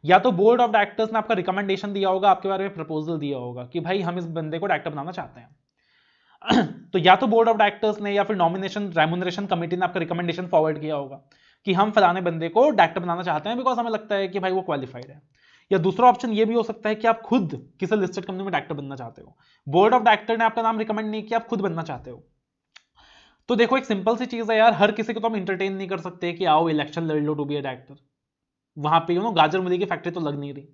या तो बोर्ड ऑफ डायरेक्टर्स ने आपका रिकमेंडेशन दिया होगा, आपके बारे में प्रपोजल दिया होगा कि भाई हम इस बंदे को डायरेक्टर बनाना चाहते हैं। तो या तो बोर्ड ऑफ डायरेक्टर्स ने या फिर नॉमिनेशन रेम्यूनरेशन कमेटी ने आपका रिकमेंडेशन फॉरवर्ड किया होगा कि हम फलाने बंदे को डायरेक्टर बनाना चाहते हैं बिकॉज हमें लगता है कि भाई वो क्वालिफाइड है। या दूसरा ऑप्शन ये भी हो सकता है कि आप खुद किसी लिस्टेड कंपनी में डायरेक्टर बनना चाहते हो, बोर्ड ऑफ डायरेक्टर ने आपका नाम रिकमेंड नहीं किया, आप खुद बनना चाहते हो। तो देखो एक सिंपल सी चीज है यार, हर किसी को तो हम इंटरटेन नहीं कर सकते कि आओ इलेक्शन लड़ लो टू बी अ डायरेक्टर, वहां पे गाजर मूली की फैक्ट्री तो लग नहीं रही।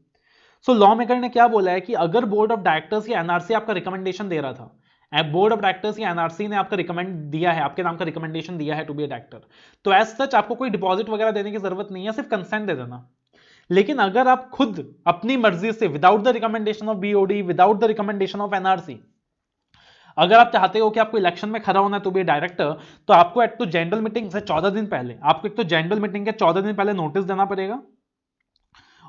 सो लॉ मेकर ने क्या बोला है कि अगर बोर्ड ऑफ डायरेक्टर्स या एनआरसी आपका रिकमेंडेशन दे रहा था, बोर्ड ऑफ डायरेक्टर्स या एनआरसी ने आपका रिकमेंड दिया है, आपके नाम का रिकमेंडेशन दिया है टू बी अ डायरेक्टर, तो एज सच आपको कोई डिपॉजिट वगैरह देने की जरूरत नहीं है, सिर्फ कंसेंट दे देना। लेकिन अगर आप खुद अपनी मर्जी से without the recommendation of BOD, without the recommendation of NRC, अगर आप चाहते हो कि आपको इलेक्शन में खड़ा होना है टू बी डायरेक्टर, तो आपको एक तो जनरल मीटिंग से 14 दिन पहले, आपको एक तो जनरल मीटिंग के 14 दिन पहले नोटिस देना पड़ेगा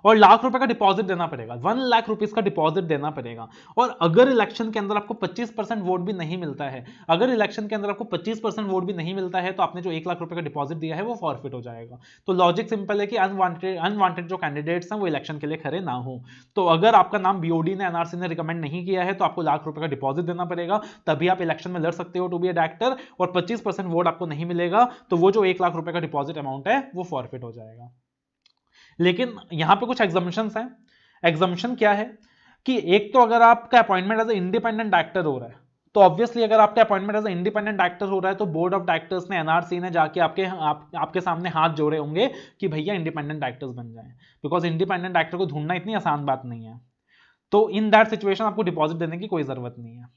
और लाख रुपए का डिपॉजिट देना पड़ेगा, 1 लाख रुपीस का डिपॉजिट देना पड़ेगा। और अगर इलेक्शन के अंदर आपको 25% वोट भी नहीं मिलता है, अगर इलेक्शन के अंदर आपको 25% वोट भी नहीं मिलता है, तो आपने जो 1 लाख रुपए का डिपॉजिट दिया है वो फॉरफिट हो जाएगा। तो लॉजिक सिंपल है कि अनवांटेड जो कैंडिडेट्स हैं वो इलेक्शन के लिए खड़े ना हो। तो अगर आपका नाम बीओडी ने, एनआरसी ने रिकमेंड नहीं किया है, तो आपको लाख रुपए का डिपॉजिट देना पड़ेगा, तभी आप इलेक्शन में लड़ सकते हो टू बी ए डायरेक्टर। और 25% वोट आपको नहीं मिलेगा तो वो जो 1 लाख रुपए का डिपॉजिट अमाउंट है वो फॉरफिट हो जाएगा। लेकिन यहां पे कुछ एग्जाम्पशंस हैं। एग्जाम्पशन क्या है कि एक तो अगर आपका appointment as a independent director हो रहा है, तो ऑब्वियसली अगर आपका appointment as a independent director हो रहा है तो बोर्ड ऑफ डायरेक्टर्स ने, एनआरसी ने जाके आपके सामने हाथ जोड़े होंगे कि भैया इंडिपेंडेंट डायरेक्टर्स बन जाएं, बिकॉज इंडिपेंडेंट डायरेक्टर को ढूंढना इतनी आसान बात नहीं है। तो इन दैट सिचुएशन आपको डिपॉजिट देने की कोई जरूरत नहीं है।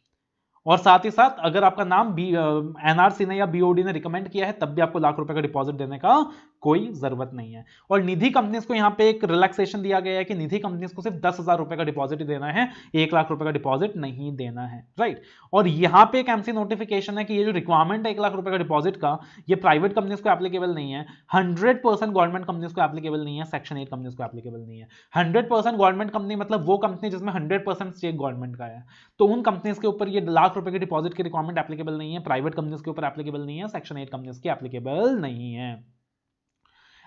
और साथ ही साथ अगर आपका नाम एनआरसी ने या बीओडी ने रिकमेंड किया है, तब भी आपको लाख रुपए का डिपॉजिट देने का कोई जरूरत नहीं है। और निधि कंपनीज को यहां पे एक रिलैक्सेशन दिया गया है कि निधि कंपनीज को सिर्फ 10,000 रुपए का डिपॉजिट ही देना है, 1 लाख रुपए का डिपॉजिट नहीं देना है, राइट। और यहां पे एक एमसी नोटिफिकेशन है कि ये जो रिक्वायरमेंट है 1 लाख रुपए का डिपॉजिट का, ये प्राइवेट कंपनीज को एप्लीकेबल नहीं है, 100% गवर्नमेंट कंपनीज को एप्लीकेबल नहीं है, सेक्शन 8 कंपनीज को एप्लीकेबल नहीं है। 100% गवर्नमेंट कंपनी मतलब वो कंपनी जिसमें 100% स्टेक गवर्नमेंट का है, तो उन कंपनीज के ऊपर ये लाख रुपए के डिपॉजिट की रिक्वायरमेंट एप्लीकेबल नहीं है, प्राइवेट कंपनीज के ऊपर एप्लीकेबल नहीं है, सेक्शन 8 कंपनीज की एप्लीकेबल नहीं है।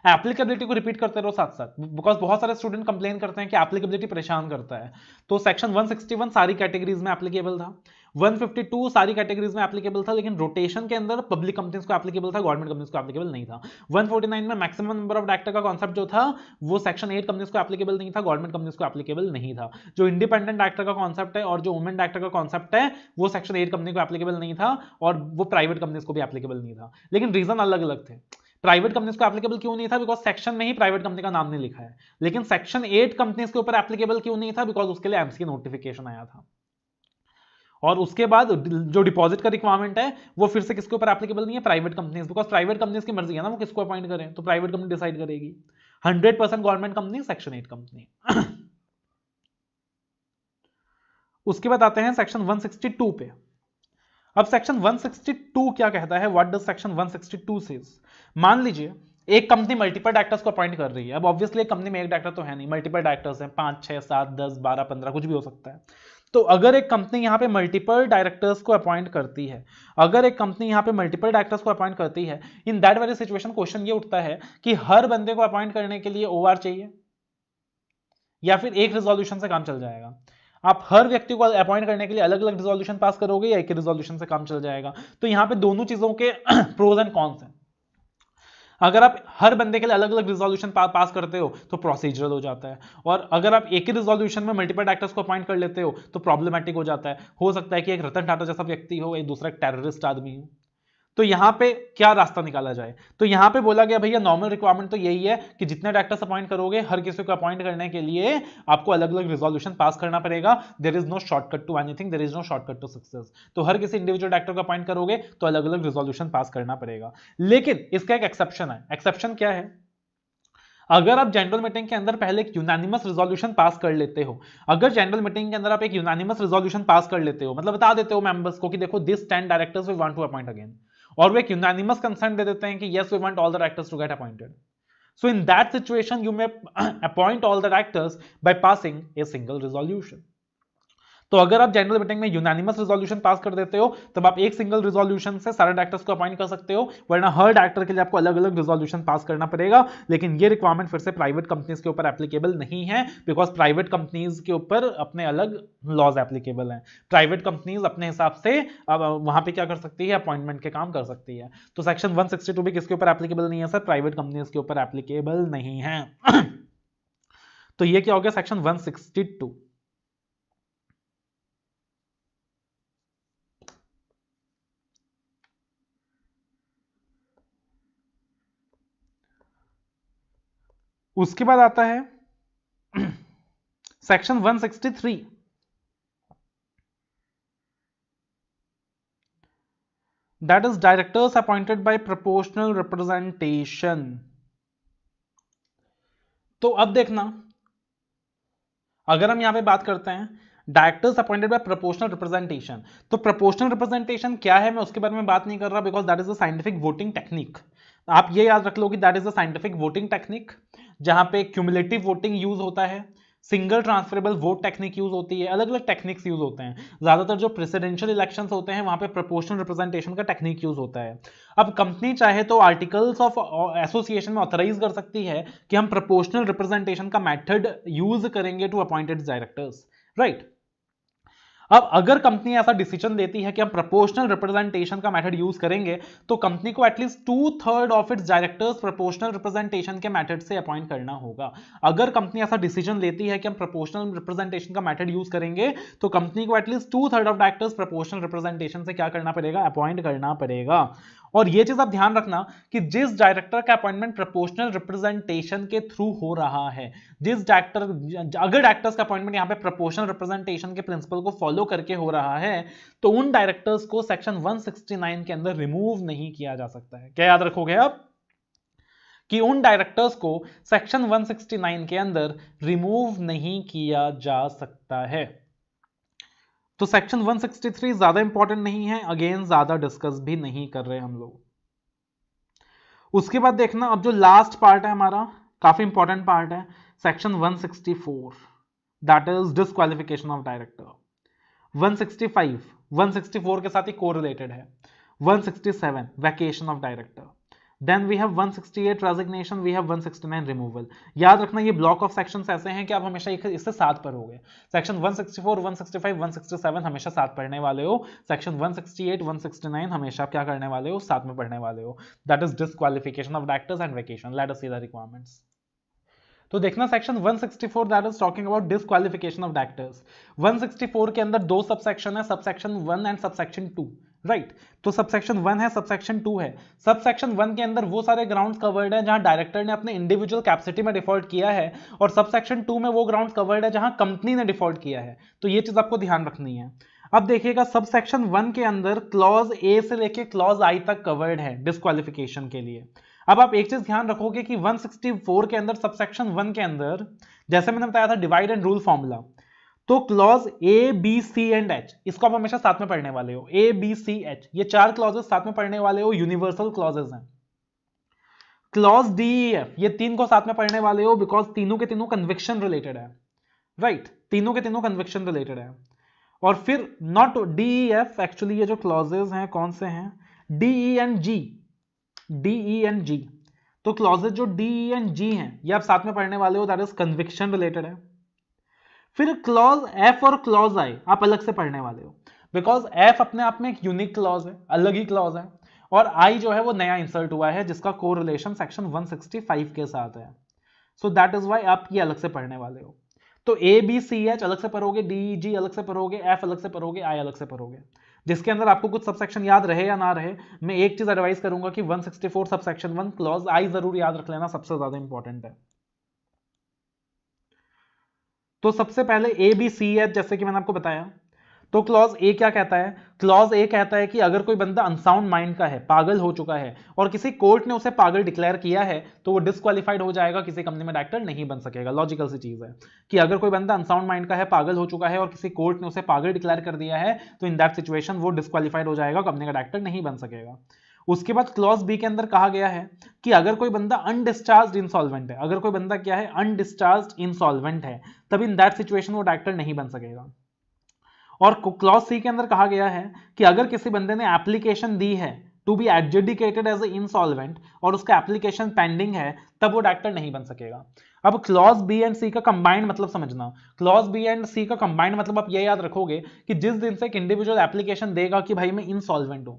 एप्लीकेबिलिटी को रिपीट करते रहो साथ साथ, बिकॉज बहुत सारे स्टूडेंट कंप्लेन करते हैं कि एप्लीकेबिलिटी परेशान करता है। तो सेक्शन 161 सारी कैटेगरीज में एप्लीकेबल था, 152 सारी कैटेगरीज में एप्लीकेबल था, लेकिन रोटेशन के अंदर पब्लिक कंपनीज को एप्लीकेबल था, गवर्नमेंट कंपनीज को एप्लीकेबल नहीं था। 149 में मैक्सिमम नंबर ऑफ डायरेक्टर का कॉन्सेप्ट जो था वो सेक्शन 8 कंपनीज को एप्लीकेबल नहीं था, गवर्नमेंट कंपनीज को एप्लीकेबल नहीं था। जो इंडिपेंडेंट डायरेक्टर का कॉन्सेप्ट है और जो वुमेन डायरेक्टर का कॉन्सेप्ट है वो सेक्शन 8 कंपनी को एप्लीकेबल नहीं था, और वो प्राइवेट कंपनीज को भी एप्लीकेबल नहीं था। लेकिन रीजन अलग अलग थे। प्राइवेट कंपनीज को एप्लीकेबल क्यों नहीं था? बिकॉज सेक्शन में ही प्राइवेट कंपनी का नाम नहीं लिखा है। लेकिन सेक्शन 8 कंपनीज के ऊपर एप्लीकेबल क्यों नहीं था? बिकॉज उसके लिए एमसी नोटिफिकेशन आया था। और उसके बाद जो डिपॉजिट का रिक्वायरमेंट है वो फिर से किसके ऊपर एप्लीकेबल नहीं है? Private companies, because private companies की मर्जी है ना वो किसको अपॉइंट करें, तो प्राइवेट कंपनी डिसाइड करेगी। 100% गवर्नमेंट कंपनी, सेक्शन 8 कंपनी। उसके बाद आते हैं सेक्शन 162 पे। अब सेक्शन 162 क्या कहता है? What does section 162 says? मान लीजिए एक कंपनी मल्टीपल डायरेक्टर्स को अपॉइंट कर रही है। अब ऑब्वियसली एक कंपनी में एक डायरेक्टर तो है नहीं, मल्टीपल डायरेक्टर्स हैं, 5, 6, 7, 10, 12, 15 कुछ भी हो सकता है। तो अगर एक कंपनी यहां पे मल्टीपल डायरेक्टर्स को अपॉइंट करती है, अगर एक कंपनी यहां पे मल्टीपल डायरेक्टर्स को अपॉइंट करती है, in that very situation question ये उठता है कि हर बंदे को अपॉइंट करने के लिए ओआर चाहिए या फिर एक रिजोल्यूशन से काम चल जाएगा? आप हर व्यक्ति को अपॉइंट करने के लिए अलग अलग रिजोल्यूशन पास करोगे या एक रिजोल्यूशन से काम चल जाएगा? तो यहां पे दोनों चीजों के प्रोज एंड कॉन्स हैं। अगर आप हर बंदे के लिए अलग अलग रिजोल्यूशन पास करते हो तो प्रोसीजरल हो जाता है, और अगर आप एक ही रिजोल्यूशन में मल्टीपल डायरेक्टर्स को अपॉइंट कर लेते हो तो प्रॉब्लमैटिक हो जाता है। हो सकता है कि एक रतन टाटा जैसा व्यक्ति हो, एक दूसरा एक टेररिस्ट आदमी हो। तो यहां पे क्या रास्ता निकाला जाए? तो यहां पे बोला गया भैया नॉर्मल रिक्वायरमेंट तो यही है कि जितने डायरेक्टर्स अपॉइंट करोगे हर किसी को अपॉइंट करने के लिए आपको अलग अलग रिजोल्यूशन पास करना पड़ेगा। There is no shortcut to anything, there is no shortcut to success. तो हर किसी इंडिविजुअल डायरेक्टर को अपॉइंट करोगे तो अलग अलग रिजोल्यूशन पास करना पड़ेगा। लेकिन इसका एक एक्सेप्शन है। एक्सेप्शन क्या है? अगर आप जनरल मीटिंग के अंदर पहले एक यूनानिमस रिजोल्यूशन पास कर लेते हो, अगर जनरल मीटिंग के अंदर आप एक यूनानिमस रिजोल्यूशन पास कर लेते हो, मतलब बता देते हो मेंबर्स को कि देखो this 10 directors we want to appoint again, और वो एक यूनानिमस कंसेंट दे देते हैं कि yes we want all the directors to get appointed, so in that situation you may appoint all the directors by passing a single resolution. तो अगर आप जनरल मीटिंग में यूनानिमस रिजोल्यूशन पास कर देते हो तब आप एक सिंगल रिजोल्यूशन से सारे डायरेक्टर्स को अपॉइंट कर सकते हो, वरना हर डायरेक्टर के लिए आपको अलग अलग रिजोल्यूशन पास करना पड़ेगा। लेकिन ये रिक्वायरमेंट फिर से प्राइवेट कंपनीज के ऊपर एप्लीकेबल नहीं है, बिकॉज प्राइवेट कंपनीज के ऊपर अपने अलग लॉज एप्लीकेबल हैं। प्राइवेट कंपनीज अपने हिसाब से अब वहां पे क्या कर सकती है? अपॉइंटमेंट के काम कर सकती है। तो सेक्शन 162 भी किसके ऊपर एप्लीकेबल नहीं है सर? प्राइवेट कंपनीज के ऊपर एप्लीकेबल नहीं है। तो ये क्या हो गया? सेक्शन 162। उसके बाद आता है section 163। That is directors appointed by proportional representation. तो अब देखना, अगर हम यहां पे बात करते हैं directors appointed by proportional representation, तो प्रोपोर्शनल रिप्रेजेंटेशन क्या है मैं उसके बारे में बात नहीं कर रहा, because that is a scientific voting technique. आप ये याद रख लो कि that is a scientific voting technique जहां पे क्यूमुलेटिव वोटिंग यूज होता है, single transferable vote technique use होती है, अलग अलग टेक्निक्स यूज होते हैं। ज्यादातर जो प्रेसिडेंशियल इलेक्शंस होते हैं वहां पे प्रोपोर्शनल रिप्रेजेंटेशन का टेक्निक यूज होता है। अब कंपनी चाहे तो आर्टिकल्स ऑफ एसोसिएशन में ऑथराइज कर सकती है कि हम प्रोपोर्शनल रिप्रेजेंटेशन का मेथड यूज करेंगे टू अपॉइंटेड डायरेक्टर्स, राइट। अब अगर कंपनी ऐसा डिसीजन लेती है कि हम प्रोपोर्शनल रिप्रेजेंटेशन का मेथड यूज करेंगे, तो कंपनी को at least 2/3 of its directors proportional representation के मेथड से अपॉइंट करना होगा। अगर कंपनी ऐसा डिसीजन लेती है कि हम प्रोपोर्शनल रिप्रेजेंटेशन का मेथड यूज करेंगे, तो कंपनी को at least 2/3 of directors proportional representation से क्या करना पड़ेगा, अपॉइंट करना पड़ेगा। और ये चीज आप ध्यान रखना कि जिस डायरेक्टर का अपॉइंटमेंट प्रोपोर्शनल रिप्रेजेंटेशन के थ्रू हो रहा है, जिस डायरेक्टर, अगर डायरेक्टर्स का अपॉइंटमेंट यहां पे प्रोपोर्शनल रिप्रेजेंटेशन के प्रिंसिपल को फॉलो करके हो रहा है, तो उन डायरेक्टर्स को सेक्शन 169 के अंदर रिमूव नहीं किया जा सकता है। क्या याद रखोगे आप कि उन डायरेक्टर्स को सेक्शन 169 के अंदर रिमूव नहीं किया जा सकता है। तो सेक्शन 163 ज्यादा इंपॉर्टेंट नहीं है, अगेन ज्यादा डिस्कस भी नहीं कर रहे हम लोग। उसके बाद देखना अब जो लास्ट पार्ट है हमारा, काफी इंपॉर्टेंट पार्ट है, section 164, that is disqualification of director. 164 के साथ ही कोरिलेटेड है। 167 vacation of director, then we have 168 resignation, we have 169 removal. याद रखना ये ब्लॉक ऑफ सेक्शंस ऐसे हैं कि आप हमेशा इससे साथ पढ़ोगे। सेक्शन 164, 165, 167 हमेशा साथ पढ़ने वाले हो। सेक्शन 168, 169 हमेशा क्या करने वाले हो, साथ में पढ़ने वाले हो। That is disqualification of directors and vacation. Let us see the requirements. तो देखना section 164 that is talking about disqualification of directors. 164 के अंदर दो सबसेक्शन है, सबसेक्शन 1 एंड सबसेक्शन 2, राइट। तो सबसेक्शन 1 है, सबसेक्शन 2 है। सबसेक्शन 1 के अंदर वो सारे ग्राउंड्स कवर्ड है जहां डायरेक्टर ने अपने इंडिविजुअल कैपेसिटी में डिफॉल्ट किया है, और सबसेक्शन 2 में वो ग्राउंड्स कवर्ड है जहां कंपनी ने डिफॉल्ट किया है। तो ये चीज आपको ध्यान रखनी है। अब देखिएगा सबसेक्शन 1 के अंदर क्लॉज ए से लेके क्लॉज आई तक कवर्ड है डिस्क्वालिफिकेशन के लिए। अब आप एक चीज ध्यान रखोगे कि 164 के अंदर सबसेक्शन 1 के अंदर, जैसे मैंने बताया था डिवाइड एंड रूल फॉर्मूला, तो clause A B C and H, इसको आप हमेशा साथ में पढ़ने वाले हो। ए बी सी एच, ये चार क्लॉजेस साथ में पढ़ने वाले हो, यूनिवर्सल क्लॉजेस हैं। क्लॉज डी ई एफ, ये तीन को साथ में पढ़ने वाले हो बिकॉज तीनों के तीनों कन्विक्शन रिलेटेड है, राइट। तीनों के तीनों कन्विक्शन रिलेटेड है। और फिर not D E F, actually ये जो क्लॉजेस हैं कौन से हैं, D E and G, D E and G. तो क्लॉजेस जो डी ई एंड जी हैं ये आप साथ में पढ़ने वाले हो, दैट इज कन्विक्शन रिलेटेड है। फिर क्लॉज एफ और क्लॉज आई आप अलग से पढ़ने वाले हो, बिकॉज एफ अपने आप में एक यूनिक क्लॉज है, अलग ही क्लॉज है, और आई जो है वो नया इंसर्ट हुआ है जिसका कोरिलेशन सेक्शन 165 के साथ है। सो दैट इज वाई आप ये अलग से पढ़ने वाले हो। तो ए बी सी एच अलग से पढ़ोगे, डी ई जी अलग से पढ़ोगे, एफ अलग से पढ़ोगे, आई अलग से पढ़ोगे। जिसके अंदर आपको कुछ सबसेक्शन याद रहे या ना रहे, मैं एक चीज एडवाइस करूंगा कि 164 सबसेक्शन 1 क्लॉज आई जरूर याद रख लेना, सबसे ज्यादा इंपॉर्टेंट है। तो सबसे पहले ए बी सी एच, जैसे कि मैंने आपको बताया, तो क्लॉज ए क्या कहता है, क्लॉज ए कहता है कि अगर कोई बंदा अनसाउंड माइंड का है, पागल हो चुका है, और किसी कोर्ट ने उसे पागल डिक्लेयर किया है, तो वो डिस्क्वालिफाइड हो जाएगा, किसी कंपनी में डायरेक्टर नहीं बन सकेगा। लॉजिकल सी चीज है कि अगर कोई बंदा अनसाउंड माइंड का है, पागल हो चुका है, और किसी कोर्ट ने उसे पागल डिक्लेयर कर दिया है, तो इन दैट सिचुएशन वो डिस्क्वालिफाइड हो जाएगा, कंपनी का डायरेक्टर नहीं बन सकेगा। उसके बाद क्लॉज बी के अंदर कहा गया है कि अगर कोई बंदा अनडिस्चार्ज इंसॉल्वेंट है, अगर कोई बंदा क्या है, अनडिस्चार्ज इंसॉल्वेंट है, तब इन दैट सिचुएशन वो डायरेक्टर नहीं बन सकेगा। और क्लॉज सी के अंदर कहा गया है कि अगर किसी बंदे ने एप्लीकेशन दी है to be adjudicated as a insolvent और उसका एप्लीकेशन पेंडिंग है, तब वो डायरेक्टर नहीं बन सकेगा। अब क्लॉज बी एंड सी का कंबाइंड मतलब समझना, क्लॉज बी एंड सी का कंबाइंड मतलब आप ये याद रखोगे कि जिस दिन से एक इंडिविजुअल एप्लीकेशन देगा कि भाई मैं इंसॉल्वेंट हूं,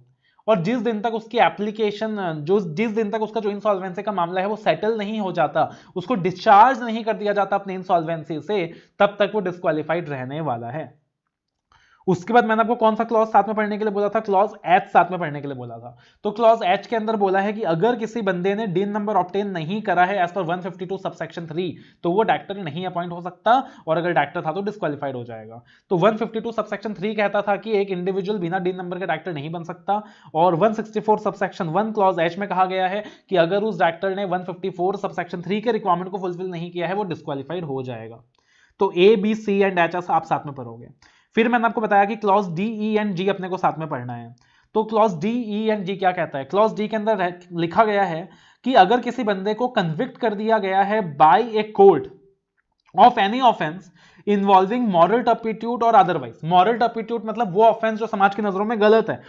और जिस दिन तक उसकी एप्लीकेशन जिस दिन तक उसका जो इंसॉल्वेंसी का मामला है वो सेटल नहीं हो जाता, उसको डिस्चार्ज नहीं कर दिया जाता अपने इंसॉल्वेंसी से, तब तक वो डिस्क्वालिफाइड रहने वाला है। उसके बाद मैंने आपको कौन सा क्लॉज साथ में पढ़ने के लिए बोला था, क्लॉज एच साथ में पढ़ने के लिए बोला था। तो क्लॉज एच के अंदर बोला है कि अगर किसी बंदे ने डीन नंबर ऑब्टेन नहीं करा है एज पर 152 सबसेक्शन 3, तो वो डायरेक्टर नहीं अपॉइंट हो सकता, और अगर डायरेक्टर था तो डिस्क्वालिफाइड हो जाएगा। तो 152 सबसेक्शन 3 कहता था कि एक इंडिविजुअल बिना डीन नंबर के डायरेक्टर नहीं बन सकता, और 164 सबसेक्शन 1 क्लॉज एच में कहा गया है कि अगर उस डायरेक्टर ने 154 सबसेक्शन 3 के रिक्वायरमेंट को फुलफिल नहीं किया है, वो डिस्क्वालिफाइड हो जाएगा। तो A B C and H आप साथ में पढ़ोगे। फिर मैंने आपको बताया कि clause D E and G अपने को साथ में पढ़ना है। तो clause D E and G क्या कहता है, क्लॉज डी के अंदर लिखा गया है कि अगर किसी बंदे को कन्विक्ट कर दिया गया है by a court of any offence involving moral turpitude और अदरवाइज। मॉरल टर्पिट्यूड मतलब वो ऑफेंस जो समाज की नजरों में गलत है,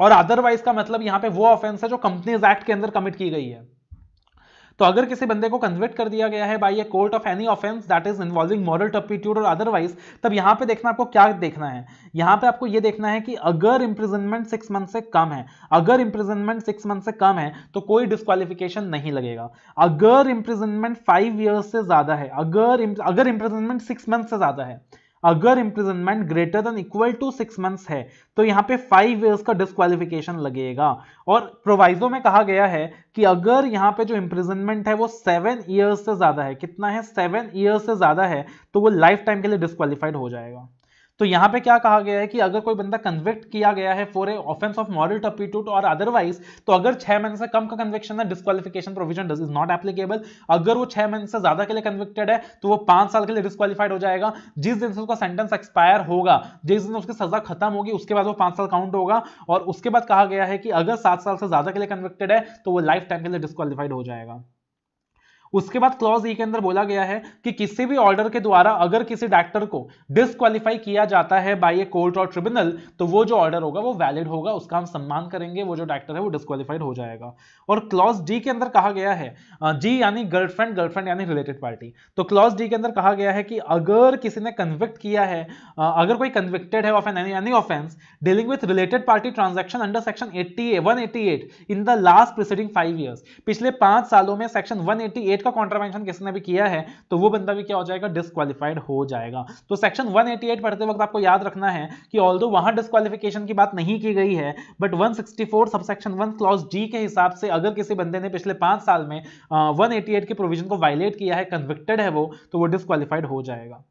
और अदरवाइज का मतलब यहां पे वो ऑफेंस है जो कंपनीज एक्ट के अंदर कमिट की गई है। तो अगर किसी बंदे को कन्विक्ट कर दिया गया है by a court of any offence that is involving moral turpitude और अदरवाइज, तब यहां पे देखना आपको क्या देखना है, यहां पे आपको ये देखना है कि अगर इंप्रिजनमेंट 6 मंथ से कम है, अगर इंप्रिजनमेंट 6 मंथ से कम है तो कोई डिस्क्वालिफिकेशन नहीं लगेगा। अगर इंप्रिजनमेंट 5 ईयर्स से ज्यादा है, अगर इंप्रिजनमेंट 6 मंथ से ज्यादा है, अगर imprisonment greater than equal to 6 months है तो यहां पे 5 इयर्स का डिस्क्वालिफिकेशन लगेगा। और प्रोवाइजो में कहा गया है कि अगर यहां पे जो इंप्रिजनमेंट है वो 7 इयर्स से ज्यादा है, कितना है 7 इयर्स से ज्यादा है, तो वो लाइफ टाइम के लिए डिस्क्वालिफाइड हो जाएगा। तो यहां पे क्या कहा गया है कि अगर कोई बंदा कन्विक्ट किया गया है for a offence of moral turpitude और अदरवाइज, तो अगर 6 महीने से कम का कन्विक्शन है, disqualification provision is not applicable. अगर वो 6 महीने से ज्यादा के लिए कन्विक्टेड है तो वो 5 साल के लिए डिस्क्वालिफाइड हो जाएगा। जिस दिन से उसका सेंटेंस एक्सपायर होगा, जिस दिन उसकी सजा खत्म होगी, उसके बाद वो 5 साल काउंट होगा। और उसके बाद कहा गया है कि अगर 7 साल से ज्यादा के लिए कन्विक्टेड है तो वो लाइफ टाइम के लिए डिस्क्वालिफाइड हो जाएगा। उसके बाद क्लॉज ई के अंदर बोला गया है कि किसी भी ऑर्डर के द्वारा अगर किसी डायरेक्टर को डिस्क्वालीफाई किया जाता है बाय ए कोर्ट और ट्रिब्यूनल, तो वो जो ऑर्डर होगा वो वैलिड होगा, उसका हम सम्मान करेंगे, वो जो डायरेक्टर है वो डिस्क्वालीफाइड हो जाएगा। और क्लॉज डी के अंदर कहा गया है, जी यानी गर्लफ्रेंड, गर्लफ्रेंड यानी रिलेटेड पार्टी, तो क्लॉज डी के अंदर कहा गया है कि अगर किसी ने कन्विक्ट किया है, अगर कोई कन्विक्टेड है of any offence dealing with related party transaction under section 188 in the last preceding 5 years, पिछले 5 सालों में सेक्शन 188 का कॉन्ट्रावेंशन किसने भी किया है तो वो बंदा भी क्या हो जाएगा, डिस्क्वालिफाइड हो जाएगा। तो सेक्शन 188 पढ़ते वक्त आपको याद रखना है कि ऑल्दो वहां डिस्क्वालिफिकेशन की बात नहीं की गई है, बट 164 सबसेक्शन 1 क्लॉज जी के हिसाब से अगर किसी बंदे ने पिछले 5 साल में 188 के प्रोविजन को वायलेट किया है, कन्विक्टेड है वो, तो वो डिस्क्वालिफाइड हो जाएगा।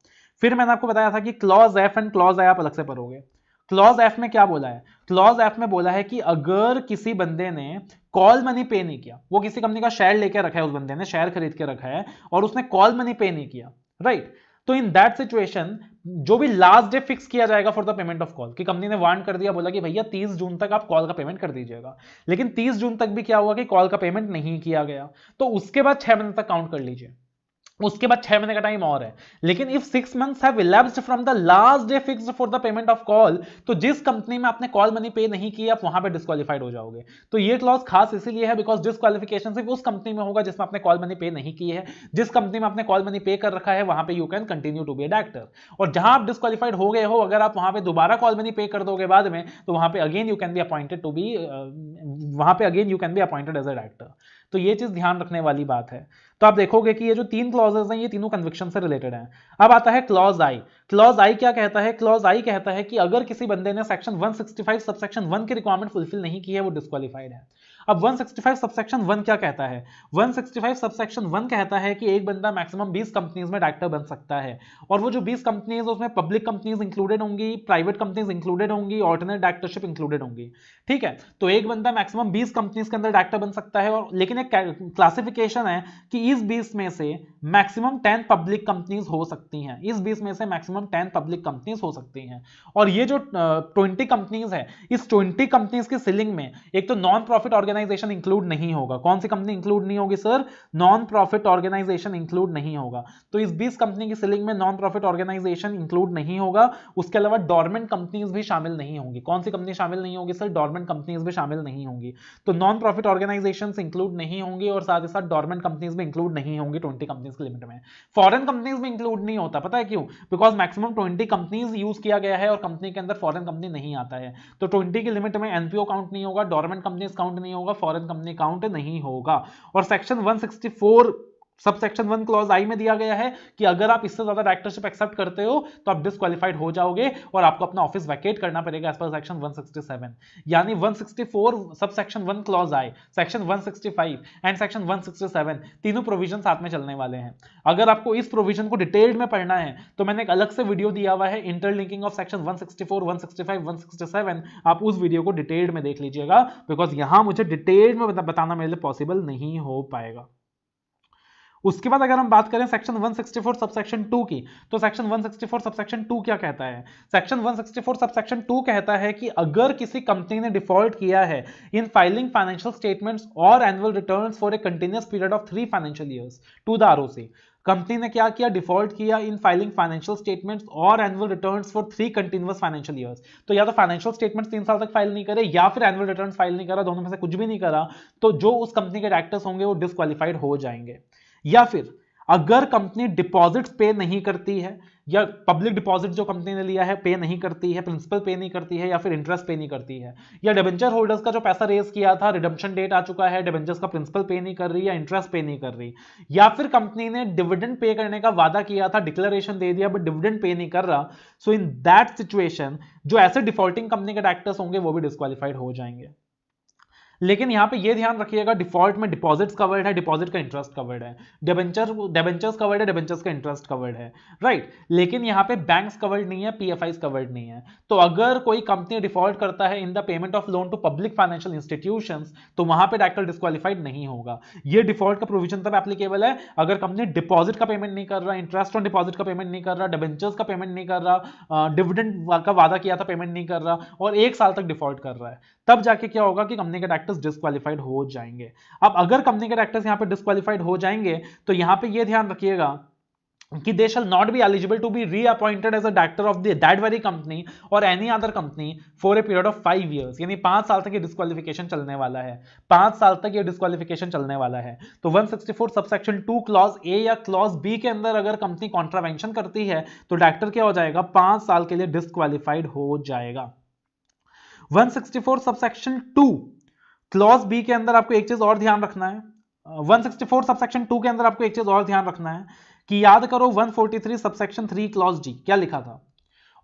फिर मैंने आपको बताया था कि क्लॉज एफ एंड क्लॉज आई आप अलग से पढ़ोगे। क्लॉज एफ में क्या बोला है, क्लॉज एफ में बोला है कि अगर किसी बंदे ने कॉल मनी पे नहीं किया, वो किसी कंपनी का शेयर लेके रखा है, उस बंदे ने शेयर खरीद के रखा है और उसने कॉल मनी पे नहीं किया, राइट, तो इन दैट सिचुएशन जो भी लास्ट डे फिक्स किया जाएगा for the payment of call, कि कंपनी ने वार्न कर दिया, बोला कि भैया 30 जून तक आप कॉल का पेमेंट कर दीजिएगा, लेकिन 30 जून तक भी क्या हुआ कि कॉल का पेमेंट नहीं किया गया, तो उसके बाद 6 महीने तक काउंट कर लीजिए, उसके बाद 6 महीने का टाइम और है। लेकिन if 6 months have elapsed from the last day fixed for the payment of call, तो जिस कंपनी में आपने कॉल मनी पे नहीं की आप वहां पे डिस्क्वालिफाइड हो जाओगे। तो ये क्लॉज खास इसीलिए है बिकॉज डिस्क्वालिफिकेशन सिर्फ उस कंपनी में होगा जिसमें आपने कॉल मनी पे नहीं की है। जिस कंपनी में आपने कॉल मनी पे कर रखा है वहां पे you can continue to be a director, और जहां आप डिस्क्वालिफाइड हो गए हो, अगर आप वहां पे दोबारा कॉल मनी पे कर दोगे बाद में, तो वहां पे again you can be appointed to be, वहां पे again you can be appointed as a director. तो ये चीज ध्यान रखने वाली बात है। तो आप देखोगे कि ये जो 3 क्लॉजेस हैं ये तीनों कन्विक्शन से रिलेटेड हैं। अब आता है क्लॉज आई। क्लॉज आई क्या कहता है, क्लॉज आई कहता है कि अगर किसी बंदे ने सेक्शन 165 सबसेक्शन 1 की रिक्वायरमेंट फुलफिल नहीं की है वो डिस्क्वालिफाइड है। अब 165 सबसेक्शन 1 क्या कहता है, 165 सबसेक्शन 1 कहता है कि एक बंदा मैक्सिमम 20 कंपनीज में डायरेक्टर बन सकता है, और वो जो 20 कंपनीज उसमें पब्लिक कंपनीज इंक्लूडेड होंगी, प्राइवेट कंपनीज इंक्लूडेड होंगी, ऑल्टरनेट डायरेक्टरशिप इंक्लूडेड होंगी, ठीक है। तो एक बंदा मैक्सिमम 20 कंपनीज के अंदर डायरेक्टर बन सकता है, और लेकिन एक क्लासिफिकेशन है कि इस 20 में से मैक्सिमम 10 पब्लिक कंपनीज हो सकती हैं, इस 20 में से मैक्सिमम 10 पब्लिक कंपनीज हो सकती हैं। और ये जो 20 कंपनीज है, इस 20 कंपनीज की सीलिंग में एक तो नॉन प्रॉफिट ऑर्गेनाइजेशन इंक्लूड नहीं होगा। कौन सी कंपनी इंक्लूड नहीं होगी sir, non profit organisation include नहीं होगा। तो इस 20 कंपनी की सीलिंग में नॉन प्रॉफिट ऑर्गेनाइजेशन इंक्लूड नहीं होगा। उसके अलावा डोरमेंट कंपनीज भी शामिल नहीं होंगी। कौन सी कंपनी शामिल नहीं होगी सर, डोरमेंट कंपनीज भी शामिल नहीं होंगी। तो नॉन प्रॉफिट ऑर्गेनाइजेशन इंक्लूड नहीं होंगी, और साथ ही साथ डोरमेंट कंपनीज भी इंक्लूड नहीं होंगी 20 कंपनीज की लिमिट में। फॉरेन कंपनीज भी इंक्लूड नहीं होता, पता है क्यों, बिकॉज मैक्सिमम 20 कंपनीज यूज किया गया है और कंपनी के अंदर फॉरेन कंपनी नहीं आता है। तो 20 की लिमिट में एनपीओ काउंट नहीं होगा, डोरमेंट कंपनीज काउंट नहीं होगा, फॉरेन कंपनी काउंट नहीं होगा। और सेक्शन 164 सब सेक्शन 1 क्लॉज आई में दिया गया है कि अगर आप इससे ज्यादा डायरेक्टरशिप एक्सेप्ट करते हो तो आप डिस्क्वालिफाइड हो जाओगे और आपको अपना ऑफिस वैकेट करना पड़ेगा एज पर सेक्शन 167। यानी 164 sub section 1 clause I, section 165 and section 167 तीनों प्रोविजन साथ में चलने वाले हैं। अगर आपको इस प्रोविजन को डिटेल्ड में पढ़ना है तो मैंने एक अलग से वीडियो दिया हुआ है, इंटरलिंकिंग ऑफ सेक्शन 164, 165, 167। आप उस वीडियो को डिटेल्ड में देख लीजिएगा, बिकॉज यहां मुझे डिटेल्ड में बताना मेरे लिए पॉसिबल नहीं हो पाएगा। उसके बाद अगर हम बात करें सेक्शन 164 सबसेक्शन 2 की, तो सेक्शन 164 सबसेक्शन 2 क्या कहता है? सेक्शन 164 सबसेक्शन 2 कहता है कि अगर किसी कंपनी ने डिफॉल्ट किया है इन फाइलिंग फाइनेंशियल स्टेटमेंट्स और annual returns for a continuous period of 3 financial years to the ROC, company ने क्या किया? डिफॉल्ट किया इन फाइलिंग फाइनेंशियल स्टेटमेंट्स और annual returns for 3 continuous financial years. तो या तो फाइनेंशियल स्टेटमेंट्स 3 साल तक फाइल नहीं करे या फिर एनुअल रिटर्न्स फाइल नहीं करा, दोनों में से कुछ भी नहीं करा, तो जो उस कंपनी के डायरेक्टर्स होंगे वो डिस्क्वालिफाइड हो जाएंगे। या फिर अगर कंपनी डिपॉजिट्स पे नहीं करती है, या पब्लिक डिपॉजिट जो कंपनी ने लिया है पे नहीं करती है, प्रिंसिपल पे नहीं करती है, या फिर इंटरेस्ट पे नहीं करती है, या डिबेंचर होल्डर्स का जो पैसा रेज किया था रिडम्पशन डेट आ चुका है, डिबेंचर्स का प्रिंसिपल पे नहीं कर रही या इंटरेस्ट पे नहीं कर रही, या फिर कंपनी ने डिविडेंड पे करने का वादा किया था, डिक्लेरेशन दे दिया बट डिविडेंड पे नहीं कर रहा, सो इन दैट सिचुएशन जो ऐसे डिफॉल्टिंग कंपनी के डायरेक्टर्स होंगे वो भी डिस्क्वालिफाइड हो जाएंगे। लेकिन यहां पे ये ध्यान रखिएगा, डिफॉल्ट में डिपॉजिट्स कवर्ड है, डिपॉजिट का इंटरेस्ट कवर्ड है, डिबेंचर्स कवर्ड है, डिबेंचर्स का इंटरेस्ट कवर्ड है, राइट। लेकिन यहां पे बैंक्स कवर्ड नहीं है, पीएफआईस कवर्ड नहीं है। तो अगर कोई कंपनी डिफॉल्ट करता है in the payment of loan to public financial institutions, तो वहां पे डायरेक्टर डिस्क्वालिफाइड नहीं होगा। ये डिफॉल्ट का प्रोविजन तब एप्लीकेबल है अगर कंपनी डिपॉजिट का पेमेंट नहीं कर रहा, इंटरेस्ट ऑन डिपॉजिट का पेमेंट नहीं कर रहा, डिबेंचर्स का पेमेंट नहीं कर रहा, डिविडेंड का वादा किया था पेमेंट नहीं कर रहा, और 1 साल तक डिफॉल्ट कर रहा है, तब जाके क्या होगा कि कंपनी के डायरेक्टर्स डिस्क्वालिफाइड हो जाएंगे। अब अगर कंपनी के डायरेक्टर्स यहां पे डिस्क्वालिफाइड हो जाएंगे तो यहां पे ये ध्यान रखिएगा कि they shall not be eligible to be reappointed as a director of that very company or any other company for a period of 5 years। यानी 5 साल तक ये डिस्क्वालिफिकेशन चलने वाला है, 5 साल तक ये डिस्क्वालिफिकेशन चलने वाला है। तो 164 सबसेक्शन 2 क्लॉज ए या क्लॉज बी के अंदर अगर कंपनी कॉन्ट्रावेंशन करती है तो डायरेक्टर क्या हो जाएगा? 5 साल के लिए डिस्क्वालिफाइड हो जाएगा। 164 सबसेक्शन 2 क्लॉज बी के अंदर आपको एक चीज और ध्यान रखना है, 164 सबसेक्शन 2 के अंदर आपको एक चीज और ध्यान रखना है कि याद करो 143 सबसेक्शन 3 क्लॉज डी क्या लिखा था?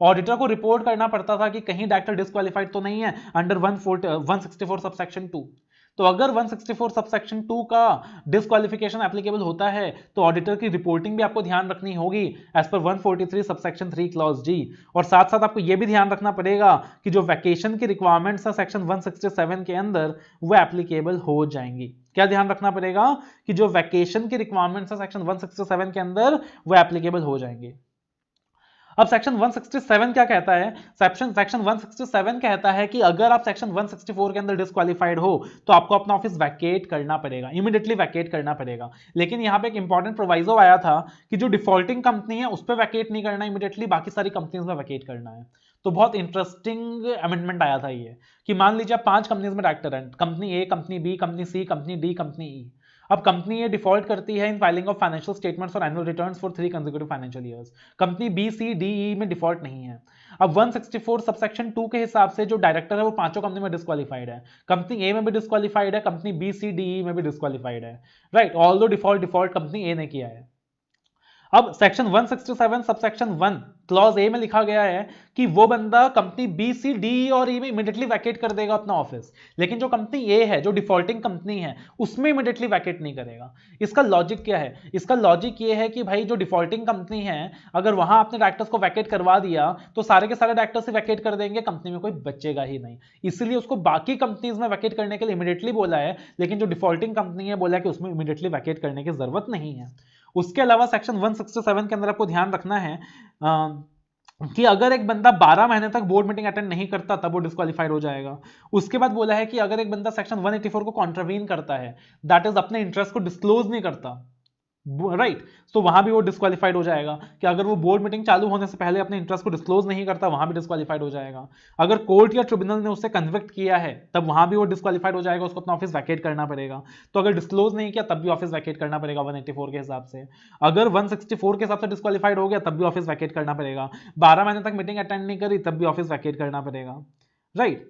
ऑडिटर को रिपोर्ट करना पड़ता था कि कहीं डायरेक्टर डिस्क्वालिफाइड तो नहीं है अंडर 164 सबसेक्शन 2। तो अगर 164 सबसेक्शन 2 का डिस्क्वालिफिकेशन एप्लीकेबल होता है तो ऑडिटर की रिपोर्टिंग भी आपको ध्यान रखनी होगी as per 143 subsection 3 clause D. और साथ साथ आपको यह भी ध्यान रखना पड़ेगा कि जो वैकेशन की रिक्वायरमेंट्स है सेक्शन 167 के अंदर वो एप्लीकेबल हो जाएंगी। क्या ध्यान रखना पड़ेगा? कि जो वैकेशन की रिक्वायरमेंट्स है सेक्शन 167 के अंदर वो एप्लीकेबल हो जाएंगे। अब सेक्शन 167 क्या कहता है? सेक्शन 167 कहता है कि अगर आप सेक्शन 164 के अंदर डिस्क्वालिफाइड हो तो आपको अपना ऑफिस वैकेट करना पड़ेगा, इमीडिएटली वैकेट करना पड़ेगा। लेकिन यहां पे एक इंपॉर्टेंट प्रोवाइजो आया था कि जो डिफॉल्टिंग कंपनी है उस पर वैकेट नहीं करना इमीडिएटली, बाकी सारी कंपनीज में वैकेट करना है। तो बहुत इंटरेस्टिंग अमेंडमेंट आया था ये कि मान लीजिए 5 कंपनीज में डायरेक्टर हैं, company A, company B, company C, company D, company E. अब कंपनी ये डिफॉल्ट करती है in filing of financial statements और annual returns for 3 consecutive financial years. Company B, C, D, E में डिफॉल्ट नहीं है। अब 164 सबसेक्शन 2 के हिसाब से जो डायरेक्टर है वो 5 कंपनी में डिस्क्वालिफाइड है, कंपनी ए में भी डिस्क्वालिफाइड है, company B, C, D, E में भी डिस्क्वालिफाइड है, राइट। ऑल्दो डिफॉल्ट कंपनी ए ने किया है। अब सेक्शन 167 सबसेक्शन 1 क्लॉज ए में लिखा गया है कि वो बंदा कंपनी बी, सी, डी और ई में इमीडिएटली वैकेट कर देगा अपना ऑफिस, लेकिन जो कंपनी ए है जो डिफॉल्टिंग कंपनी है उसमें इमीडिएटली वैकेट नहीं करेगा। इसका लॉजिक क्या है? इसका लॉजिक ये है कि भाई जो डिफॉल्टिंग कंपनी है अगर वहां आपने डायरेक्टर्स को वैकेट करवा दिया तो सारे के सारे डायरेक्टर्स से वैकेट कर देंगे, कंपनी में कोई बचेगा ही नहीं। इसलिए उसको बाकी कंपनीज में वैकेट करने के लिए इमीडिएटली बोला है, लेकिन जो डिफॉल्टिंग कंपनी है बोला है कि उसमें इमीडिएटली वैकेट करने की जरूरत नहीं है। उसके अलावा सेक्शन 167 के अंदर आपको ध्यान रखना है कि अगर एक बंदा 12 महीने तक बोर्ड मीटिंग अटेंड नहीं करता तब वो डिस्क्वालिफाइड हो जाएगा। उसके बाद बोला है कि अगर एक बंदा सेक्शन 184 को कॉन्ट्रावीन करता है, दैट इज अपने इंटरेस्ट को डिस्क्लोज नहीं करता, राइट, तो वहां भी वो डिस्क्वालिफाइड हो जाएगा। कि अगर वो बोर्ड मीटिंग चालू होने से पहले अपने इंटरेस्ट को डिस्क्लोज नहीं करता वहां भी डिस्क्वालिफाइड हो जाएगा। अगर कोर्ट या ट्रिब्यूनल ने उससे कन्विक्ट किया है तब वहां भी वो डिस्क्वालिफाइड हो जाएगा, उसको अपना ऑफिस वैकेट करना पड़ेगा। तो अगर डिस्क्लोज नहीं किया तब भी ऑफिस वैकेट करना पड़ेगा 184 के हिसाब से। अगर 164 के हिसाब से डिस्क्वालिफाइड हो गया तब भी ऑफिस वैकेट करना पड़ेगा। 12 महीने तक मीटिंग अटेंड नहीं करी तब भी ऑफिस वैकेट करना पड़ेगा, राइट।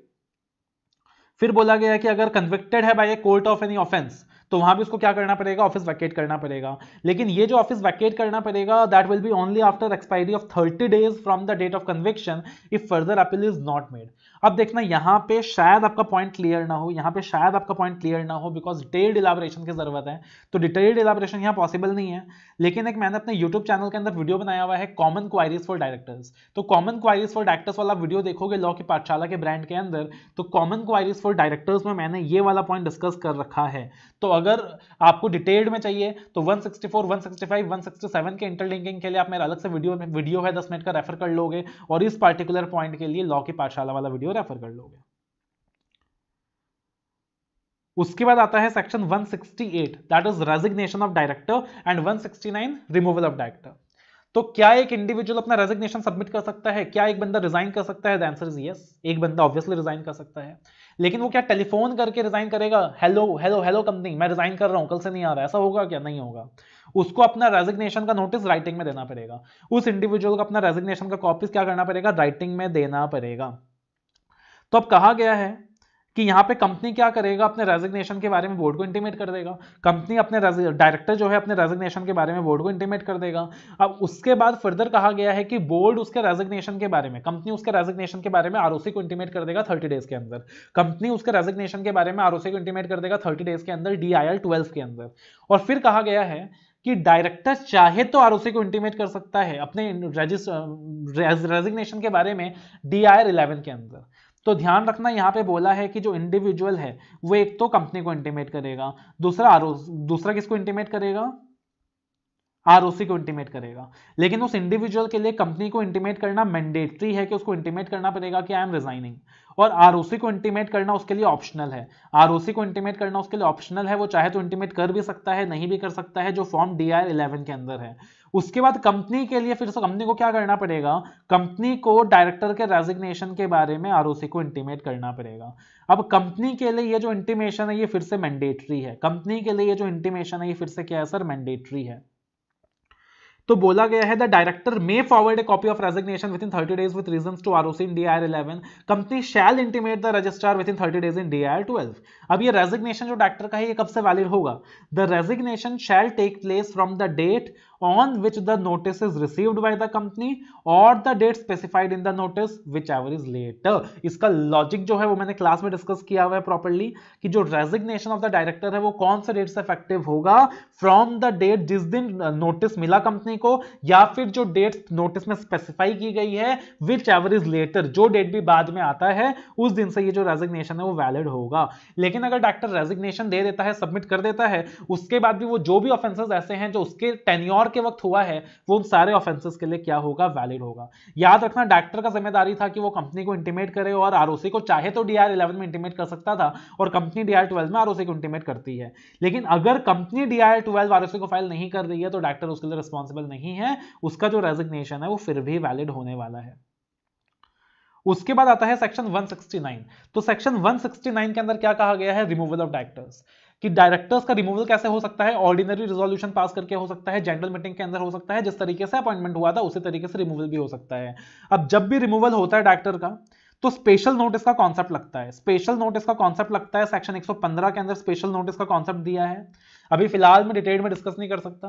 फिर बोला गया कि अगर कन्विक्टेड है by a court of any offence तो वहां भी उसको क्या करना पड़ेगा? ऑफिस वैकेट करना पड़ेगा। लेकिन ये जो ऑफिस वैकेट करना पड़ेगा that will be only after expiry of 30 days from the date of conviction if further appeal is not made. अब देखना यहां पे शायद आपका पॉइंट क्लियर ना हो, यहां पे शायद आपका पॉइंट क्लियर ना हो बिकॉज डिटेल्ड इलाबोरेशन की जरूरत है। तो डिटेल्ड इलाबोरेशन यहां पॉसिबल नहीं है, लेकिन एक मैंने अपने यूट्यूब चैनल के अंदर वीडियो बनाया हुआ है कॉमन क्वायरीज फॉर डायरेक्टर्स। तो कॉमन क्वायरीज फॉर डायरेक्टर्स वाला वीडियो देखोगे लॉ की पाठशाला के ब्रांड के अंदर, तो कॉमन क्वायरीज फॉर डायरेक्टर्स में मैंने ये वाला पॉइंट डिस्कस कर रखा है। तो अगर आपको डिटेल्ड में चाहिए तो 164, 165, 167 के इंटरलिंकिंग के लिए आप मेरा अलग से वीडियो है 10 मिनट का, रेफर कर लोगे, और इस पार्टिकुलर पॉइंट के लिए लॉ की पाठशाला वाला वीडियो रेफर कर लोगे। उसके बाद आता है section 168, that is resignation of director, and 169 removal of director. तो क्या एक इंडिविजुअल अपना रेजिग्नेशन सबमिट कर सकता है? क्या एक बंदा रिजाइन कर सकता है? द आंसर इज यस, एक बंदा ऑब्वियसली रिजाइन कर सकता है, लेकिन वो क्या टेलीफोन करके रिजाइन करेगा? हेलो हेलो हेलो कंपनी, मैं रिजाइन कर रहा हूं, कल से नहीं आ रहा, ऐसा होगा क्या? नहीं होगा। उसको अपना रेजिग्नेशन का नोटिस राइटिंग में देना पड़ेगा। उस इंडिविजुअल को अपना रेजिग्नेशन का कॉपीज क्या करना पड़ेगा? राइटिंग में देना पड़ेगा। तो अब कहा गया है कि यहां पे कंपनी क्या करेगा? अपने रेजिग्नेशन के बारे में बोर्ड को इंटीमेट कर देगा। कंपनी अपने डायरेक्टर जो है अपने रेजिग्नेशन के बारे में बोर्ड को इंटीमेट कर देगा। अब उसके बाद फर्दर कहा गया है कि बोर्ड उसके रेजिग्नेशन के बारे में, कंपनी उसके रेजिग्नेशन के बारे में आरओसी को इंटीमेट कर देगा 30 डेज के अंदर। कंपनी उसके रेजिग्नेशन के बारे में आरओसी को इंटीमेट कर देगा 30 डेज के अंदर, DIR 12 के अंदर। और फिर कहा गया है कि डायरेक्टर चाहे तो आरओसी को इंटीमेट कर सकता है अपने रेजिग्नेशन के बारे में DIR 11 के अंदर। तो ध्यान रखना, यहां पे बोला है कि जो इंडिविजुअल है वो एक तो कंपनी को इंटीमेट करेगा, दूसरा किसको इंटीमेट करेगा? आरओसी को इंटीमेट करेगा। लेकिन उस इंडिविजुअल के लिए कंपनी को इंटीमेट करना मैंडेटरी है कि उसको इंटीमेट करना पड़ेगा कि आई एम रिजाइनिंग, और आरओसी को इंटीमेट करना उसके लिए ऑप्शनल है। आरओसी को इंटीमेट करना उसके लिए ऑप्शनल है, वो चाहे तो इंटीमेट कर भी सकता है, नहीं भी कर सकता है, जो फॉर्म DIR 11 के अंदर है। उसके बाद कंपनी के लिए फिर से कंपनी को क्या करना पड़ेगा? कंपनी को डायरेक्टर के रेजिग्नेशन के बारे में आरओसी को इंटीमेट करना पड़ेगा। अब कंपनी के लिए ये जो इंटीमेशन है ये फिर से मैंडेटरी है। कंपनी के लिए ये जो इंटीमेशन है ये फिर से क्या है सर? मैंडेटरी है। तो बोला गया है the director may forward a copy of resignation within 30 days with reasons to ROC in DIR 11। Company shall intimate the registrar within 30 days in DIR 12। अब ये रेजिग्नेशन जो डायरेक्टर का है ये कब से वैलिड होगा? The resignation shall take place from the date on which the notice is received by the company or the date specified in the notice whichever is later। इसका लॉजिक जो है वो मैंने क्लास में डिस्कस किया हुआ है प्रॉपर्ली कि जो रेजिग्नेशन ऑफ द डायरेक्टर है वो कौन से डेट से इफेक्टिव होगा? फ्रॉम द डेट जिस दिन नोटिस मिला कंपनी को, या फिर जो डेट नोटिस में स्पेसिफाई की गई है whichever is later, जो डेट भी बाद में आता है उस दिन से ये जो रेजिग्नेशन है वो वैलिड होगा। लेकिन अगर डायरेक्टर रेजिग्नेशन दे देता है, सबमिट कर देता है, उसके बाद भी वो जो भी ऑफेंसेस ऐसे हैं जो उसके टेन्योर के वक्त हुआ है वो उन सारे ऑफेंसेस के लिए क्या होगा? वैलिड होगा। याद रखना डायरेक्टर का जिम्मेदारी था कि वो कंपनी को इंटीमेट करे, और आरओसी को चाहे तो DIR 11 में इंटीमेट कर सकता था, और कंपनी DIR 12 में आरओसी को इंटीमेट करती है। लेकिन अगर कंपनी DIR 12 आरओसी को फाइल नहीं कर रही है तो डायरेक्टर उसके लिए रिस्पॉन्सिबल नहीं है, उसका जो रेजिग्नेशन है वो फिर भी वैलिड होने वाला है। उसके बाद आता है सेक्शन 169। तो सेक्शन 169 के अंदर क्या कहा गया है? Removal of directors. कि डायरेक्टर्स का रिमूवल कैसे हो सकता है? ऑर्डिनरी रिजोल्यूशन पास करके हो सकता है, जनरल मीटिंग के अंदर हो सकता है, जिस तरीके से अपॉइंटमेंट हुआ था उसी तरीके से रिमूवल भी हो सकता है। अब जब भी रिमूवल होता है डायरेक्टर का तो स्पेशल नोटिस का कॉन्सेप्ट लगता है। स्पेशल नोटिस का कॉन्सेप्ट लगता है, सेक्शन 115 के अंदर स्पेशल नोटिस का कॉन्सेप्ट दिया है। अभी फिलहाल में डिटेल में डिस्कस नहीं कर सकता।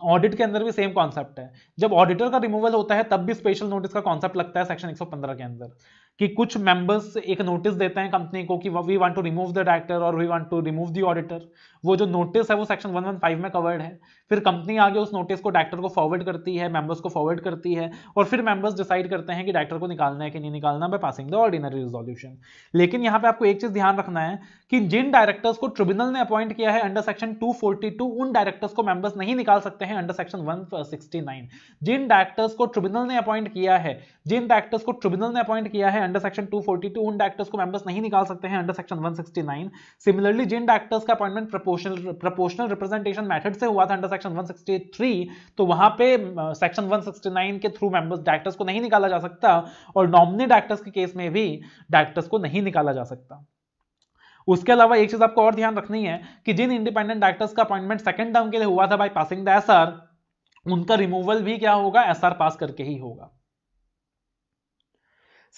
ऑडिट के अंदर भी सेम कॉन्सेप्ट है। जब ऑडिटर का रिमूवल होता है तब भी स्पेशल नोटिस का कॉन्सेप्ट लगता है सेक्शन 115 के अंदर, कि कुछ मेंबर्स एक नोटिस देते हैं कंपनी को कि we want to remove the director और we want to remove the auditor. वो जो नोटिस है वो सेक्शन 115 में कवर्ड है। फिर कंपनी आगे उस नोटिस को डायरेक्टर को फॉरवर्ड करती है, मेंबर्स को फॉरवर्ड करती है, और फिर मेंबर्स डिसाइड करते हैं कि डायरेक्टर को निकालना है कि नहीं निकालना by passing the ordinary resolution. लेकिन यहां पे आपको एक चीज ध्यान रखना है कि जिन डायरेक्टर्स को ट्रिब्यूनल ने अपॉइंट किया है अंडर सेक्शन 242, उन डायरेक्टर्स को मेंबर्स नहीं निकाल सकते हैं अंडर सेक्शन 169। जिन डायरेक्टर्स को ट्रिब्यूनल ने अपॉइंट किया है, जिन डायरेक्टर्स को ट्रिब्यूनल ने अपॉइंट किया है अंडर सेक्शन 242, उन डायरेक्टर्स को मेंबर्स नहीं निकाल सकते हैं अंडर सेक्शन 169। सिमिलरली जिन डायरेक्टर्स का अपॉइंटमेंट प्रोपोर्शनल रिप्रेजेंटेशन मेथड से हुआ था अंडर सेक्शन 163, तो वहां पे सेक्शन 169 के थ्रू मेंबर्स डायरेक्टर्स को नहीं निकाला जा सकता, और नॉमिनी डायरेक्टर्स के केस में भी डायरेक्टर्स को नहीं निकाला जा सकता। उसके अलावा एक चीज आपको और ध्यान रखनी है कि जिन इंडिपेंडेंट डायरेक्टर्स का अपॉइंटमेंट सेकंड टर्म के लिए हुआ था बाय पासिंग द एसआर, उनका रिमूवल भी क्या होगा? एसआर पास करके ही होगा।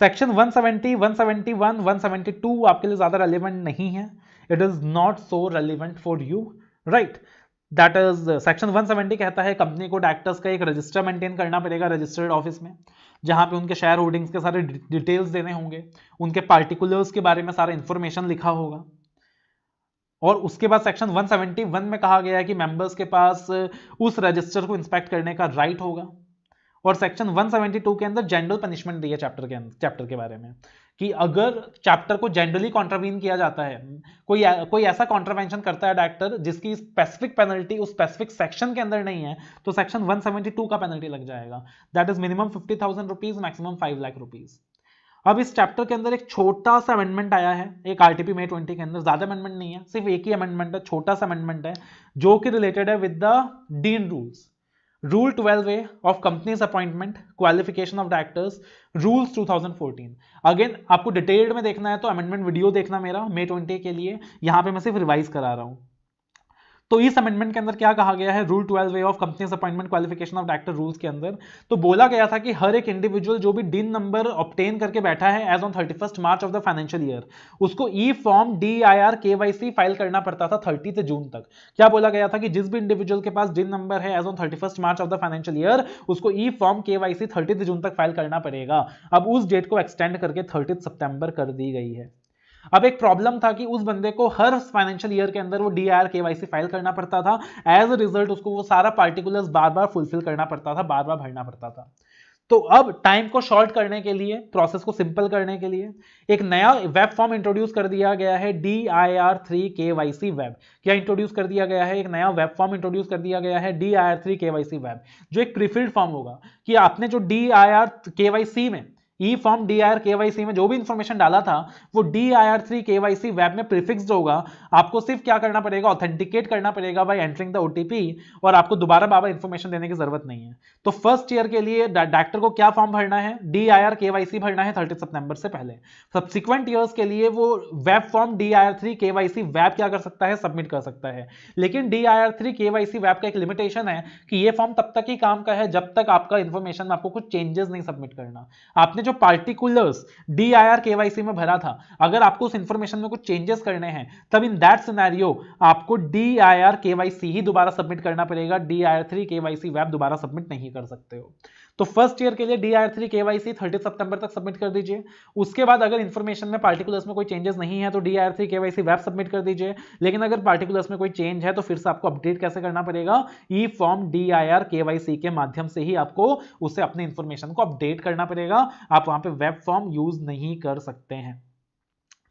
सेक्शन 170, 171, 172 आपके लिए ज्यादा रेलिवेंट नहीं है। It is not so relevant for you, right? That is section 170 कहता है कंपनी को डायरेक्टर्स का एक रजिस्टर मेंटेन करना पड़ेगा रजिस्टर्ड ऑफिस में, जहां पे उनके शेयर होल्डिंग्स के सारे डिटेल्स देने होंगे, उनके पार्टिकुलर्स के बारे में सारा इंफॉर्मेशन लिखा होगा। और उसके बाद सेक्शन 171 में कहा गया है कि मेंबर्स के पास उस रजिस्टर को इंस्पेक्ट करने का राइट होगा। और सेक्शन 172 के अंदर जनरल पनिशमेंट दी है चैप्टर के बारे में, कि अगर चैप्टर को जनरली कॉन्ट्रावीन किया जाता है, कोई ऐसा कॉन्ट्रावेंशन करता है डायरेक्टर जिसकी स्पेसिफिक पेनल्टी उस स्पेसिफिक सेक्शन के अंदर नहीं है, तो सेक्शन 172 का पेनल्टी लग जाएगा। That is minimum 50,000 rupees, maximum 5 lakh rupees. अब इस चैप्टर के अंदर एक छोटा सा अमेंडमेंट आया है, एक आरटीपी May 20 के अंदर, ज्यादा अमेंडमेंट नहीं है, सिर्फ एक ही अमेंडमेंट है, छोटा सा अमेंडमेंट है, जो कि रिलेटेड है with the dean rules. Rule 12A of companies appointment, qualification of directors, rules 2014। Again आपको डिटेल्ड में देखना है तो अमेंडमेंट वीडियो देखना मेरा May 20 के लिए, यहां पे मैं सिर्फ रिवाइज करा रहा हूं। तो इस अमेंडमेंट के अंदर क्या कहा गया है, rule 12A of companies appointment qualification of director rules के अंदर, तो बोला गया था कि हर एक इंडिविजुअल जो भी डिन नंबर ऑब्टेन करके बैठा है as on 31 March of the financial year, उसको e form DIR KYC file करना पड़ता था 30 जून तक। क्या बोला गया था कि जिस भी इंडिविजुअल के पास डिन नंबर है as on 31 March of the financial year, उसको ई फॉर्म KYC 30 जून तक फाइल करना पड़ेगा। अब उस डेट को एक्सटेंड करके 30 सितंबर कर दी गई है। अब एक प्रॉब्लम था कि उस बंदे को हर फाइनेंशियल ईयर के अंदर वो DIR KYC फाइल करना पड़ता था, एज अ रिजल्ट उसको वो सारा पार्टिकुलर्स बार बार फुलफिल करना पड़ता था, बार बार भरना पड़ता था। तो अब टाइम को शॉर्ट करने के लिए, प्रोसेस को सिंपल करने के लिए एक नया वेब फॉर्म इंट्रोड्यूस कर दिया गया है, DIR3 KYC वेब। क्या इंट्रोड्यूस कर दिया गया है, एक नया वेब फॉर्म इंट्रोड्यूस कर दिया गया है DIR3 KYC वेब, जो एक प्रीफिल्ड फॉर्म होगा कि आपने जो DIR KYC में, ई फॉर्म DIR KYC में जो भी इंफॉर्मेशन डाला था, वो DIR3 KYC वेब में प्रीफिक्स्ड होगा। आपको सिर्फ क्या करना पड़ेगा, ऑथेंटिकेट करना पड़ेगा बाय एंटरिंग द OTP, और आपको दोबारा बाबा इंफॉर्मेशन देने की जरूरत नहीं है। तो फर्स्ट ईयर के लिए डायरेक्टर को क्या फॉर्म भरना है, DIR KYC भरना है 30 सितंबर से पहले। सब्सिक्वेंट ईयर्स के लिए वो web form DIR3 KYC web क्या कर सकता है, सबमिट कर सकता है। लेकिन DIR3 KYC वेब का एक लिमिटेशन है कि ये फॉर्म तब तक ही काम का है जब तक आपका इंफॉर्मेशन, आपको कुछ चेंजेस नहीं सबमिट करना। आपने जो पार्टिकुलर्स DIR KYC में भरा था, अगर आपको उस इंफॉर्मेशन में कुछ चेंजेस करने हैं, तब इन दैट सिनेरियो आपको DIR KYC ही दोबारा सबमिट करना पड़ेगा, DIR3 KYC वेब दोबारा सबमिट नहीं कर सकते हो। तो फर्स्ट ईयर के लिए DIR3 KYC 30 सितंबर तक सबमिट कर दीजिए। उसके बाद अगर इंफॉर्मेशन में पार्टिकुलर्स में कोई चेंजेस नहीं है तो DIR3 KYC वेब सबमिट कर दीजिए। लेकिन अगर पार्टिकुलर्स में कोई चेंज है तो फिर से आपको अपडेट कैसे करना पड़ेगा, ई फॉर्म DIR KYC के माध्यम से ही आपको उससे अपने इंफॉर्मेशन को अपडेट करना पड़ेगा। आप वहां पे वेब फॉर्म यूज नहीं कर सकते हैं।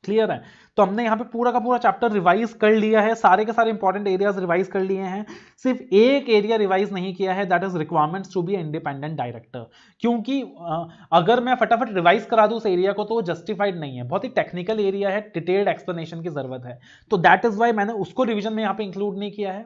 क्लियर है? तो हमने यहाँ पे पूरा का पूरा चैप्टर रिवाइज कर लिया है, सारे के सारे इंपॉर्टेंट एरियाज रिवाइज कर लिए हैं। सिर्फ एक एरिया रिवाइज नहीं किया है, that is requirements to be independent director. क्योंकि अगर मैं फटाफट रिवाइज करा दूं उस एरिया को तो वो जस्टिफाइड नहीं है, बहुत ही टेक्निकल एरिया है, डिटेल्ड एक्सप्लेनेशन की जरूरत है। तो दैट इज वाई मैंने उसको रिविजन में यहाँ पे इंक्लूड नहीं किया है।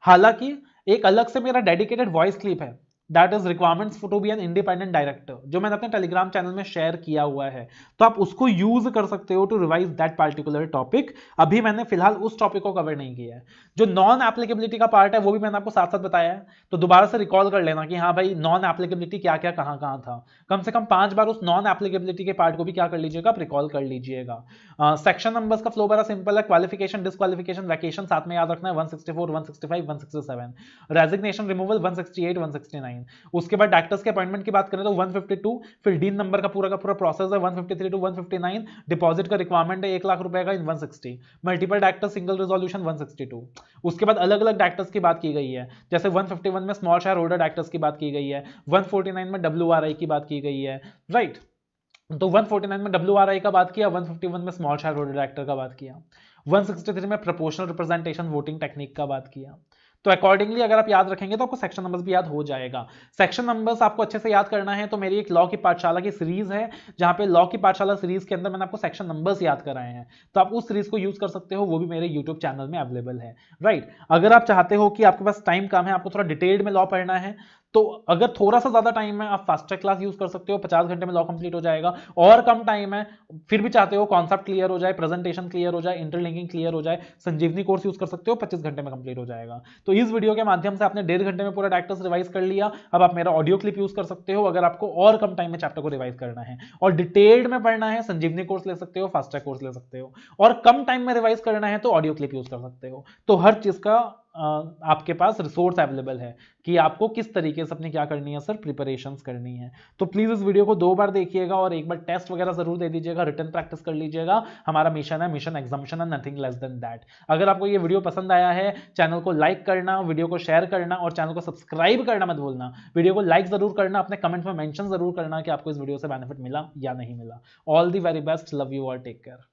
हालांकि एक अलग से मेरा डेडिकेटेड वॉइस क्लिप है, that is requirements to be an independent director, जो मैंने अपने टेलीग्राम चैनल में शेयर किया हुआ है। तो आप उसको यूज कर सकते हो to revise that particular topic. अभी मैंने फिलहाल उस टॉपिक को कवर नहीं किया है। जो नॉन एप्लीकेबिलिटी का पार्ट है वो भी मैंने आपको साथ साथ बताया है, तो दोबारा से रिकॉल कर लेना कि हाँ भाई नॉन एप्लीकेबिलिटी क्या क्या कहाँ कहाँ था। कम से कम 5 बार उस नॉन एप्लीकेबिलिटी के पार्ट को भी क्या कर लीजिएगा, आप रिकॉल कर लीजिएगा। सेक्शन नंबर्स का फ्लो बड़ा सिंपल है, क्वालिफिकेशन, डिस्क्वालिफिकेशन, वैकेशन साथ में याद रखना है, 164, 165, 167, रेजिग्नेशन, रिमूवल 168, 169। उसके बाद डायरेक्टर्स के अपॉइंटमेंट की बात करें तो 152, फिर डीन नंबर का पूरा प्रोसेस है 153 टू 159, डिपॉजिट का रिक्वायरमेंट है 1 लाख रुपए का इन 160, मल्टीपल डायरेक्टर सिंगल रिजोल्यूशन 162। उसके बाद अलग अलग डायरेक्टर्स की बात की गई है, जैसे 151 में स्मॉल शेयर होल्डर डायरेक्टर्स की बात की गई है, 149 में WRI की बात की गई है, राइट। तो 149 में WRI का बात किया, 151 में स्मॉल शेयर होल्डर डायरेक्टर का बात किया, 163 में प्रोपोर्शनल रिप्रेजेंटेशन वोटिंग टेक्निक का बात किया। तो अकॉर्डिंगली अगर आप याद रखेंगे तो आपको सेक्शन नंबर्स भी याद हो जाएगा। सेक्शन नंबर्स आपको अच्छे से याद करना है तो मेरी एक लॉ की पाठशाला की सीरीज है, जहां पे लॉ की पाठशाला सीरीज के अंदर मैंने आपको सेक्शन नंबर्स याद कराए हैं, तो आप उस सीरीज को यूज कर सकते हो, वो भी मेरे यूट्यूब चैनल में अवेलेबल है, राइट। अगर आप चाहते हो कि आपके पास टाइम कम है, आपको थोड़ा डिटेल्ड में लॉ पढ़ना है, तो अगर थोड़ा सा ज्यादा टाइम है आप फास्ट ट्रैक क्लास यूज कर सकते हो, 50 घंटे में लॉ कंप्लीट हो जाएगा। और कम टाइम है फिर भी चाहते हो कॉन्सेप्ट क्लियर हो जाए, प्रेजेंटेशन क्लियर हो जाए, इंटरलिंकिंग क्लियर हो जाए, संजीवनी कोर्स यूज कर सकते हो, 25 घंटे में कंप्लीट हो जाएगा। तो इस वीडियो के माध्यम से आपने 1.5 घंटे में पूरा डायरेक्टर्स रिवाइज कर लिया। अब आप मेरा ऑडियो क्लिप यूज कर सकते हो अगर आपको और कम टाइम में चैप्टर को रिवाइज करना है और डिटेल्ड में पढ़ना है, संजीवनी कोर्स ले सकते हो, फास्ट ट्रैक कोर्स ले सकते हो, और कम टाइम में रिवाइज करना है तो ऑडियो क्लिप यूज कर सकते हो। तो हर चीज का आपके पास रिसोर्स अवेलेबल है कि आपको किस तरीके से अपनी क्या करनी है सर, प्रिपरेशंस करनी है। तो प्लीज इस वीडियो को 2 बार देखिएगा और एक बार टेस्ट वगैरह जरूर दे दीजिएगा, रिटन प्रैक्टिस कर लीजिएगा। हमारा मिशन है mission examination and nothing less than that. अगर आपको ये वीडियो पसंद आया है, चैनल को लाइक करना, वीडियो को शेयर करना और चैनल को सब्सक्राइब करना मत भूलना। वीडियो को लाइक जरूर करना, अपने कमेंट में मेंशन जरूर करना कि आपको इस वीडियो से बेनिफिट मिला या नहीं मिला। All the very best, love you all, take care.